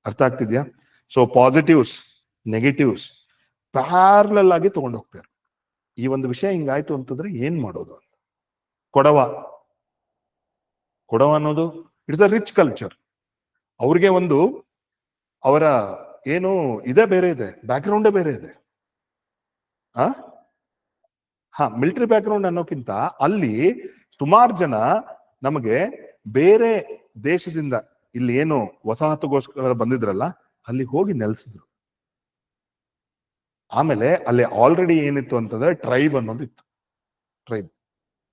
ಅರ್ಥ ಆಗ್ತಿದ್ಯಾ? ಸೊ ಪಾಸಿಟಿವ್ಸ್ ನೆಗೆಟಿವ್ಸ್ ಪ್ಯಾರಲಲ್ ಆಗಿ ತಗೊಂಡು ಹೋಗ್ತಾರೆ. ಈ ಒಂದು ವಿಷಯ ಹಿಂಗಾಯ್ತು ಅಂತಂದ್ರೆ ಏನ್ ಮಾಡೋದು ಅಂತ. ಕೊಡವ ಅನ್ನೋದು ಇಟ್ಸ್ ಅ ರಿಚ್ ಕಲ್ಚರ್. ಅವ್ರಿಗೆ ಒಂದು ಅವರ ಏನು ಇದೇ ಬೇರೆ ಇದೆ, ಬ್ಯಾಕ್ ಗ್ರೌಂಡೇ ಬೇರೆ ಇದೆ. ಮಿಲಿಟರಿ ಬ್ಯಾಕ್ ಗ್ರೌಂಡ್ ಅನ್ನೋಕ್ಕಿಂತ ಅಲ್ಲಿ ಸುಮಾರು ಜನ ನಮಗೆ ಬೇರೆ ದೇಶದಿಂದ ಇಲ್ಲಿ ಏನು ವಸಾಹತುಗೋಸ್ಕರ ಬಂದಿದ್ರಲ್ಲ ಅಲ್ಲಿ ಹೋಗಿ ನೆಲೆಸಿದ್ರು. ಆಮೇಲೆ ಅಲ್ಲಿ ಆಲ್ರೆಡಿ ಏನಿತ್ತು ಅಂತಂದ್ರೆ ಟ್ರೈಬ್ ಅನ್ನೋದಿತ್ತು. Tribe,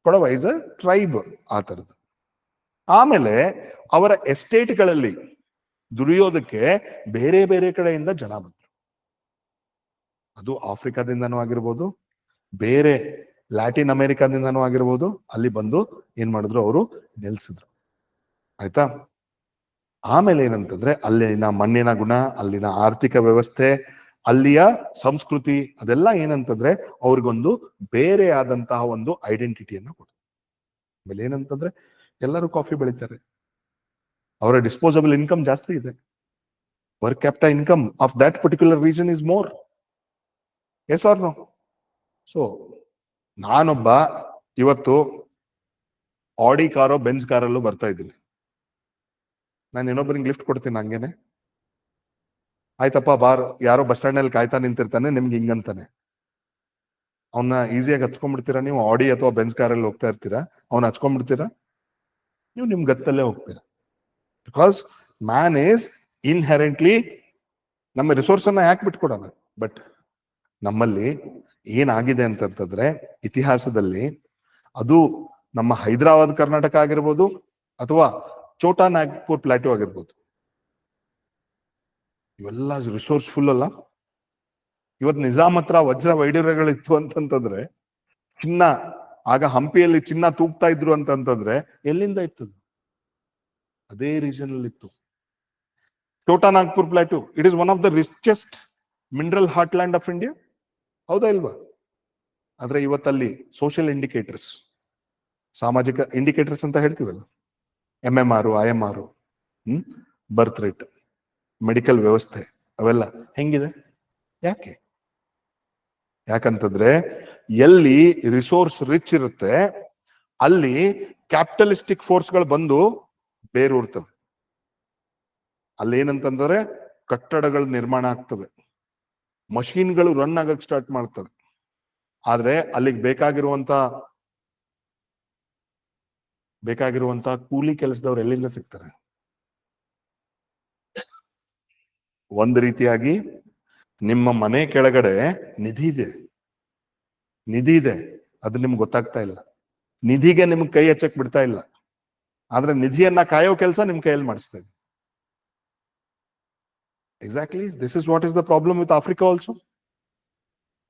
Kodava is a tribe ಆ ತರದ್ದು. ಆಮೇಲೆ ಅವರ ಎಸ್ಟೇಟ್ಗಳಲ್ಲಿ ದುಡಿಯೋದಕ್ಕೆ ಬೇರೆ ಬೇರೆ ಕಡೆಯಿಂದ ಜನ ಬಂದ್ರು. ಅದು ಆಫ್ರಿಕಾದಿಂದನೂ ಆಗಿರ್ಬೋದು, ಬೇರೆ ಲ್ಯಾಟಿನ್ ಅಮೆರಿಕಾದಿಂದನೂ ಆಗಿರ್ಬೋದು. ಅಲ್ಲಿ ಬಂದು ಏನ್ ಮಾಡಿದ್ರು, ಅವರು ನೆಲೆಸಿದ್ರು. ಆಯ್ತಾ? ಆಮೇಲೆ ಏನಂತಂದ್ರೆ ಅಲ್ಲಿನ ಮಣ್ಣಿನ ಗುಣ, ಅಲ್ಲಿನ ಆರ್ಥಿಕ ವ್ಯವಸ್ಥೆ, ಅಲ್ಲಿಯ ಸಂಸ್ಕೃತಿ, ಅದೆಲ್ಲ ಏನಂತಂದ್ರೆ ಅವ್ರಿಗೊಂದು ಬೇರೆ ಆದಂತಹ ಒಂದು ಐಡೆಂಟಿಟಿಯನ್ನು ಕೊಡ್ತಾರೆ. ಆಮೇಲೆ ಏನಂತಂದ್ರೆ ಎಲ್ಲರೂ ಕಾಫಿ ಬೆಳಿತಾರೆ, ಅವರ ಡಿಸ್ಪೋಸಬಲ್ ಇನ್ಕಮ್ ಜಾಸ್ತಿ ಇದೆ. Per capita income of that particular region is more. Yes or no? So ನಾನೊಬ್ಬ ಇವತ್ತು ಆಡಿ ಕಾರೋ ಬೆಂಜ್ ಕಾರಲ್ಲೂ ಬರ್ತಾ ಇದ್ದೀನಿ, ನಾನು ಇನ್ನೊಬ್ಬರಿಗೆ ಲಿಫ್ಟ್ ಕೊಡ್ತೀನಿ ಹಂಗೇನೆ. ಆಯ್ತಪ್ಪ ಬಾರ್, ಯಾರೋ ಬಸ್ ಸ್ಟ್ಯಾಂಡ್ ಅಲ್ಲಿ ಕಾಯ್ತಾ ನಿಂತಿರ್ತಾನೆ, ನಿಮ್ಗೆ ಹಿಂಗಂತಾನೆ, ಅವನ್ನ ಈಸಿಯಾಗಿ ಹಚ್ಕೊಂಡ್ಬಿಡ್ತೀರಾ ನೀವು? ಆಡಿ ಅಥವಾ ಬೆಂಜ್ ಕಾರಲ್ಲಿ ಹೋಗ್ತಾ ಇರ್ತೀರಾ, ಅವ್ನ ಹಚ್ಕೊಂಡ್ಬಿಡ್ತೀರಾ? ನೀವು ನಿಮ್ ಗತ್ತಲ್ಲೇ ಹೋಗ್ತೀರಾ. ಬಿಕಾಸ್ ಮ್ಯಾನ್ ಈಸ್ ಇನ್ಹೆರೆಂಟ್ಲಿ ನಮ್ಮ ರಿಸೋರ್ಸ್ ಅನ್ನ ಯಾಕೆ ಬಿಟ್ಕೊಡೋಣ? ಬಟ್ ನಮ್ಮಲ್ಲಿ ಏನಾಗಿದೆ ಅಂತಂತಂದ್ರೆ ಇತಿಹಾಸದಲ್ಲಿ ಅದು ನಮ್ಮ ಹೈದರಾಬಾದ್ ಕರ್ನಾಟಕ ಆಗಿರ್ಬೋದು ಅಥವಾ ಛೋಟಾ ನಾಗ್ಪುರ್ ಪ್ಲಾಟ್ಯೂ ಆಗಿರ್ಬೋದು, ಇವೆಲ್ಲ ರಿಸೋರ್ಸ್ಫುಲ್ ಅಲ್ಲ. ಇವತ್ತು ನಿಜಾಮ್ ಹತ್ರ ವಜ್ರ ವೈಡೂರ್ಯಗಳಿತ್ತು ಅಂತಂತಂದ್ರೆ, ಚಿನ್ನ ಆಗ ಹಂಪಿಯಲ್ಲಿ ಚಿನ್ನ ತೂಗ್ತಾ ಇದ್ರು ಅಂತಂತಂದ್ರೆ ಎಲ್ಲಿಂದ ಇತ್ತು? ಅದೇ ರೀಜನ್ ಅಲ್ಲಿ ಇತ್ತು. Chota Nagpur plateau, it is one of the richest mineral heartland of India, ಹೌದಾ ಇಲ್ವಾ? ಆದ್ರೆ ಇವತ್ತಲ್ಲಿ ಸೋಷಿಯಲ್ ಇಂಡಿಕೇಟರ್ಸ್, ಸಾಮಾಜಿಕ ಇಂಡಿಕೇಟರ್ಸ್ ಅಂತ ಹೇಳ್ತೀವಲ್ಲ, MMR, IMR, birth rate, medical ವ್ಯವಸ್ಥೆ, ಅವೆಲ್ಲ ಹೆಂಗಿದೆ? ಯಾಕೆ? ಯಾಕಂತಂದ್ರೆ ಎಲ್ಲಿ ರಿಸೋರ್ಸ್ ರಿಚ್ ಇರುತ್ತೆ ಅಲ್ಲಿ ಕ್ಯಾಪಿಟಲಿಸ್ಟಿಕ್ ಫೋರ್ಸ್ಗಳು ಬಂದು ಬೇರೂರ್ತವೆ. ಅಲ್ಲಿ ಏನಂತಂದ್ರೆ ಕಟ್ಟಡಗಳು ನಿರ್ಮಾಣ ಆಗ್ತವೆ, ಮಷೀನ್ಗಳು ರನ್ ಆಗಕ್ ಸ್ಟಾರ್ಟ್ ಮಾಡ್ತವೆ. ಆದ್ರೆ ಅಲ್ಲಿಗೆ ಬೇಕಾಗಿರುವಂತ ಕೂಲಿ ಕೆಲಸದವ್ರು ಎಲ್ಲಿಂದ ಸಿಗ್ತಾರೆ? ಒಂದು ರೀತಿಯಾಗಿ ನಿಮ್ಮ ಮನೆ ಕೆಳಗಡೆ ನಿಧಿ ಇದೆ, ಅದು ನಿಮ್ಗೆ ಗೊತ್ತಾಗ್ತಾ ಇಲ್ಲ. ನಿಧಿಗೆ ನಿಮ್ಗೆ ಕೈ ಹಚ್ಚಕ್ ಬಿಡ್ತಾ ಇಲ್ಲ, ಆದ್ರೆ ನಿಧಿಯನ್ನ ಕಾಯೋ ಕೆಲಸ ನಿಮ್ ಕೈಯಲ್ಲಿ ಮಾಡಿಸ್ತಾ ಇದೆ. Exactly this is what is the problem with Africa also.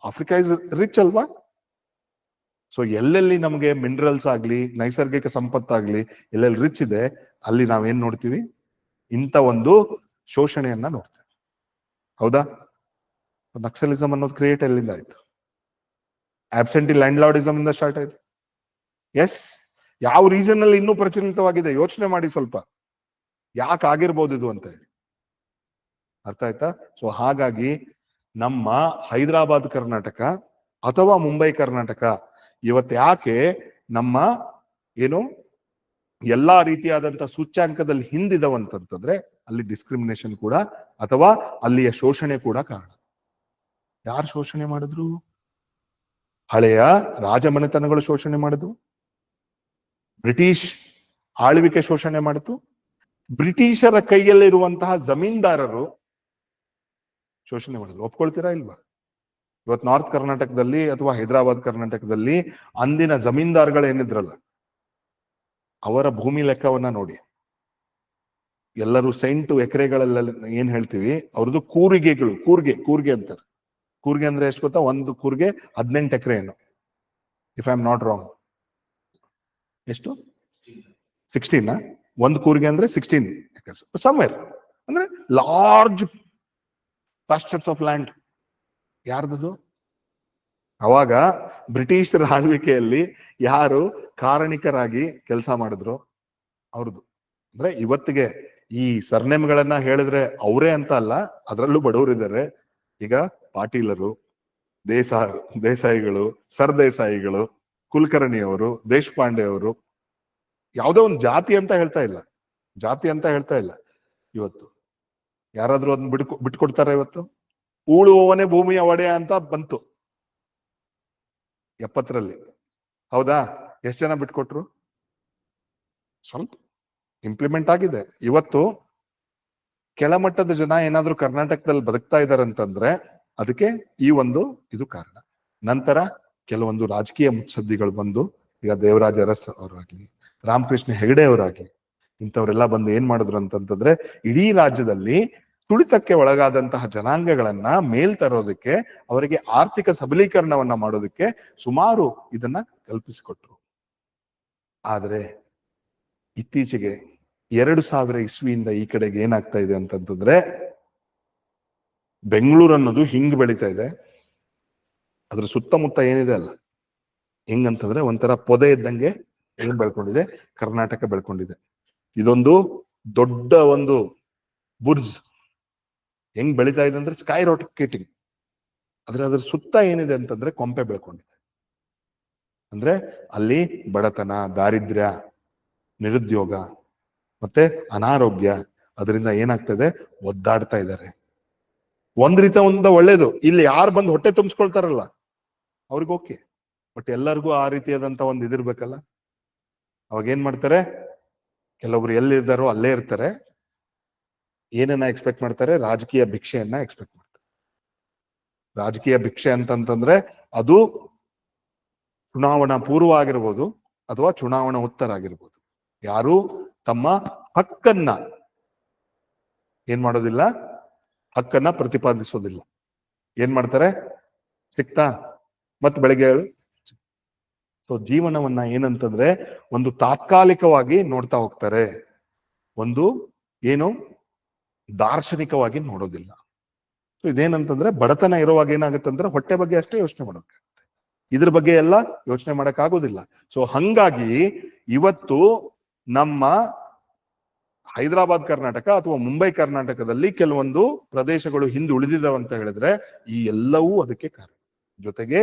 Africa is rich ಅಲ್ವಾ? ಸೊ ಎಲ್ಲೆಲ್ಲಿ ನಮ್ಗೆ ಮಿನರಲ್ಸ್ ಆಗ್ಲಿ, ನೈಸರ್ಗಿಕ ಸಂಪತ್ತಾಗ್ಲಿ, ಎಲ್ಲೆಲ್ಲಿ ರಿಚ್ ಇದೆ ಅಲ್ಲಿ ನಾವೇನ್ ನೋಡ್ತೀವಿ? ಇಂಥ ಒಂದು ಶೋಷಣೆಯನ್ನ ನೋಡ್ತೇವೆ, ಹೌದಾ? ನಕ್ಸಲಿಸಮ್ ಅನ್ನೋದು ಕ್ರಿಯೇಟ್ ಎಲ್ಲಿಂದ ಆಯ್ತು? ಆಬ್ಸೆಂಟಿ ಲ್ಯಾಂಡ್ ಲಾರ್ಡಿಸಮ್ ಇಂದ ಸ್ಟಾರ್ಟ್ ಆಯ್ತು. ಎಸ್, ಯಾವ ರೀಜನ್ ಅಲ್ಲಿ ಇನ್ನೂ ಪ್ರಚಲಿತವಾಗಿದೆ? ಯೋಚನೆ ಮಾಡಿ ಸ್ವಲ್ಪ, ಯಾಕೆ ಆಗಿರ್ಬೋದು ಇದು ಅಂತ ಹೇಳಿ. ಅರ್ಥ ಆಯ್ತಾ? ಸೊ ಹಾಗಾಗಿ ನಮ್ಮ ಹೈದರಾಬಾದ್ ಕರ್ನಾಟಕ ಅಥವಾ ಮುಂಬೈ ಕರ್ನಾಟಕ ಇವತ್ತು ಯಾಕೆ ನಮ್ಮ ಏನು ಎಲ್ಲಾ ರೀತಿಯಾದಂತ ಸೂಚ್ಯಾಂಕದಲ್ಲಿ ಹಿಂದಿದವಂತಂತಂದ್ರೆ ಅಲ್ಲಿ ಡಿಸ್ಕ್ರಿಮಿನೇಷನ್ ಕೂಡ ಅಥವಾ ಅಲ್ಲಿಯ ಶೋಷಣೆ ಕೂಡ ಕಾರಣ. ಯಾರು ಶೋಷಣೆ ಮಾಡಿದ್ರು? ಹಳೆಯ ರಾಜಮನೆತನಗಳು ಶೋಷಣೆ ಮಾಡಿದ್ವು, ಬ್ರಿಟಿಷ್ ಆಳ್ವಿಕೆ ಶೋಷಣೆ ಮಾಡಿತು, ಬ್ರಿಟಿಷರ ಕೈಯಲ್ಲಿರುವಂತಹ ಜಮೀನ್ದಾರರು ಶೋಷಣೆ ಮಾಡಿದ್ರು. ಒಪ್ಕೊಳ್ತೀರಾ ಇಲ್ವಾ? ಇವತ್ತು ನಾರ್ತ್ ಕರ್ನಾಟಕದಲ್ಲಿ ಅಥವಾ ಹೈದರಾಬಾದ್ ಕರ್ನಾಟಕದಲ್ಲಿ ಅಂದಿನ ಜಮೀನ್ದಾರ್ಗಳು ಏನಿದ್ರಲ್ಲ, ಅವರ ಭೂಮಿ ಲೆಕ್ಕವನ್ನ ನೋಡಿ. ಎಲ್ಲರೂ ಸೆಂಟು ಎಕರೆಗಳೆಲ್ಲ ಏನ್ ಹೇಳ್ತೀವಿ, ಅವ್ರದ್ದು ಕೂರಿಗೆಗಳು, ಕೂರ್ಗೆ ಅಂತಾರೆ. ಕೂರ್ಗೆ ಅಂದ್ರೆ ಎಷ್ಟು ಗೊತ್ತಾ? ಒಂದು ಕೂರ್ಗೆ 18 ಎಕರೆ ಏನು, if I am not wrong. ಎಷ್ಟು? 16? ಒಂದು ಕೂರ್ಗೆ ಅಂದ್ರೆ 16 ಎಕರ್ಸ್ ಸಮ್ವೇರ್, ಅಂದ್ರೆ ಲಾರ್ಜ್ ಪಾಸ್ಚರ್ಸ್ ಆಫ್ ಲ್ಯಾಂಡ್. ಯಾರ್ದು? ಅವಾಗ ಬ್ರಿಟಿಷರ ಆಳ್ವಿಕೆಯಲ್ಲಿ ಯಾರು ಕಾರಣಿಕರಾಗಿ ಕೆಲಸ ಮಾಡಿದ್ರು ಅವ್ರದ್ದು. ಅಂದ್ರೆ ಇವತ್ತಿಗೆ ಈ ಸರ್ನೇಮ್ಗಳನ್ನ ಹೇಳಿದ್ರೆ ಅವರೇ ಅಂತ ಅಲ್ಲ, ಅದರಲ್ಲೂ ಬಡವರಿದ್ದಾರೆ. ಈಗ ಪಾಟೀಲರು, ದೇಸಾಯಿಗಳು, ಸರ್ದೇಸಾಯಿಗಳು, ಕುಲಕರ್ಣಿಯವರು, ದೇಶಪಾಂಡೆ ಅವರು, ಯಾವುದೋ ಒಂದು ಜಾತಿ ಅಂತ ಹೇಳ್ತಾ ಇಲ್ಲ. ಇವತ್ತು ಯಾರಾದ್ರೂ ಅದನ್ನ ಬಿಟ್ಕೊಡ್ತಾರ? ಇವತ್ತು ಉಳುವವನೇ ಭೂಮಿಯ ಒಡೆಯ ಅಂತ ಬಂತು 70ರಲ್ಲಿ, ಹೌದಾ? ಎಷ್ಟು ಜನ ಬಿಟ್ಕೊಟ್ರು? ಸ್ವಲ್ಪ ಇಂಪ್ಲಿಮೆಂಟ್ ಆಗಿದೆ. ಇವತ್ತು ಕೆಳಮಟ್ಟದ ಜನ ಏನಾದ್ರೂ ಕರ್ನಾಟಕದಲ್ಲಿ ಬದುಕ್ತಾ ಇದಾರಂತಂದ್ರೆ ಅದಕ್ಕೆ ಈ ಒಂದು ಇದು ಕಾರಣ. ನಂತರ ಕೆಲವೊಂದು ರಾಜಕೀಯ ಮುತ್ಸದ್ದಿಗಳು ಬಂದು, ಈಗ ದೇವರಾಜ ಅರಸ್ ಅವರಾಗ್ಲಿ, ರಾಮಕೃಷ್ಣ ಹೆಗಡೆ ಅವರಾಗ್ಲಿ, ಇಂಥವರೆಲ್ಲ ಬಂದು ಏನ್ ಮಾಡಿದ್ರು ಅಂತಂತಂದ್ರೆ ಇಡೀ ರಾಜ್ಯದಲ್ಲಿ ತುಳಿತಕ್ಕೆ ಒಳಗಾದಂತಹ ಜನಾಂಗಗಳನ್ನ ಮೇಲ್ ತರೋದಕ್ಕೆ, ಅವರಿಗೆ ಆರ್ಥಿಕ ಸಬಲೀಕರಣವನ್ನ ಮಾಡೋದಕ್ಕೆ ಸುಮಾರು ಇದನ್ನ ಕಲ್ಪಿಸಿಕೊಟ್ರು. ಆದ್ರೆ ಇತ್ತೀಚೆಗೆ 2000 ಇಸ್ವಿಯಿಂದ ಈ ಕಡೆಗೆ ಏನಾಗ್ತಾ ಇದೆ ಅಂತಂತಂದ್ರೆ, ಬೆಂಗಳೂರು ಅನ್ನೋದು ಹಿಂಗ್ ಬೆಳೀತಾ ಇದೆ, ಅದ್ರ ಸುತ್ತಮುತ್ತ ಏನಿದೆ ಅಲ್ಲ, ಹೆಂಗಂತಂದ್ರೆ ಒಂಥರ ಪೊದೆ ಇದ್ದಂಗೆ ಏನ್ ಬೆಳ್ಕೊಂಡಿದೆ? ಕರ್ನಾಟಕ ಬೆಳ್ಕೊಂಡಿದೆ. ಇದೊಂದು ದೊಡ್ಡ ಒಂದು ಬುರ್ಜ್ ಹೆಂಗ್ ಬೆಳೀತಾ ಇದೆ ಅಂದ್ರೆ ಸ್ಕೈ ರಾಕೆಟಿಂಗ್. ಆದ್ರೆ ಅದ್ರ ಸುತ್ತ ಏನಿದೆ ಅಂತಂದ್ರೆ ಕೊಂಪೆ ಬೆಳ್ಕೊಂಡಿದೆ. ಅಂದ್ರೆ ಅಲ್ಲಿ ಬಡತನ, ದಾರಿದ್ರ್ಯ, ನಿರುದ್ಯೋಗ ಮತ್ತೆ ಅನಾರೋಗ್ಯ, ಅದರಿಂದ ಏನಾಗ್ತದೆ? ಒದ್ದಾಡ್ತಾ ಇದ್ದಾರೆ. ಒಂದ್ ರೀತಿ ಒಳ್ಳೇದು, ಇಲ್ಲಿ ಯಾರು ಬಂದು ಹೊಟ್ಟೆ ತುಂಬಿಸ್ಕೊಳ್ತಾರಲ್ಲ ಅವ್ರಿಗೆ ಓಕೆ, ಬಟ್ ಎಲ್ಲರಿಗೂ ಆ ರೀತಿಯಾದಂತ ಒಂದು ಇದಿರ್ಬೇಕಲ್ಲ. ಅವಾಗ ಏನ್ ಮಾಡ್ತಾರೆ? ಕೆಲವೊಬ್ರು ಎಲ್ಲಿದ್ದಾರೋ ಅಲ್ಲೇ ಇರ್ತಾರೆ. ಏನನ್ನ ಎಕ್ಸ್ಪೆಕ್ಟ್ ಮಾಡ್ತಾರೆ? ರಾಜಕೀಯ ಭಿಕ್ಷೆಯನ್ನ ಎಕ್ಸ್ಪೆಕ್ಟ್ ಮಾಡ್ತಾರೆ. ರಾಜಕೀಯ ಭಿಕ್ಷೆ ಅಂತಂತಂದ್ರೆ ಅದು ಚುನಾವಣಾ ಪೂರ್ವ ಆಗಿರ್ಬೋದು ಅಥವಾ ಚುನಾವಣಾ ಉತ್ತರ ಆಗಿರ್ಬೋದು. ಯಾರು ತಮ್ಮ ಹಕ್ಕನ್ನ ಏನ್ ಮಾಡೋದಿಲ್ಲ, ಹಕ್ಕನ್ನ ಪ್ರತಿಪಾದಿಸೋದಿಲ್ಲ. ಏನ್ ಮಾಡ್ತಾರೆ, ಸಿಕ್ತಾ ಮತ್ ಬೆಳಗ್ಗೆ. ಸೊ ಜೀವನವನ್ನ ಏನಂತಂದ್ರೆ ಒಂದು ತಾತ್ಕಾಲಿಕವಾಗಿ ನೋಡ್ತಾ ಹೋಗ್ತಾರೆ, ಒಂದು ಏನು ದಾರ್ಶನಿಕವಾಗಿ ನೋಡೋದಿಲ್ಲ. ಸೊ ಇದೇನಂತಂದ್ರೆ ಬಡತನ ಇರುವಾಗ ಏನಾಗುತ್ತಂದ್ರೆ ಹೊಟ್ಟೆ ಬಗ್ಗೆ ಅಷ್ಟೇ ಯೋಚನೆ ಮಾಡೋಕ್ಕಾಗುತ್ತೆ, ಇದ್ರ ಬಗ್ಗೆ ಎಲ್ಲ ಯೋಚನೆ ಮಾಡಕ್ ಆಗೋದಿಲ್ಲ. ಸೊ ಹಂಗಾಗಿ ಇವತ್ತು ನಮ್ಮ ಹೈದರಾಬಾದ್ ಕರ್ನಾಟಕ ಅಥವಾ ಮುಂಬೈ ಕರ್ನಾಟಕದಲ್ಲಿ ಕೆಲವೊಂದು ಪ್ರದೇಶಗಳು ಹಿಂದೆ ಉಳಿದಿದ್ದಾವಂತ ಹೇಳಿದ್ರೆ ಈ ಎಲ್ಲವೂ ಅದಕ್ಕೆ ಕಾರಣ. ಜೊತೆಗೆ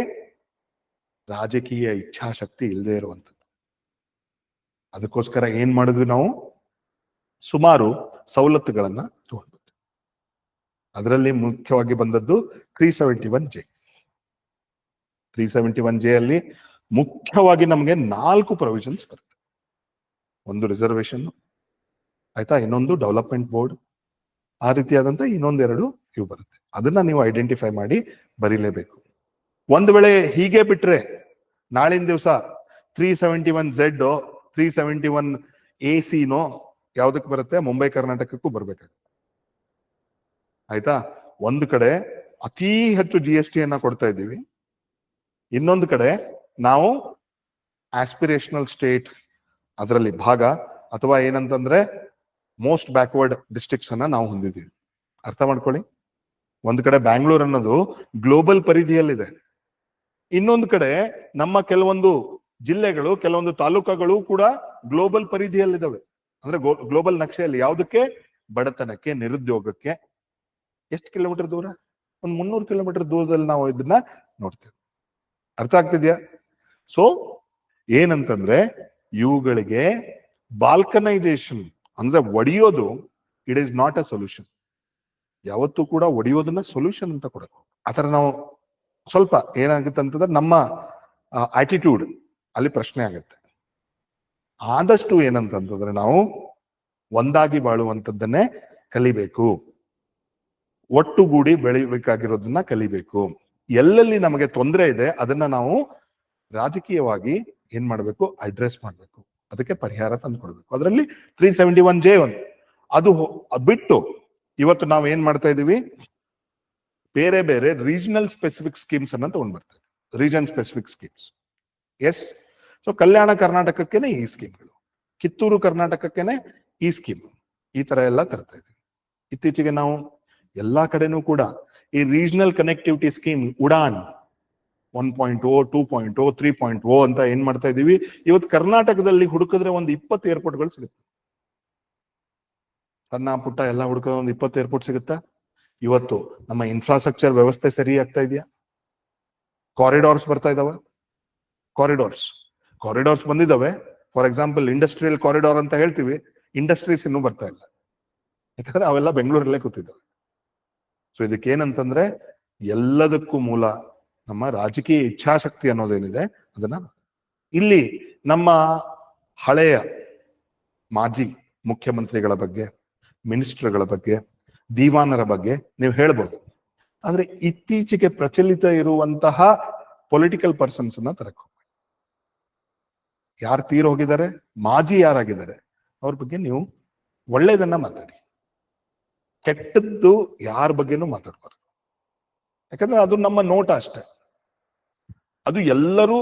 ರಾಜಕೀಯ ಇಚ್ಛಾಶಕ್ತಿ ಇಲ್ಲದೆ ಇರುವಂಥದ್ದು. ಅದಕ್ಕೋಸ್ಕರ ಏನ್ ಮಾಡಿದ್ವಿ ನಾವು, ಸುಮಾರು ಸವಲತ್ತುಗಳನ್ನ ತಗೊಂಡ್ವಿ. ಅದರಲ್ಲಿ ಮುಖ್ಯವಾಗಿ ಬಂದದ್ದು 371J. 371J ಅಲ್ಲಿ ಮುಖ್ಯವಾಗಿ ನಮಗೆ 4 ಪ್ರೊವಿಷನ್ಸ್ ಬರುತ್ತೆ. ಒಂದು ರಿಸರ್ವೇಶನ್, ಆಯ್ತಾ, ಇನ್ನೊಂದು ಡೆವಲಪ್ಮೆಂಟ್ ಬೋರ್ಡ್, ಆ ರೀತಿಯಾದಂತ ಇನ್ನೊಂದೆರಡು ಇವು ಬರುತ್ತೆ. ಅದನ್ನ ನೀವು ಐಡೆಂಟಿಫೈ ಮಾಡಿ ಬರೀಲೇಬೇಕು. ಒಂದ್ ವೇಳೆ ಹೀಗೆ ಬಿಟ್ರೆ ನಾಳಿನ ದಿವಸ 371Z 371AC ಯಾವ್ದಕ್ಕೆ ಬರುತ್ತೆ, ಮುಂಬೈ ಕರ್ನಾಟಕಕ್ಕೂ ಬರ್ಬೇಕಾಗುತ್ತೆ. ಆಯ್ತಾ, ಒಂದು ಕಡೆ ಅತಿ ಹೆಚ್ಚು GST ಅನ್ನ ಕೊಡ್ತಾ ಇದ್ದೀವಿ, ಇನ್ನೊಂದು ಕಡೆ ನಾವು ಆಸ್ಪಿರೇಷನಲ್ ಸ್ಟೇಟ್ ಅದರಲ್ಲಿ ಭಾಗ ಅಥವಾ ಏನಂತಂದ್ರೆ ಮೋಸ್ಟ್ ಬ್ಯಾಕ್ವರ್ಡ್ ಡಿಸ್ಟ್ರಿಕ್ಟ್ಸ್ ಅನ್ನ ನಾವು ಹೊಂದಿದ್ದೀವಿ. ಅರ್ಥ ಮಾಡ್ಕೊಳ್ಳಿ, ಒಂದು ಕಡೆ ಬ್ಯಾಂಗ್ಳೂರ್ ಅನ್ನೋದು ಗ್ಲೋಬಲ್ ಪರಿಧಿಯಲ್ಲಿದೆ, ಇನ್ನೊಂದು ಕಡೆ ನಮ್ಮ ಕೆಲವೊಂದು ಜಿಲ್ಲೆಗಳು ಕೆಲವೊಂದು ತಾಲೂಕುಗಳು ಕೂಡ ಗ್ಲೋಬಲ್ ಪರಿಧಿಯಲ್ಲಿದ್ದಾವೆ. ಅಂದ್ರೆ ಗ್ಲೋಬಲ್ ನಕ್ಷೆಯಲ್ಲಿ ಯಾವುದಕ್ಕೆ, ಬಡತನಕ್ಕೆ, ನಿರುದ್ಯೋಗಕ್ಕೆ. ಎಷ್ಟು ಕಿಲೋಮೀಟರ್ ದೂರ, ಒಂದು 300 ಕಿಲೋಮೀಟರ್ ದೂರದಲ್ಲಿ ನಾವು ಇದನ್ನ ನೋಡ್ತೇವೆ. ಅರ್ಥ ಆಗ್ತಿದ್ಯಾ? ಸೊ ಏನಂತಂದ್ರೆ ಇವುಗಳಿಗೆ ಬಾಲ್ಕನೈಸೇಷನ್ ಅಂದ್ರೆ ಒಡೆಯೋದು, it is not a solution. ಯಾವತ್ತೂ ಕೂಡ ಒಡೆಯೋದನ್ನ ಸೊಲ್ಯೂಷನ್ ಅಂತ ಕೊಡಬೇಕು. ಆತರ ನಾವು ಸ್ವಲ್ಪ ಏನಾಗುತ್ತೆ ಅಂತಂದ್ರೆ ನಮ್ಮ ಆಟಿಟ್ಯೂಡ್ ಅಲ್ಲಿ ಪ್ರಶ್ನೆ ಆಗುತ್ತೆ. ಆದಷ್ಟು ಏನಂತಂತಂದ್ರೆ ನಾವು ಒಂದಾಗಿ ಬಾಳುವಂಥದ್ದನ್ನೇ ಕಲಿಬೇಕು, ಒಟ್ಟುಗೂಡಿ ಬೆಳಿಬೇಕಾಗಿರೋದನ್ನ ಕಲಿಬೇಕು. ಎಲ್ಲೆಲ್ಲಿ ನಮಗೆ ತೊಂದರೆ ಇದೆ ಅದನ್ನ ನಾವು ರಾಜಕೀಯವಾಗಿ ಏನ್ ಮಾಡ್ಬೇಕು, ಅಡ್ರೆಸ್ ಮಾಡ್ಬೇಕು, ಅದಕ್ಕೆ ಪರಿಹಾರ ತಂದು ಕೊಡ್ಬೇಕು. ಅದರಲ್ಲಿ 371J ಅದು ಬಿಟ್ಟು ಇವತ್ತು ನಾವು ಏನ್ ಮಾಡ್ತಾ ಇದೀವಿ, ಬೇರೆ ಬೇರೆ ರೀಜನಲ್ ಸ್ಪೆಸಿಫಿಕ್ ಸ್ಕೀಮ್ಸ್ ಅನ್ನ ತಗೊಂಡ್ ಬರ್ತಾ ಇದ್ದೀವಿ. Region specific schemes, yes. So Kalyana ಕರ್ನಾಟಕಕ್ಕೇನೆ ಈ ಸ್ಕೀಮ್ಗಳು, ಕಿತ್ತೂರು ಕರ್ನಾಟಕಕ್ಕೇನೆ ಈ ಸ್ಕೀಮ್, ಈ ತರ ಎಲ್ಲ ತರ್ತಾ ಇದ್ದೀವಿ. ಇತ್ತೀಚೆಗೆ ನಾವು ಎಲ್ಲಾ ಕಡೆನೂ ಕೂಡ ಈ ರೀಜನಲ್ ಕನೆಕ್ಟಿವಿಟಿ ಸ್ಕೀಮ್ ಉಡಾನ್ 1.0, 2.0, 3.0 ಅಂತ ಏನ್ ಮಾಡ್ತಾ ಇದೀವಿ. ಇವತ್ತು ಕರ್ನಾಟಕದಲ್ಲಿ ಹುಡುಕಿದ್ರೆ ಒಂದು 20 ಏರ್ಪೋರ್ಟ್ಗಳು ಸಿಗುತ್ತೆ. ಸಣ್ಣ ಪುಟ್ಟ ಎಲ್ಲ ಹುಡುಕಿದ್ರೆ ಒಂದು 20 ಏರ್ಪೋರ್ಟ್ ಸಿಗುತ್ತಾ? ಇವತ್ತು ನಮ್ಮ ಇನ್ಫ್ರಾಸ್ಟ್ರಕ್ಚರ್ ವ್ಯವಸ್ಥೆ ಸರಿ ಆಗ್ತಾ ಇದೆಯಾ? ಕಾರಿಡಾರ್ಸ್ ಬರ್ತಾ ಇದಾವೆ, ಕಾರಿಡಾರ್ಸ್ ಬಂದಿದ್ದಾವೆ. ಫಾರ್ ಎಕ್ಸಾಂಪಲ್ ಇಂಡಸ್ಟ್ರಿಯಲ್ ಕಾರಿಡಾರ್ ಅಂತ ಹೇಳ್ತೀವಿ, ಇಂಡಸ್ಟ್ರೀಸ್ ಇನ್ನೂ ಬರ್ತಾ ಇಲ್ಲ, ಯಾಕಂದ್ರೆ ಅವೆಲ್ಲ ಬೆಂಗಳೂರಲ್ಲೇ ಕೂತಿದ್ದಾವೆ. ಸೊ ಇದಕ್ಕೆ ಏನಂತಂದ್ರೆ ಎಲ್ಲದಕ್ಕೂ ಮೂಲ ನಮ್ಮ ರಾಜಕೀಯ ಇಚ್ಛಾಶಕ್ತಿ ಅನ್ನೋದೇನಿದೆ ಅದನ್ನ. ಇಲ್ಲಿ ನಮ್ಮ ಹಳೆಯ ಮಾಜಿ ಮುಖ್ಯಮಂತ್ರಿಗಳ ಬಗ್ಗೆ, ಮಿನಿಸ್ಟರ್ಗಳ ಬಗ್ಗೆ, ದಿವಾನರ ಬಗ್ಗೆ ನೀವು ಹೇಳ್ಬೋದು. ಆದ್ರೆ ಇತ್ತೀಚೆಗೆ ಪ್ರಚಲಿತ ಇರುವಂತಹ ಪೊಲಿಟಿಕಲ್ ಪರ್ಸನ್ಸ್ ಅನ್ನ ತರಕ್ ಹೋಗ್ಬೇಡಿ. ಯಾರು ತೀರ್ ಹೋಗಿದ್ದಾರೆ, ಮಾಜಿ ಯಾರಾಗಿದ್ದಾರೆ ಅವ್ರ ಬಗ್ಗೆ ನೀವು ಒಳ್ಳೇದನ್ನ ಮಾತಾಡಿ, ಕೆಟ್ಟದ್ದು ಯಾರ ಬಗ್ಗೆನೂ ಮಾತಾಡ್ಬಾರ್ದು. ಯಾಕಂದ್ರೆ ಅದು ನಮ್ಮ ನೋಟ ಅಷ್ಟೇ, ಅದು ಎಲ್ಲರೂ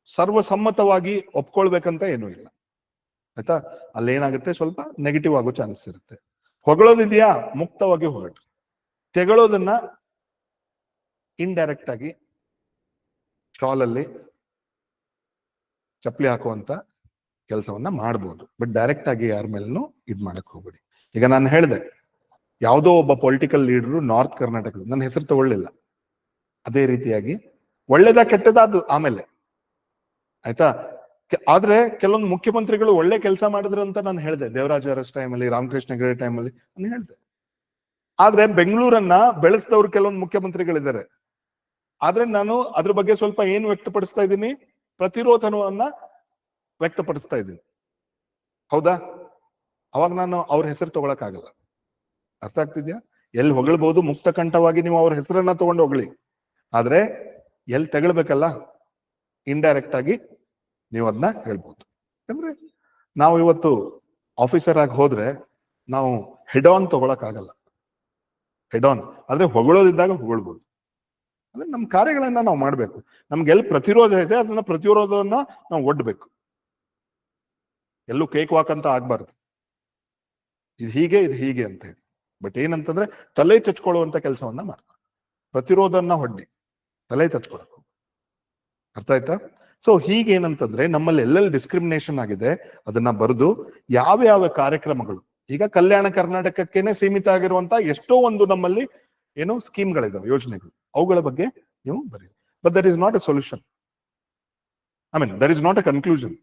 ಸರ್ವಸಮ್ಮತವಾಗಿ ಒಪ್ಕೊಳ್ಬೇಕಂತ ಏನೂ ಇಲ್ಲ. ಆಯ್ತಾ, ಅಲ್ಲೇನಾಗುತ್ತೆ, ಸ್ವಲ್ಪ ನೆಗೆಟಿವ್ ಆಗೋ ಚಾನ್ಸ್ ಇರುತ್ತೆ. ಹೊಗಳೋದಿದೆಯಾ, ಮುಕ್ತವಾಗಿ ಹೊರಟು. ತೆಗಳೋದನ್ನ ಇಂಡೈರೆಕ್ಟ್ ಆಗಿ ಶಾಲಲ್ಲಿ ಚಪ್ಪಲಿ ಹಾಕುವಂತ ಕೆಲಸವನ್ನ ಮಾಡ್ಬೋದು, ಬಟ್ ಡೈರೆಕ್ಟ್ ಆಗಿ ಯಾರ ಮೇಲೂ ಇದ್ ಮಾಡಕ್ ಹೋಗ್ಬೇಡಿ. ಈಗ ನಾನು ಹೇಳಿದೆ, ಯಾವುದೋ ಒಬ್ಬ ಪೊಲಿಟಿಕಲ್ ಲೀಡರು ನಾರ್ತ್ ಕರ್ನಾಟಕದ, ನನ್ನ ಹೆಸರು ತಗೊಳ್ಳಿಲ್ಲ, ಅದೇ ರೀತಿಯಾಗಿ ಒಳ್ಳೇದ ಕೆಟ್ಟದ ಅದು ಆಮೇಲೆ, ಆಯ್ತಾ. ಆದ್ರೆ ಕೆಲವೊಂದು ಮುಖ್ಯಮಂತ್ರಿಗಳು ಒಳ್ಳೆ ಕೆಲಸ ಮಾಡಿದ್ರು ಅಂತ ನಾನು ಹೇಳಿದೆ, ದೇವರಾಜ ಅರಸ್ ಟೈಮಲ್ಲಿ, ರಾಮಕೃಷ್ಣ ಹೆಗಡೆ ಟೈಮಲ್ಲಿ ನಾನು ಹೇಳಿದೆ. ಆದ್ರೆ ಬೆಂಗಳೂರನ್ನ ಬೆಳೆಸಿದವ್ರು ಕೆಲವೊಂದು ಮುಖ್ಯಮಂತ್ರಿಗಳಿದ್ದಾರೆ. ಆದ್ರೆ ನಾನು ಅದ್ರ ಬಗ್ಗೆ ಸ್ವಲ್ಪ ಏನು ವ್ಯಕ್ತಪಡಿಸ್ತಾ ಇದ್ದೀನಿ, ಪ್ರತಿರೋಧನವನ್ನ ವ್ಯಕ್ತಪಡಿಸ್ತಾ ಇದ್ದೀನಿ, ಹೌದಾ? ಅವಾಗ ನಾನು ಅವ್ರ ಹೆಸರು ತಗೊಳಕ್ ಆಗಲ್ಲ. ಅರ್ಥ ಆಗ್ತಿದ್ಯಾ? ಎಲ್ಲಿ ಹೊಗಳ್ಬಹುದು, ಮುಕ್ತ ಕಂಠವಾಗಿ ನೀವು ಅವ್ರ ಹೆಸರನ್ನ ತಗೊಂಡು ಹೊಗಳಿ, ಆದ್ರೆ ಎಲ್ಲಿ ತಗೊಳ್ಬೇಕಲ್ಲ ಇಂಡೈರೆಕ್ಟ್ ಆಗಿ ನೀವು ಅದನ್ನ ಹೇಳ್ಬೋದು. ಅಂದ್ರೆ ನಾವು ಇವತ್ತು ಆಫೀಸರ್ ಆಗಿ ಹೋದ್ರೆ ನಾವು ಹೆಡ್ ಆನ್ ತಗೊಳಕ್ ಆಗಲ್ಲ. ಹೆಡ್ ಆನ್ ಆದ್ರೆ ಹೊಗಳೋದಿದ್ದಾಗ ಹೊಗಳ್ಬೋದು. ಅಂದ್ರೆ ನಮ್ಮ ಕಾರ್ಯಗಳನ್ನ ನಾವು ಮಾಡ್ಬೇಕು. ನಮ್ಗೆ ಎಲ್ಲಿ ಪ್ರತಿರೋಧ ಇದೆ ಅದನ್ನ ಪ್ರತಿರೋಧವನ್ನ ನಾವು ಒಡ್ಬೇಕು. ಎಲ್ಲೂ ಕೇಕ್ ವಾಕ್ ಅಂತ ಆಗ್ಬಾರ್ದು, ಇದು ಹೀಗೆ ಅಂತ ಹೇಳಿ. ಬಟ್ ಏನಂತಂದ್ರೆ ತಲೆ ಚಚ್ಕೊಳ್ಳುವಂತ ಕೆಲಸವನ್ನ ಮಾಡ್ತಾರೆ. ಪ್ರತಿರೋಧನ ಹೊಡ್ಡಿ ತಲೆ ಚಚ್ಕೊಳಕ್. ಅರ್ಥ ಆಯ್ತಾ? ಸೊ ಹೀಗೇನಂತಂದ್ರೆ ನಮ್ಮಲ್ಲಿ ಎಲ್ಲೆಲ್ಲಿ ಡಿಸ್ಕ್ರಿಮಿನೇಷನ್ ಆಗಿದೆ ಅದನ್ನ ಬರೆದು ಯಾವ ಕಾರ್ಯಕ್ರಮಗಳು, ಈಗ ಕಲ್ಯಾಣ ಕರ್ನಾಟಕಕ್ಕೇನೆ ಸೀಮಿತ ಆಗಿರುವಂತ ಎಷ್ಟೋ ಒಂದು ನಮ್ಮಲ್ಲಿ ಏನು ಸ್ಕೀಮ್ಗಳಿದಾವೆ, ಯೋಜನೆಗಳು, ಅವುಗಳ ಬಗ್ಗೆ ನೀವು ಬರೀ. But that is not a solution. I mean that is not a conclusion.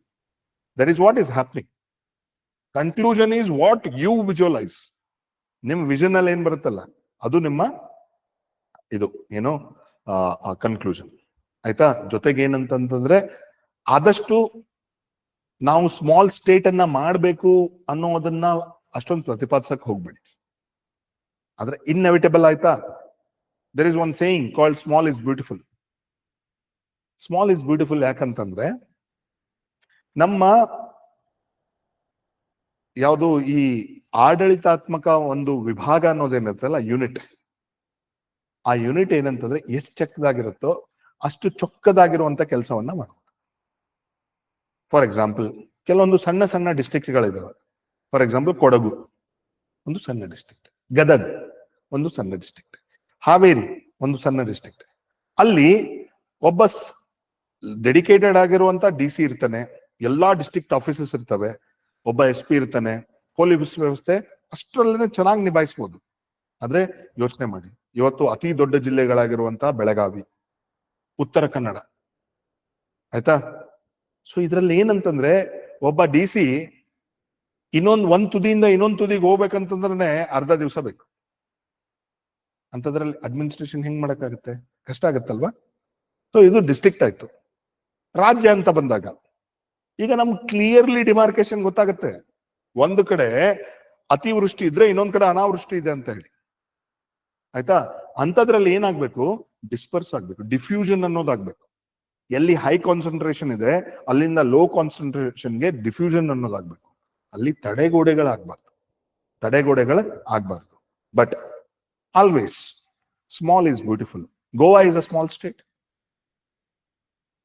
That is what is happening. Conclusion is what you visualise. ನಿಮ್ ವಿಷನ್ ಅಲ್ಲಿ ಏನ್ ಬರುತ್ತಲ್ಲ ಅದು ನಿಮ್ಮ ಇದು ಏನೋ ಕನ್ಕ್ಲೂಷನ್. ಆಯ್ತಾ? ಜೊತೆಗೆ ಏನಂತಂದ್ರೆ ಆದಷ್ಟು ನಾವು ಸ್ಮಾಲ್ ಸ್ಟೇಟ್ ಅನ್ನ ಮಾಡ್ಬೇಕು ಅನ್ನೋದನ್ನ ಅಷ್ಟೊಂದು ಪ್ರತಿಪಾದಿಸಕ್ ಹೋಗ್ಬೇಡಿ. ಆದ್ರೆ ಇನ್ಎವಿಟಬಲ್. ಆಯ್ತಾ? There is one saying called small is beautiful. Small is beautiful ಯಾಕಂತಂದ್ರೆ ನಮ್ಮ ಯಾವುದು ಈ ಆಡಳಿತಾತ್ಮಕ ಒಂದು ವಿಭಾಗ ಅನ್ನೋದೇನಿರುತ್ತಲ್ಲ, ಯೂನಿಟ್, ಆ ಯೂನಿಟ್ ಏನಂತಂದ್ರೆ ಎಷ್ಟು ಚಕ್ಕದಾಗಿರುತ್ತೋ ಅಷ್ಟು ಚೊಕ್ಕದಾಗಿರುವಂತ ಕೆಲಸವನ್ನ ಮಾಡೋದು. ಫಾರ್ ಎಕ್ಸಾಂಪಲ್ ಕೆಲವೊಂದು ಸಣ್ಣ ಸಣ್ಣ ಡಿಸ್ಟ್ರಿಕ್ಟ್ಗಳಿದಾವೆ. ಫಾರ್ ಎಕ್ಸಾಂಪಲ್ ಕೊಡಗು ಒಂದು ಸಣ್ಣ ಡಿಸ್ಟ್ರಿಕ್ಟ್, ಗದಗ್ ಒಂದು ಸಣ್ಣ ಡಿಸ್ಟ್ರಿಕ್ಟ್, ಹಾವೇರಿ ಒಂದು ಸಣ್ಣ ಡಿಸ್ಟ್ರಿಕ್ಟ್. ಅಲ್ಲಿ ಒಬ್ಬ ಡೆಡಿಕೇಟೆಡ್ ಆಗಿರುವಂತ DC ಇರ್ತಾನೆ, ಎಲ್ಲಾ ಡಿಸ್ಟ್ರಿಕ್ಟ್ ಆಫೀಸಸ್ ಇರ್ತವೆ, ಒಬ್ಬ SP ಇರ್ತಾನೆ, ಪೊಲೀಸ್ ವ್ಯವಸ್ಥೆ ಅಷ್ಟರಲ್ಲೇ ಚೆನ್ನಾಗಿ ನಿಭಾಯಿಸಬಹುದು. ಆದ್ರೆ ಯೋಚನೆ ಮಾಡಿ, ಇವತ್ತು ಅತಿ ದೊಡ್ಡ ಜಿಲ್ಲೆಗಳಾಗಿರುವಂತ ಬೆಳಗಾವಿ, ಉತ್ತರ ಕನ್ನಡ, ಆಯ್ತಾ? ಸೊ ಇದ್ರಲ್ಲಿ ಏನಂತಂದ್ರೆ ಒಬ್ಬ DC ಒಂದ್ ತುದಿಯಿಂದ ಇನ್ನೊಂದು ತುದಿಗೆ ಹೋಗ್ಬೇಕಂತಂದ್ರೆ ಅರ್ಧ ದಿವಸ ಬೇಕು. ಅಂತದ್ರಲ್ಲಿ ಅಡ್ಮಿನಿಸ್ಟ್ರೇಷನ್ ಹೆಂಗ್ ಮಾಡಕ್ಕಾಗುತ್ತೆ? ಕಷ್ಟ ಆಗತ್ತಲ್ವಾ? ಸೊ ಇದು ಡಿಸ್ಟ್ರಿಕ್ಟ್ ಆಯ್ತು. ರಾಜ್ಯ ಅಂತ ಬಂದಾಗ ಈಗ ನಮ್ಗೆ ಕ್ಲಿಯರ್ಲಿ ಡಿಮಾರ್ಕೇಶನ್ ಗೊತ್ತಾಗುತ್ತೆ. ಒಂದು ಕಡೆ ಅತಿವೃಷ್ಟಿ ಇದ್ರೆ ಇನ್ನೊಂದ್ ಕಡೆ ಅನಾವೃಷ್ಟಿ ಇದೆ ಅಂತ ಹೇಳಿ. ಆಯ್ತಾ? ಅಂತದ್ರಲ್ಲಿ ಏನಾಗ್ಬೇಕು? ಡಿಸ್ಪರ್ಸ್ ಆಗ್ಬೇಕು, ಡಿಫ್ಯೂಷನ್ ಅನ್ನೋದಾಗ್ಬೇಕು. ಎಲ್ಲಿ ಹೈ ಕಾನ್ಸಂಟ್ರೇಷನ್ ಇದೆ ಅಲ್ಲಿಂದ ಲೋ ಕಾನ್ಸಂಟ್ರೇಷನ್ಗೆ ಡಿಫ್ಯೂಷನ್ ಅನ್ನೋದಾಗ್ಬೇಕು. ಅಲ್ಲಿ ತಡೆಗೋಡೆಗಳು ಆಗ್ಬಾರ್ದು. But always small is beautiful. Goa is a small state.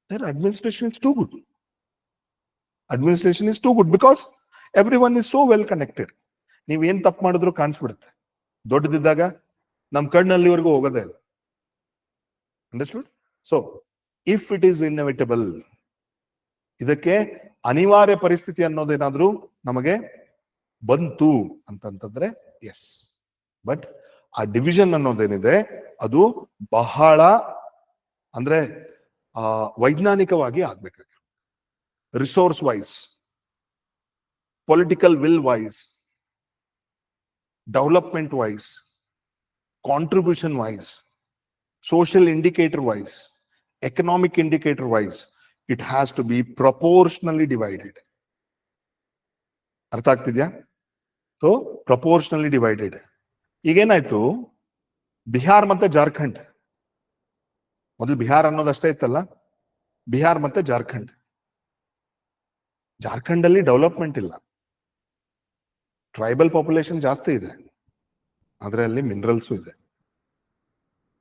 Their administration is too good. Administration is too good because everyone is so well connected. ನೀವು ಏನ್ ತಪ್ಪು ಮಾಡಿದ್ರು ಕಾಣಿಸ್ಬಿಡುತ್ತೆ. ದೊಡ್ಡದಿದ್ದಾಗ ನಮ್ ಕಣ್ಣಲ್ಲಿವರೆಗೂ ಹೋಗೋದೇ ಇಲ್ಲ. Understood? So if it is inevitable, ಇದಕ್ಕೆ ಅನಿವಾರ್ಯ ಪರಿಸ್ಥಿತಿ ಅನ್ನೋದೇನಾದ್ರೂ ನಮಗೆ ಬಂತು ಅಂತಂತಂದ್ರೆ ಎಸ್. ಬಟ್ ಆ ಡಿವಿಷನ್ ಅನ್ನೋದೇನಿದೆ ಅದು ಬಹಳ ಅಂದ್ರೆ ವೈಜ್ಞಾನಿಕವಾಗಿ ಆಗ್ಬೇಕಾಗಿ, resource wise, political will wise, development wise, contribution wise, social indicator wise, economic indicator wise, it has to be proportionally divided. ಅರ್ಥ ಆಗ್ತಿದ್ಯಾ? ಸೊ ಪ್ರಪೋರ್ಷನಲಿ ಡಿವೈಡೆಡ್. ಈಗೇನಾಯ್ತು, ಬಿಹಾರ್ ಮತ್ತೆ ಜಾರ್ಖಂಡ್, ಮೊದಲು ಬಿಹಾರ್ ಅನ್ನೋದಷ್ಟೇ ಇತ್ತಲ್ಲ, ಬಿಹಾರ್ ಮತ್ತೆ ಜಾರ್ಖಂಡ್ ಅಲ್ಲಿ ಡೆವಲಪ್ಮೆಂಟ್ ಇಲ್ಲ, ಟ್ರೈಬಲ್ ಪಾಪ್ಯುಲೇಷನ್ ಜಾಸ್ತಿ ಇದೆ, ಆದ್ರೆ ಅಲ್ಲಿ ಮಿನರಲ್ಸು ಇದೆ.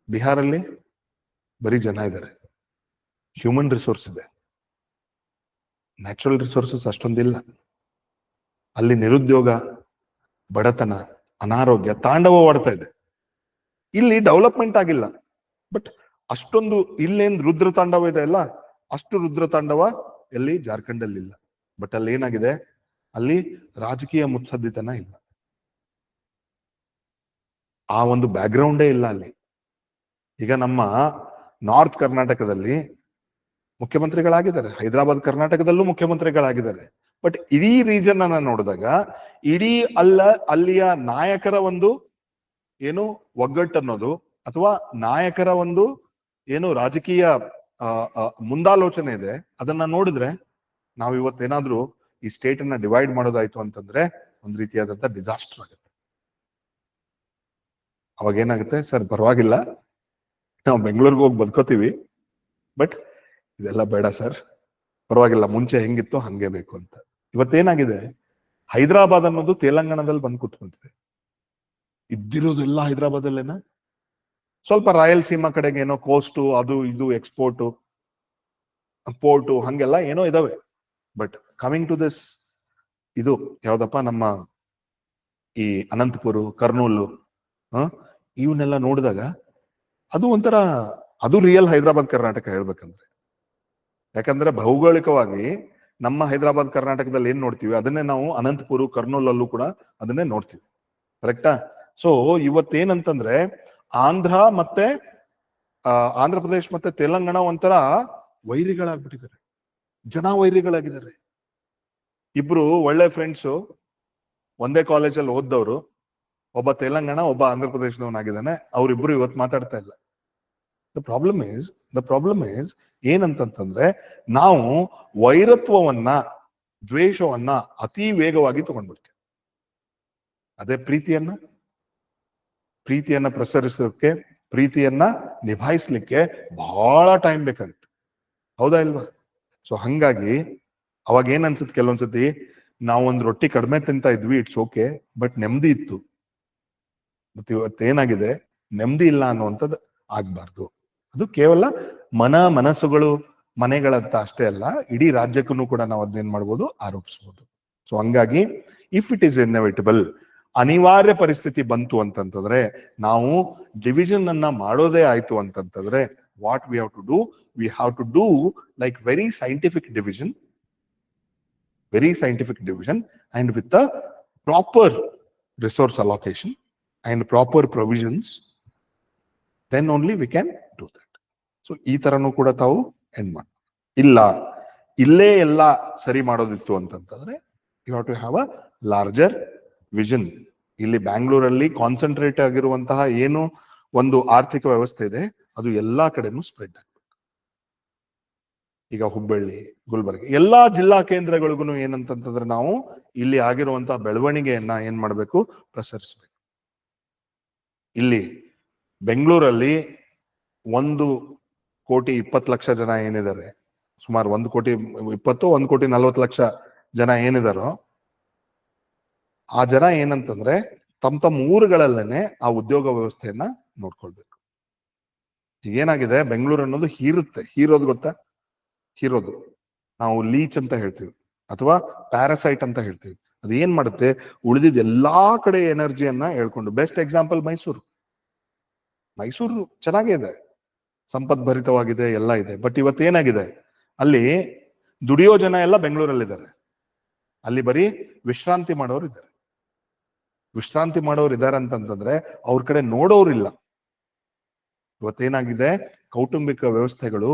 ಬಿಹಾರಲ್ಲಿ ಬರೀ ಜನ ಇದ್ದಾರೆ, ಹ್ಯೂಮನ್ ರಿಸೋರ್ಸ್ ಇದೆ, ನ್ಯಾಚುರಲ್ ರಿಸೋರ್ಸಸ್ ಅಷ್ಟೊಂದಿಲ್ಲ. ಅಲ್ಲಿ ನಿರುದ್ಯೋಗ, ಬಡತನ, ಅನಾರೋಗ್ಯ ತಾಂಡವವಾಡ್ತಾ ಇದೆ. ಇಲ್ಲಿ ಡೆವಲಪ್ಮೆಂಟ್ ಆಗಿಲ್ಲ, ಬಟ್ ಅಷ್ಟೊಂದು ಇಲ್ಲೇನ್ ರುದ್ರ ತಾಂಡವ ಇದೆ ಅಲ್ಲ, ಅಷ್ಟು ರುದ್ರ ತಾಂಡವ ಎಲ್ಲಿ ಜಾರ್ಖಂಡ್ ಅಲ್ಲಿ ಇಲ್ಲ. ಬಟ್ ಅಲ್ಲಿ ಏನಾಗಿದೆ, ಅಲ್ಲಿ ರಾಜಕೀಯ ಮುತ್ಸದ್ದಿತನ ಇಲ್ಲ, ಆ ಒಂದು ಬ್ಯಾಕ್ ಗ್ರೌಂಡೇ ಇಲ್ಲ ಅಲ್ಲಿ. ಈಗ ನಮ್ಮ ನಾರ್ತ್ ಕರ್ನಾಟಕದಲ್ಲಿ ಮುಖ್ಯಮಂತ್ರಿಗಳಾಗಿದ್ದಾರೆ, ಹೈದರಾಬಾದ್ ಕರ್ನಾಟಕದಲ್ಲೂ ಮುಖ್ಯಮಂತ್ರಿಗಳಾಗಿದ್ದಾರೆ. ಬಟ್ ಇಡೀ ರೀಜನ್ ಅನ್ನ ನೋಡಿದಾಗ ಇಡೀ ಅಲ್ಲಿಯ ನಾಯಕರ ಒಂದು ಏನು ಒಗ್ಗಟ್ಟು ಅನ್ನೋದು, ಅಥವಾ ನಾಯಕರ ಒಂದು ಏನು ರಾಜಕೀಯ ಮುಂದಾಲೋಚನೆ ಇದೆ, ಅದನ್ನ ನೋಡಿದ್ರೆ ನಾವು ಇವತ್ತೇನಾದ್ರೂ ಈ ಸ್ಟೇಟ್ ಅನ್ನ ಡಿವೈಡ್ ಮಾಡೋದಾಯ್ತು ಅಂತಂದ್ರೆ ಒಂದ್ ರೀತಿಯಾದಂತ ಡಿಸಾಸ್ಟರ್ ಆಗುತ್ತೆ. ಅವಾಗ ಏನಾಗುತ್ತೆ, ಸರ್ ಪರವಾಗಿಲ್ಲ ನಾವು ಬೆಂಗಳೂರಿಗೆ ಹೋಗಿ ಬದುಕೋತೀವಿ, ಬಟ್ ಇದೆಲ್ಲ ಬೇಡ ಸರ್, ಪರವಾಗಿಲ್ಲ, ಮುಂಚೆ ಹೆಂಗಿತ್ತು ಹಂಗೆ ಬೇಕು ಅಂತ. ಇವತ್ತೇನಾಗಿದೆ, ಹೈದರಾಬಾದ್ ಅನ್ನೋದು ತೆಲಂಗಾಣದಲ್ಲಿ ಬಂದು ಕೂತ್ಕೊಂತಿದೆ. ಇದ್ದಿರೋದೆಲ್ಲ ಹೈದರಾಬಾದಲ್ಲೇನ, ಸ್ವಲ್ಪ ರಾಯಲಸೀಮಾ ಕಡೆಗೆ ಏನೋ ಕೋಸ್ಟು ಅದು ಇದು ಎಕ್ಸ್ಪೋರ್ಟು ಪೋರ್ಟು ಹಂಗೆಲ್ಲ ಏನೋ ಇದಾವೆ. ಬಟ್ ಕಮಿಂಗ್ ಟು ದಿಸ್, ಇದು ಯಾವ್ದಪ್ಪ ನಮ್ಮ ಈ ಅನಂತಪುರ, ಕರ್ನೂಲು, ಇವನ್ನೆಲ್ಲ ನೋಡಿದಾಗ ಅದು ಒಂಥರ, ಅದು ರಿಯಲ್ ಹೈದರಾಬಾದ್ ಕರ್ನಾಟಕ ಹೇಳ್ಬೇಕಂದ್ರೆ. ಯಾಕಂದ್ರೆ ಭೌಗೋಳಿಕವಾಗಿ ನಮ್ಮ ಹೈದರಾಬಾದ್ ಕರ್ನಾಟಕದಲ್ಲಿ ಏನ್ ನೋಡ್ತೀವಿ ಅದನ್ನೇ ನಾವು ಅನಂತಪುರ, ಕರ್ನೂಲಲ್ಲೂ ಕೂಡ ಅದನ್ನೇ ನೋಡ್ತೀವಿ. ಕರೆಕ್ಟಾ? ಸೊ ಇವತ್ತೇನಂತಂದ್ರೆ ಆಂಧ್ರ ಮತ್ತೆ ಆಂಧ್ರ ಪ್ರದೇಶ್ ಮತ್ತೆ ತೆಲಂಗಾಣ ಒಂಥರ ವೈರಿಗಳಾಗ್ಬಿಟ್ಟಿದ್ದಾರೆ, ಜನ ವೈರಿಗಳಾಗಿದ್ದಾರೆ. ಇಬ್ರು ಒಳ್ಳೆ ಫ್ರೆಂಡ್ಸು, ಒಂದೇ ಕಾಲೇಜಲ್ಲಿ ಓದ್ದವ್ರು, ಒಬ್ಬ ತೆಲಂಗಾಣ ಒಬ್ಬ ಆಂಧ್ರ ಪ್ರದೇಶದವನಾಗಿದ್ದಾನೆ, ಅವ್ರಿಬ್ರು ಇವತ್ತು ಮಾತಾಡ್ತಾ ಇಲ್ಲ. ದ ಪ್ರಾಬ್ಲಮ್ ಈಸ್ ಏನಂತಂದ್ರೆ ನಾವು ವೈರತ್ವವನ್ನ, ದ್ವೇಷವನ್ನ ಅತಿ ವೇಗವಾಗಿ ತಗೊಂಡ್ಬಿಡ್ತೇವೆ. ಅದೇ ಪ್ರೀತಿಯನ್ನ ಪ್ರಸರಿಸೋಕೆ, ಪ್ರೀತಿಯನ್ನ ನಿಭಾಯಿಸ್ಲಿಕ್ಕೆ ಬಹಳ ಟೈಮ್ ಬೇಕಾಗುತ್ತೆ, ಹೌದಾ ಇಲ್ವಾ? ಸೊ ಹಂಗಾಗಿ ಅವಾಗ ಏನ್ ಅನ್ಸುತ್ತೆ, ಕೆಲವೊಂದ್ಸತಿ ನಾವೊಂದು ರೊಟ್ಟಿ ಕಡಿಮೆ ತಿಂತಾ ಇದ್ವಿ, ಇಟ್ಸ್ ಓಕೆ, ಬಟ್ ನೆಮ್ಮದಿ ಇತ್ತು. ಮತ್ತೆ ಇವತ್ತೇನಾಗಿದೆ, ನೆಮ್ಮದಿ ಇಲ್ಲ ಅನ್ನುವಂಥದ್ದು ಆಗ್ಬಾರ್ದು. ಅದು ಕೇವಲ ಮನಸ್ಸುಗಳು, ಮನೆಗಳಂತ ಅಷ್ಟೇ ಅಲ್ಲ, ಇಡೀ ರಾಜ್ಯಕ್ಕೂ ಕೂಡ ನಾವು ಅದನ್ನೇನ್ ಮಾಡ್ಬೋದು, ಆರೋಪಿಸ್ಬೋದು. ಸೊ ಹಂಗಾಗಿ ಇಫ್ ಇಟ್ ಈಸ್ ಇನ್ಎವಿಟಬಲ್, ಅನಿವಾರ್ಯ ಪರಿಸ್ಥಿತಿ ಬಂತು ಅಂತಂತಂದ್ರೆ, ನಾವು ಡಿವಿಷನ್ ಅನ್ನ ಮಾಡೋದೇ ಆಯ್ತು ಅಂತಂತಂದ್ರೆ, what we have to do like very scientific division and with the proper resource allocation and proper provisions, then only we can do that. So ಈ ತರನು ಕೂಡ ತಾವು ಎಂಡ್ ಮಾಡಿ, ಇಲ್ಲ ಇಲ್ಲೇ ಎಲ್ಲ ಸರಿ ಮಾಡೋದಿತ್ತು ಅಂತಂತಂದ್ರೆ you have to have a larger vision. ಇಲ್ಲಿ ಬ್ಯಾಂಗ್ಳೂರಲ್ಲಿ ಕಾನ್ಸಂಟ್ರೇಟ್ ಆಗಿರುವಂತಹ ಏನು ಒಂದು ಆರ್ಥಿಕ ವ್ಯವಸ್ಥೆ ಇದೆ, ಅದು ಎಲ್ಲಾ ಕಡೆನೂ ಸ್ಪ್ರೆಡ್ ಆಗ್ಬೇಕು. ಈಗ ಹುಬ್ಬಳ್ಳಿ, ಗುಲ್ಬರ್ಗ, ಎಲ್ಲಾ ಜಿಲ್ಲಾ ಕೇಂದ್ರಗಳಿಗೂ ಏನಂತಂತಂದ್ರೆ ನಾವು ಇಲ್ಲಿ ಆಗಿರುವಂತಹ ಬೆಳವಣಿಗೆಯನ್ನ ಏನ್ ಮಾಡ್ಬೇಕು, ಪ್ರಸರಿಸ್ಬೇಕು. ಇಲ್ಲಿ ಬೆಂಗಳೂರಲ್ಲಿ 1,20,00,000 ಜನ ಏನಿದ್ದಾರೆ, ಸುಮಾರು 1,20,20,000 1,40,00,000 ಜನ ಏನಿದಾರೋ, ಆ ಜನ ಏನಂತಂದ್ರೆ ತಮ್ಮ ಊರುಗಳಲ್ಲೇನೆ ಆ ಉದ್ಯೋಗ ವ್ಯವಸ್ಥೆಯನ್ನ ನೋಡ್ಕೊಳ್ಬೇಕು. ಏನಾಗಿದೆ, ಬೆಂಗಳೂರು ಅನ್ನೋದು ಹೀರೋದು ಗೊತ್ತಾ? ಹೀರೋದು ನಾವು ಲೀಚ್ ಅಂತ ಹೇಳ್ತೀವಿ ಅಥವಾ ಪ್ಯಾರಾಸೈಟ್ ಅಂತ ಹೇಳ್ತೀವಿ. ಅದು ಏನ್ ಮಾಡುತ್ತೆ, ಉಳಿದಿದ್ದ ಎಲ್ಲಾ ಕಡೆ ಎನರ್ಜಿಯನ್ನ ಹೇಳ್ಕೊಂಡು. ಬೆಸ್ಟ್ ಎಕ್ಸಾಂಪಲ್ ಮೈಸೂರು ಚೆನ್ನಾಗೇ ಇದೆ, ಸಂಪದ್ಭರಿತವಾಗಿದೆ, ಎಲ್ಲ ಇದೆ. ಬಟ್ ಇವತ್ತೇನಾಗಿದೆ, ಅಲ್ಲಿ ದುಡಿಯೋ ಜನ ಎಲ್ಲ ಬೆಂಗಳೂರಲ್ಲಿದ್ದಾರೆ, ಅಲ್ಲಿ ಬರೀ ವಿಶ್ರಾಂತಿ ಮಾಡೋರು ಇದ್ದಾರೆ ಅಂತಂತಂದ್ರೆ ಅವ್ರ ಕಡೆ ನೋಡೋರಿಲ್ಲ. ಇವತ್ತೇನಾಗಿದೆ, ಕೌಟುಂಬಿಕ ವ್ಯವಸ್ಥೆಗಳು,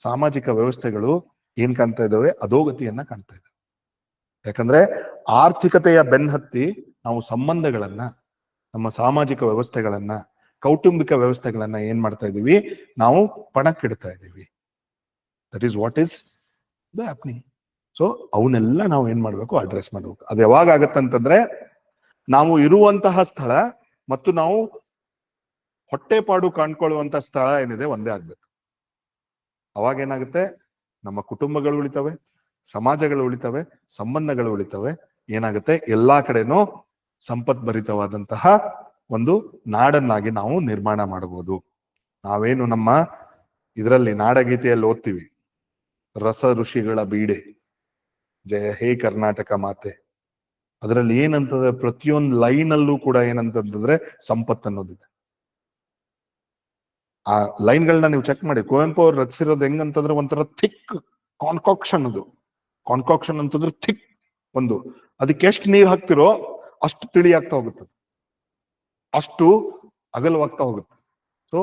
ಸಾಮಾಜಿಕ ವ್ಯವಸ್ಥೆಗಳು ಏನ್ ಕಾಣ್ತಾ ಇದ್ದಾವೆ, ಅಧೋಗತಿಯನ್ನ ಕಾಣ್ತಾ ಇದ್ದಾವೆ. ಯಾಕಂದ್ರೆ ಆರ್ಥಿಕತೆಯ ಬೆನ್ನತ್ತಿ ನಾವು ಸಂಬಂಧಗಳನ್ನ, ನಮ್ಮ ಸಾಮಾಜಿಕ ವ್ಯವಸ್ಥೆಗಳನ್ನ, ಕೌಟುಂಬಿಕ ವ್ಯವಸ್ಥೆಗಳನ್ನ ಏನ್ ಮಾಡ್ತಾ ಇದೀವಿ, ನಾವು ಪಣಕ್ಕಿಡ್ತಾ ಇದ್ದೀವಿ. That is what is the happening. So ಅವನ್ನೆಲ್ಲ ನಾವು ಏನ್ ಮಾಡ್ಬೇಕು, ಅಡ್ರೆಸ್ ಮಾಡ್ಬೇಕು. ಅದು ಯಾವಾಗ ಆಗತ್ತಂತಂದ್ರೆ, ನಾವು ಇರುವಂತಹ ಸ್ಥಳ ಮತ್ತು ನಾವು ಹೊಟ್ಟೆಪಾಡು ಕಾಣ್ಕೊಳ್ಳುವಂತ ಸ್ಥಳ ಏನಿದೆ ಒಂದೇ ಆಗ್ಬೇಕು. ಅವಾಗ ಏನಾಗುತ್ತೆ, ನಮ್ಮ ಕುಟುಂಬಗಳು ಉಳಿತವೆ, ಸಮಾಜಗಳು ಉಳಿತವೆ, ಸಂಬಂಧಗಳು ಉಳಿತವೆ. ಏನಾಗುತ್ತೆ, ಎಲ್ಲಾ ಕಡೆನೂ ಸಂಪದ್ಭರಿತವಾದಂತಹ ಒಂದು ನಾಡನ್ನಾಗಿ ನಾವು ನಿರ್ಮಾಣ ಮಾಡಬಹುದು. ನಾವೇನು ನಮ್ಮ ಇದರಲ್ಲಿ ನಾಡಗೀತೆಯಲ್ಲಿ ಓದ್ತೀವಿ, ರಸ ಋಷಿಗಳ ಬೀಡೆ, ಜಯ ಹೇ ಕರ್ನಾಟಕ ಮಾತೆ, ಅದರಲ್ಲಿ ಏನಂತಂದ್ರೆ ಪ್ರತಿಯೊಂದು ಲೈನ್ ಅಲ್ಲೂ ಕೂಡ ಏನಂತಂದ್ರೆ ಸಂಪತ್ತು ಅನ್ನೋದಿದೆ. ಆ ಲೈನ್ಗಳನ್ನ ನೀವು ಚೆಕ್ ಮಾಡಿ. ಕುವೆಂಪು ಅವ್ರು ರಚಿಸಿರೋದು ಹೆಂಗಂತಂದ್ರೆ ಒಂಥರ ಥಿಕ್ ಕಾನ್ಕಾಕ್ಷನ್. ಕಾನ್ಕಾಕ್ಷನ್ ಅಂತಂದ್ರೆ ಥಿಕ್ ಒಂದು, ಅದಕ್ಕೆ ಎಷ್ಟು ನೀರು ಹಾಕ್ತಿರೋ ಅಷ್ಟು ತಿಳಿ ಆಗ್ತಾ ಹೋಗುತ್ತೆ, ಅಷ್ಟು ಅಗಲವಾಗ್ತಾ ಹೋಗುತ್ತೆ. ಸೊ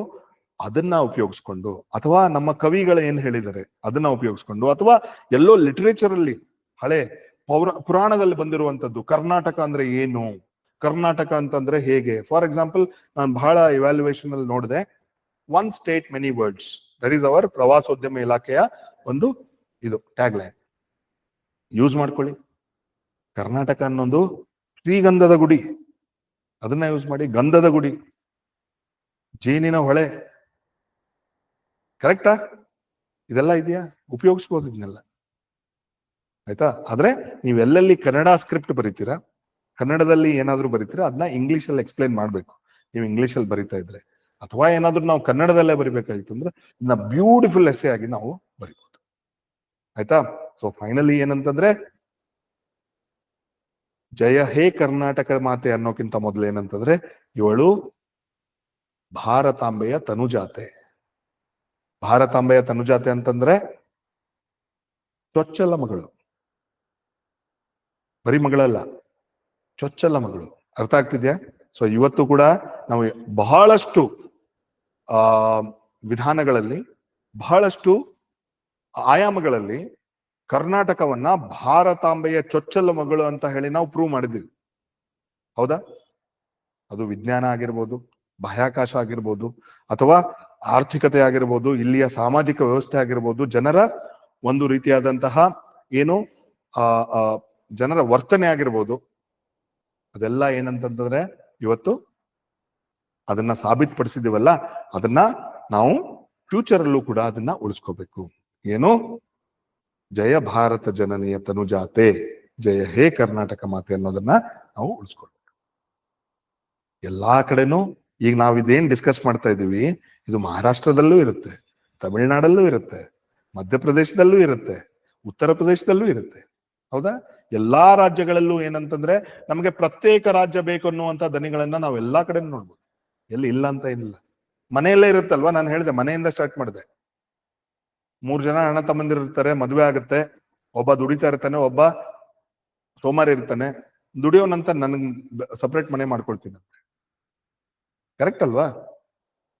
ಅದನ್ನ ಉಪಯೋಗಿಸ್ಕೊಂಡು, ಅಥವಾ ನಮ್ಮ ಕವಿಗಳು ಏನ್ ಹೇಳಿದ್ದಾರೆ ಅದನ್ನ ಉಪಯೋಗಿಸ್ಕೊಂಡು, ಅಥವಾ ಎಲ್ಲೋ ಲಿಟರೇಚರ್ ಅಲ್ಲಿ ಹಳೆ ಪುರಾಣದಲ್ಲಿ ಬಂದಿರುವಂತದ್ದು, ಕರ್ನಾಟಕ ಅಂದ್ರೆ ಏನು, ಕರ್ನಾಟಕ ಅಂತಂದ್ರೆ ಹೇಗೆ. ಫಾರ್ ಎಕ್ಸಾಂಪಲ್, ನಾನು ಬಹಳ ಇವ್ಯಾಲ್ಯೂಯೇಷನ್ ಅಲ್ಲಿ ನೋಡಿದೆ, one state many words, that is our ಪ್ರವಾಸೋದ್ಯಮ ಇಲಾಖೆಯ ಒಂದು ಇದು ಟ್ಯಾಗ್ ಲೈನ್. ಯೂಸ್ ಮಾಡ್ಕೊಳ್ಳಿ. ಕರ್ನಾಟಕ ಅನ್ನೊಂದು ಶ್ರೀಗಂಧದ ಗುಡಿ, ಅದನ್ನ ಯೂಸ್ ಮಾಡಿ. ಗಂಧದ ಗುಡಿ, ಜೇನಿನ ಹೊಳೆ, ಕರೆಕ್ಟಾ? ಇದೆಲ್ಲ ಇದೆಯಾ? ಉಪಯೋಗಿಸ್ಬೋದು ಇದನ್ನೆಲ್ಲ. ಆಯ್ತಾ? ಆದ್ರೆ ನೀವು ಎಲ್ಲೆಲ್ಲಿ ಕನ್ನಡ ಸ್ಕ್ರಿಪ್ಟ್ ಬರೀತೀರಾ, ಕನ್ನಡದಲ್ಲಿ ಏನಾದ್ರು ಬರೀತೀರಾ, ಅದನ್ನ ಇಂಗ್ಲಿಷ್ ಅಲ್ಲಿ ಎಕ್ಸ್ಪ್ಲೈನ್ ಮಾಡ್ಬೇಕು. ನೀವು ಇಂಗ್ಲಿಷ್ ಅಲ್ಲಿ ಬರೀತಾ ಇದ್ರೆ, ಅಥವಾ ಏನಾದ್ರೂ ನಾವು ಕನ್ನಡದಲ್ಲೇ ಬರಿಬೇಕಾಗಿತ್ತು ಅಂದ್ರೆ ಇದನ್ನ ಬ್ಯೂಟಿಫುಲ್ ಎಸ್ಸೆ ಆಗಿ ನಾವು ಬರಿಬಹುದು. ಆಯ್ತಾ? ಸೊ ಫೈನಲಿ ಏನಂತಂದ್ರೆ, ಜಯ ಹೇ ಕರ್ನಾಟಕ ಮಾತೆ ಅನ್ನೋಕ್ಕಿಂತ ಮೊದಲು ಏನಂತಂದ್ರೆ, ಇವಳು ಭಾರತಾಂಬೆಯ ತನುಜಾತೆ. ಭಾರತಾಂಬೆಯ ತನುಜಾತೆ ಅಂತಂದ್ರೆ ಚೊಚ್ಚಲ ಮಗಳು, ಬರೀ ಮಗಳಲ್ಲ, ಚೊಚ್ಚಲ ಮಗಳು. ಅರ್ಥ ಆಗ್ತಿದ್ಯಾ? ಸೊ ಇವತ್ತು ಕೂಡ ನಾವು ಬಹಳಷ್ಟು ವಿಧಾನಗಳಲ್ಲಿ, ಬಹಳಷ್ಟು ಆಯಾಮಗಳಲ್ಲಿ ಕರ್ನಾಟಕವನ್ನ ಭಾರತಾಂಬೆಯ ಚೊಚ್ಚಲ ಮಗಳು ಅಂತ ಹೇಳಿ ನಾವು ಪ್ರೂವ್ ಮಾಡಿದ್ದೀವಿ. ಹೌದಾ? ಅದು ವಿಜ್ಞಾನ ಆಗಿರ್ಬೋದು, ಬಾಹ್ಯಾಕಾಶ ಆಗಿರ್ಬೋದು, ಅಥವಾ ಆರ್ಥಿಕತೆ ಆಗಿರ್ಬೋದು, ಇಲ್ಲಿಯ ಸಾಮಾಜಿಕ ವ್ಯವಸ್ಥೆ ಆಗಿರ್ಬೋದು, ಜನರ ಒಂದು ರೀತಿಯಾದಂತಹ ಏನು ಜನರ ವರ್ತನೆ ಆಗಿರ್ಬೋದು, ಅದೆಲ್ಲ ಏನಂತಂದ್ರೆ ಇವತ್ತು ಅದನ್ನ ಸಾಬೀತುಪಡಿಸಿದೀವಲ್ಲ, ಅದನ್ನ ನಾವು ಫ್ಯೂಚರ್ ಅಲ್ಲೂ ಕೂಡ ಅದನ್ನ ಉಳಿಸ್ಕೋಬೇಕು. ಏನು? ಜಯ ಭಾರತ ಜನನಿಯ ತನುಜಾತೆ, ಜಯ ಹೇ ಕರ್ನಾಟಕ ಮಾತೆ ಅನ್ನೋದನ್ನ ನಾವು ಉಳಿಸ್ಕೊಳ್ಬೇಕು. ಎಲ್ಲಾ ಕಡೆನೂ ಈಗ ನಾವು ಇದೇನ್ ಡಿಸ್ಕಸ್ ಮಾಡ್ತಾ ಇದೀವಿ, ಇದು ಮಹಾರಾಷ್ಟ್ರದಲ್ಲೂ ಇರುತ್ತೆ, ತಮಿಳುನಾಡಲ್ಲೂ ಇರುತ್ತೆ, ಮಧ್ಯಪ್ರದೇಶದಲ್ಲೂ ಇರುತ್ತೆ, ಉತ್ತರ ಪ್ರದೇಶದಲ್ಲೂ ಇರುತ್ತೆ. ಹೌದಾ? ಎಲ್ಲಾ ರಾಜ್ಯಗಳಲ್ಲೂ ಏನಂತಂದ್ರೆ ನಮಗೆ ಪ್ರತ್ಯೇಕ ರಾಜ್ಯ ಬೇಕು ಅನ್ನುವಂತ ದನಿಗಳನ್ನ ನಾವು ಎಲ್ಲಾ ಕಡೆ ನೋಡ್ಬೋದು. ಎಲ್ಲಿ ಇಲ್ಲ ಅಂತ ಏನಿಲ್ಲ. ಮನೆಯಲ್ಲೇ ಇರುತ್ತಲ್ವಾ, ನಾನು ಹೇಳಿದೆ ಮನೆಯಿಂದ ಸ್ಟಾರ್ಟ್ ಮಾಡಿದೆ. 3 ಜನ ಅಣ್ಣ ತಮ್ಮಂದಿರು ಮದುವೆ ಆಗುತ್ತೆ, ಒಬ್ಬ ದುಡಿತಾ ಇರ್ತಾನೆ, ಒಬ್ಬ ಸೋಮಾರಿ ಇರ್ತಾನೆ. ದುಡಿಯೋನಂತ ನನ್ಗೆ ಸಪ್ರೇಟ್ ಮನೆ ಮಾಡ್ಕೊಳ್ತೀನಿ. ಕರೆಕ್ಟ್ ಅಲ್ವಾ?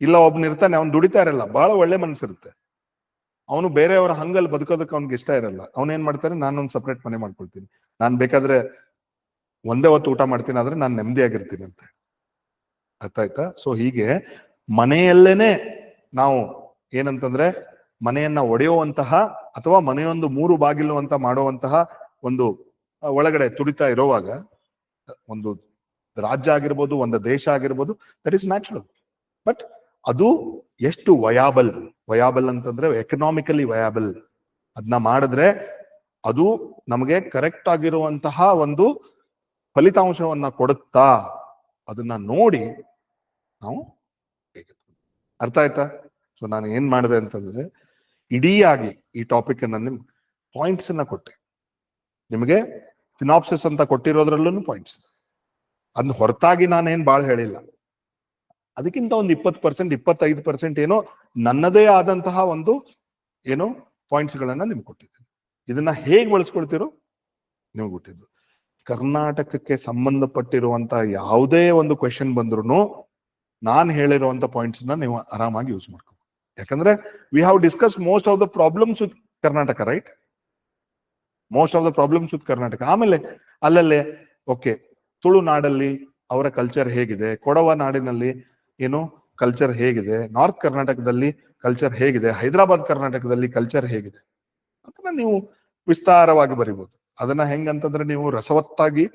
ಇಲ್ಲ ಒಬ್ನ ಇರ್ತಾನೆ, ಅವ್ನು ದುಡಿತಾ ಇರಲ್ಲ, ಬಹಳ ಒಳ್ಳೆ ಮನಸ್ಸಿರುತ್ತೆ, ಅವನು ಬೇರೆಯವರ ಹಂಗಲ್ಲಿ ಬದುಕೋದಕ್ಕೆ ಅವ್ನಿಗೆ ಇಷ್ಟ ಇರಲ್ಲ. ಅವನೇನ್ ಮಾಡ್ತಾನೆ, ನಾನೊಂದು ಸಪ್ರೇಟ್ ಮನೆ ಮಾಡ್ಕೊಳ್ತೀನಿ, ನಾನ್ ಬೇಕಾದ್ರೆ ಒಂದೇ ಹೊತ್ತು ಊಟ ಮಾಡ್ತೀನಿ, ಆದ್ರೆ ನಾನು ನೆಮ್ಮದಿಯಾಗಿರ್ತೀನಿ ಅಂತ. ಅರ್ಥ ಆಯ್ತಾ? ಸೊ ಹೀಗೆ ಮನೆಯಲ್ಲೇನೆ ನಾವು ಏನಂತಂದ್ರೆ ಮನೆಯನ್ನ ಒಡೆಯುವಂತಹ ಅಥವಾ ಮನೆಯೊಂದು 3 ಬಾಗಿಲು ಅಂತ ಮಾಡುವಂತಹ ಒಂದು ಒಳಗಡೆ ತುಡಿತಾ ಇರುವಾಗ, ಒಂದು ರಾಜ್ಯ ಆಗಿರ್ಬೋದು, ಒಂದು ದೇಶ ಆಗಿರ್ಬೋದು, ದಟ್ ಇಸ್ ನ್ಯಾಚುರಲ್. ಬಟ್ ಅದು ಎಷ್ಟು ವಯಾಬಲ್ ಅಂತಂದ್ರೆ ಎಕನಾಮಿಕಲಿ ವಯಾಬಲ್, ಅದನ್ನ ಮಾಡಿದ್ರೆ ಅದು ನಮಗೆ ಕರೆಕ್ಟ್ ಆಗಿರುವಂತಹ ಒಂದು ಫಲಿತಾಂಶವನ್ನ ಕೊಡುತ್ತಾ, ಅದನ್ನ ನೋಡಿ ನಾವು. ಅರ್ಥ ಆಯ್ತಾ? ಸೊ ನಾನು ಏನ್ ಮಾಡಿದೆ ಅಂತಂದ್ರೆ, ಇಡೀ ಆಗಿ ಈ ಟಾಪಿಕ್ ಅನ್ನ ನಿಮ್ ಪಾಯಿಂಟ್ಸ್ ಅನ್ನ ಕೊಟ್ಟೆ. ನಿಮಗೆ ಸಿನಾಪ್ಸಿಸ್ ಅಂತ ಕೊಟ್ಟಿರೋದ್ರಲ್ಲೂ ಪಾಯಿಂಟ್ಸ್, ಅದನ್ನ ಹೊರತಾಗಿ ನಾನೇನ್ ಬಾಳ್ ಹೇಳಿಲ್ಲ. ಅದಕ್ಕಿಂತ ಒಂದು 20%, 25% ಏನೋ ನನ್ನದೇ ಆದಂತಹ ಒಂದು ಏನೋ ಪಾಯಿಂಟ್ಸ್ ಗಳನ್ನ ನಿಮ್ಗೆ ಕೊಟ್ಟಿದ್ದೀನಿ. ಇದನ್ನ ಹೇಗ್ ಬಳಸ್ಕೊಳ್ತಿರೋ ನಿಮ್ಗೆ ಕೊಟ್ಟಿದ್ದು. ಕರ್ನಾಟಕಕ್ಕೆ ಸಂಬಂಧಪಟ್ಟಿರುವಂತಹ ಯಾವುದೇ ಒಂದು ಕ್ವೆಶನ್ ಬಂದ್ರು ನಾನು ಹೇಳಿರುವಂತ ಪಾಯಿಂಟ್ಸ್ ನ ನೀವು ಆರಾಮಾಗಿ ಯೂಸ್ ಮಾಡ್ಕೋಬಹುದು. ಯಾಕಂದ್ರೆ we have discuss most of the problems with Karnataka, right? Most of the problems with Karnataka. ಆಮೇಲೆ ಅಲ್ಲಲ್ಲೇ ಓಕೆ, ತುಳುನಾಡಲ್ಲಿ ಅವರ ಕಲ್ಚರ್ ಹೇಗಿದೆ, ಕೊಡವ ನಾಡಿನಲ್ಲಿ ಏನು ಕಲ್ಚರ್ ಹೇಗಿದೆ, ನಾರ್ತ್ ಕರ್ನಾಟಕದಲ್ಲಿ ಕಲ್ಚರ್ ಹೇಗಿದೆ, ಹೈದರಾಬಾದ್ ಕರ್ನಾಟಕದಲ್ಲಿ ಕಲ್ಚರ್ ಹೇಗಿದೆ, ಅದನ್ನ ನೀವು ವಿಸ್ತಾರವಾಗಿ ಬರಿಬಹುದು. ಅದನ್ನ ಹೆಂಗಂತಂದ್ರೆ ನೀವು ರಸವತ್ತಾಗಿ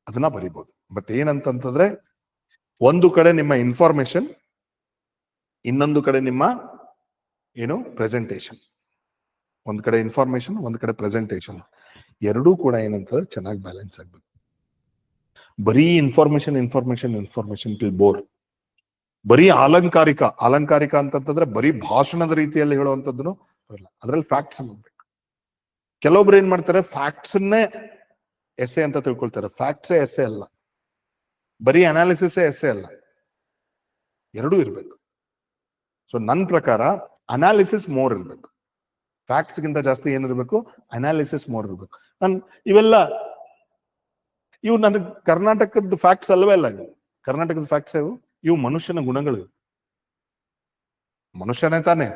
ಅದನ್ನ ಬರಿಬಹುದು. ಬಟ್ ಏನಂತಂದ್ರೆ ಒಂದು ಕಡೆ ನಿಮ್ಮ ಇನ್ಫಾರ್ಮೇಶನ್, ಇನ್ನೊಂದು ಕಡೆ ನಿಮ್ಮ ಏನು ಪ್ರೆಸೆಂಟೇಶನ್. ಒಂದ್ ಕಡೆ ಇನ್ಫಾರ್ಮೇಶನ್, ಒಂದ್ ಕಡೆ ಪ್ರೆಸೆಂಟೇಶನ್, ಎರಡೂ ಕೂಡ ಏನಂತಂದ್ರೆ ಚೆನ್ನಾಗಿ ಬ್ಯಾಲೆನ್ಸ್ ಆಗ್ಬೇಕು. ಬರೀ ಇನ್ಫಾರ್ಮೇಶನ್ ಟಿಲ್ ಬೋರ್. ಬರೀ ಅಲಂಕಾರಿಕ ಅಂತಂತಂದ್ರೆ ಬರೀ ಭಾಷಣದ ರೀತಿಯಲ್ಲಿ ಹೇಳುವಂತದ್ದು ಬರಲ್ಲ, ಅದ್ರಲ್ಲಿ ಫ್ಯಾಕ್ಟ್ಸ್ ಮಾಡ್ಬೇಕು. ಕೆಲವೊಬ್ರು ಏನ್ ಮಾಡ್ತಾರೆ, ಫ್ಯಾಕ್ಟ್ಸ್ ಅನ್ನೇ ಎಸ್ಸೆ ಅಂತ ತಿಳ್ಕೊಳ್ತಾರೆ. ಫ್ಯಾಕ್ಟ್ಸೇ ಎಸ್ಸೆ ಅಲ್ಲ, ಬರೀ ಅನಾಲಿಸಿಸ್ ಎಸ್ಸೆ ಅಲ್ಲ, ಎರಡೂ ಇರ್ಬೇಕು. ಸೊ ನನ್ನ ಪ್ರಕಾರ ಅನಾಲಿಸಿಸ್ ಮೋರ್ ಇರ್ಬೇಕು, ಫ್ಯಾಕ್ಟ್ಸ್ ಗಿಂತ ಜಾಸ್ತಿ ಏನಿರ್ಬೇಕು, ಅನಾಲಿಸಿಸ್ ಮೋರ್ ಇರ್ಬೇಕು. ಇವು ನನಗೆ ಕರ್ನಾಟಕದ ಫ್ಯಾಕ್ಟ್ಸ್ ಅಲ್ವೇ ಅಲ್ಲ. ಕರ್ನಾಟಕದ ಫ್ಯಾಕ್ಟ್ಸ್ ಇವು ಮನುಷ್ಯನ ಗುಣಗಳು. ಮನುಷ್ಯನೇ ತಾನೆ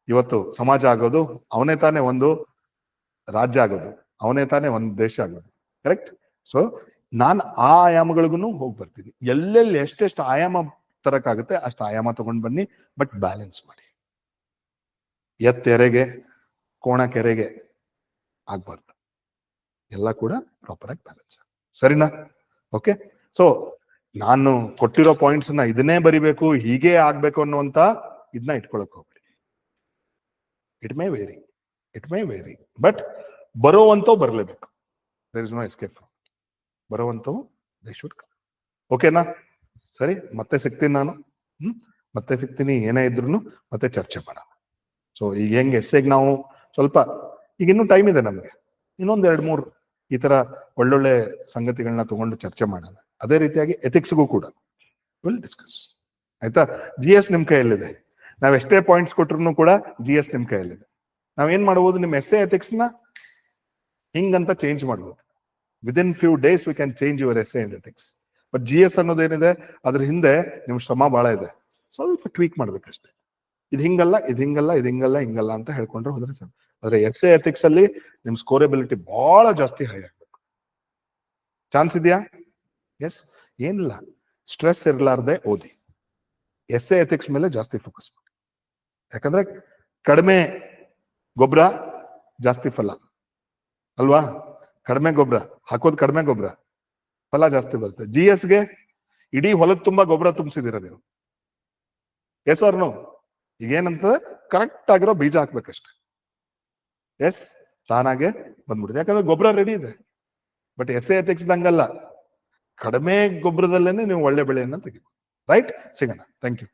ಇವತ್ತು ಸಮಾಜ ಆಗೋದು, ಅವನೇ ತಾನೆ ಒಂದು ರಾಜ್ಯ ಆಗೋದು, ಅವನೇ ತಾನೆ ಒಂದು ದೇಶ ಆಗೋದು. ಕರೆಕ್ಟ್? ಸೊ ನಾನು ಆ ಆಯಾಮಗಳಿಗೂ ಹೋಗಿ ಬರ್ತೀನಿ. ಎಲ್ಲೆಲ್ಲಿ ಎಷ್ಟೆಷ್ಟು ಆಯಾಮ ತರಕಾಗುತ್ತೆ ಅಷ್ಟು ಆಯಾಮ ತಗೊಂಡ್ ಬನ್ನಿ, ಬಟ್ ಬ್ಯಾಲೆನ್ಸ್ ಮಾಡಿ. ಎತ್ತೆರೆಗೆ ಕೋಣ ಕೆರೆಗೆ ಆಗ್ಬಾರ್ದು, ಎಲ್ಲ ಕೂಡ ಪ್ರಾಪರ್ ಆಗಿ ಬ್ಯಾಲೆನ್ಸ್. ಸರಿನಾ? ಓಕೆ. ಸೊ ನಾನು ಕೊಟ್ಟಿರೋ ಪಾಯಿಂಟ್ಸ್ ನ ಇದನ್ನೇ ಬರಿಬೇಕು, ಹೀಗೆ ಆಗ್ಬೇಕು ಅನ್ನುವಂತ ಇದನ್ನ ಇಟ್ಕೊಳಕ್ ಹೋಗ್ಬೇಡಿ. ಇಟ್ ಮೇ ವೇರಿ ಬಟ್ ಬರೋವಂತವ್ ಬರ್ಲೇಬೇಕು. There is no escape. ಬರೋವಂತವು ದೇ ಶುಡ್ ಕಮ್. ಓಕೆನಾ? ಸರಿ, ಮತ್ತೆ ಸಿಗ್ತೀನಿ ನಾನು. ಮತ್ತೆ ಸಿಗ್ತೀನಿ. ಏನೇ ಇದ್ರು ಮತ್ತೆ ಚರ್ಚೆ ಮಾಡೋಣ. ಸೊ ಈಗ ಹೆಂಗೆ ಎಸ್ಸೆಗೆ ನಾವು ಸ್ವಲ್ಪ ಈಗ ಇನ್ನೂ ಟೈಮ್ ಇದೆ ನಮ್ಗೆ, ಇನ್ನೊಂದ್ 2-3 ಈ ತರ ಒಳ್ಳೊಳ್ಳೆ ಸಂಗತಿಗಳನ್ನ ತಗೊಂಡು ಚರ್ಚೆ ಮಾಡೋಣ. ಅದೇ ರೀತಿಯಾಗಿ ಎಥಿಕ್ಸ್ಗೂ ಕೂಡ ವಿಲ್ ಡಿಸ್ಕಸ್. ಆಯ್ತಾ? GS ನಿಮ್ ಕೈಯಲ್ಲಿದೆ. ನಾವ್ ಎಷ್ಟೇ ಪಾಯಿಂಟ್ಸ್ ಕೊಟ್ರು ಕೂಡ GS ನಿಮ್ ಕೈಯಲ್ಲಿದೆ. ನಾವೇನ್ ಮಾಡಬಹುದು, ನಿಮ್ ಎಸ್ಸೆ ಎಥಿಕ್ಸ್ ನ ಹಿಂಗಂತ ಚೇಂಜ್ ಮಾಡ್ಬೋದು. Within few days we can change your essay and ethics. But GS ಅನ್ನೋದೇನಿದೆ ಅದ್ರ ಹಿಂದೆ ನಿಮ್ ಶ್ರಮ ಬಹಳ ಇದೆ. ಸ್ವಲ್ಪ ಟ್ವೀಕ್ ಮಾಡ್ಬೇಕಷ್ಟೇ. ಇದು ಹಿಂಗಲ್ಲ, ಇದು ಹಿಂಗಲ್ಲ, ಇದು ಹಿಂಗಲ್ಲ, ಹಿಂಗಲ್ಲ ಅಂತ ಹೇಳ್ಕೊಂಡ್ರೆ ಹೋದ್ರೆ ಸರ್. ಆದ್ರೆ ಎಸ್ಸೆ ಎಥಿಕ್ಸ್ ಅಲ್ಲಿ ನಿಮ್ ಸ್ಕೋರೆಬಿಲಿಟಿ ಬಹಳ ಜಾಸ್ತಿ ಹೈ ಆಗ್ಬೇಕು. ಚಾನ್ಸ್ ಇದೆಯಾ? ಎಸ್. ಏನಿಲ್ಲ, ಸ್ಟ್ರೆಸ್ ಇರ್ಲಾರ್ದೆ ಓದಿ. ಎಸ್ಸೆ ಎಥಿಕ್ಸ್ ಮೇಲೆ ಜಾಸ್ತಿ ಫೋಕಸ್ ಮಾಡಿ. ಯಾಕಂದ್ರೆ ಕಡಿಮೆ ಗೊಬ್ಬರ ಜಾಸ್ತಿ ಫಲ ಅಲ್ವಾ? ಕಡಿಮೆ ಗೊಬ್ಬರ ಹಾಕೋದು, ಕಡಿಮೆ ಗೊಬ್ಬರ ಫಲ ಜಾಸ್ತಿ ಬರುತ್ತೆ. GSಗೆ ಇಡೀ ಹೊಲದ ತುಂಬಾ ಗೊಬ್ಬರ ತುಂಬಿಸಿದಿರ ನೀವು. Yes or no? ಈಗೇನಂತ ಕರೆಕ್ಟ್ ಆಗಿರೋ ಬೀಜ ಹಾಕ್ಬೇಕಷ್ಟೆ. ಎಸ್, ತಾನಾಗೆ ಬಂದ್ಬಿಡುತ್ತೆ. ಯಾಕಂದ್ರೆ ಗೊಬ್ಬರ ರೆಡಿ ಇದೆ. ಬಟ್ ಎಸ್ಸೆ ಎಥಿಕ್ಸ್ ಹಂಗಲ್ಲ, ಕಡಿಮೆ ಗೊಬ್ಬರದಲ್ಲೇನೆ ನೀವು ಒಳ್ಳೆ ಬೆಳೆಯನ್ನ ತೆಗಿಬೋದು. ರೈಟ್? ಸಿಗೋಣ. Thank you.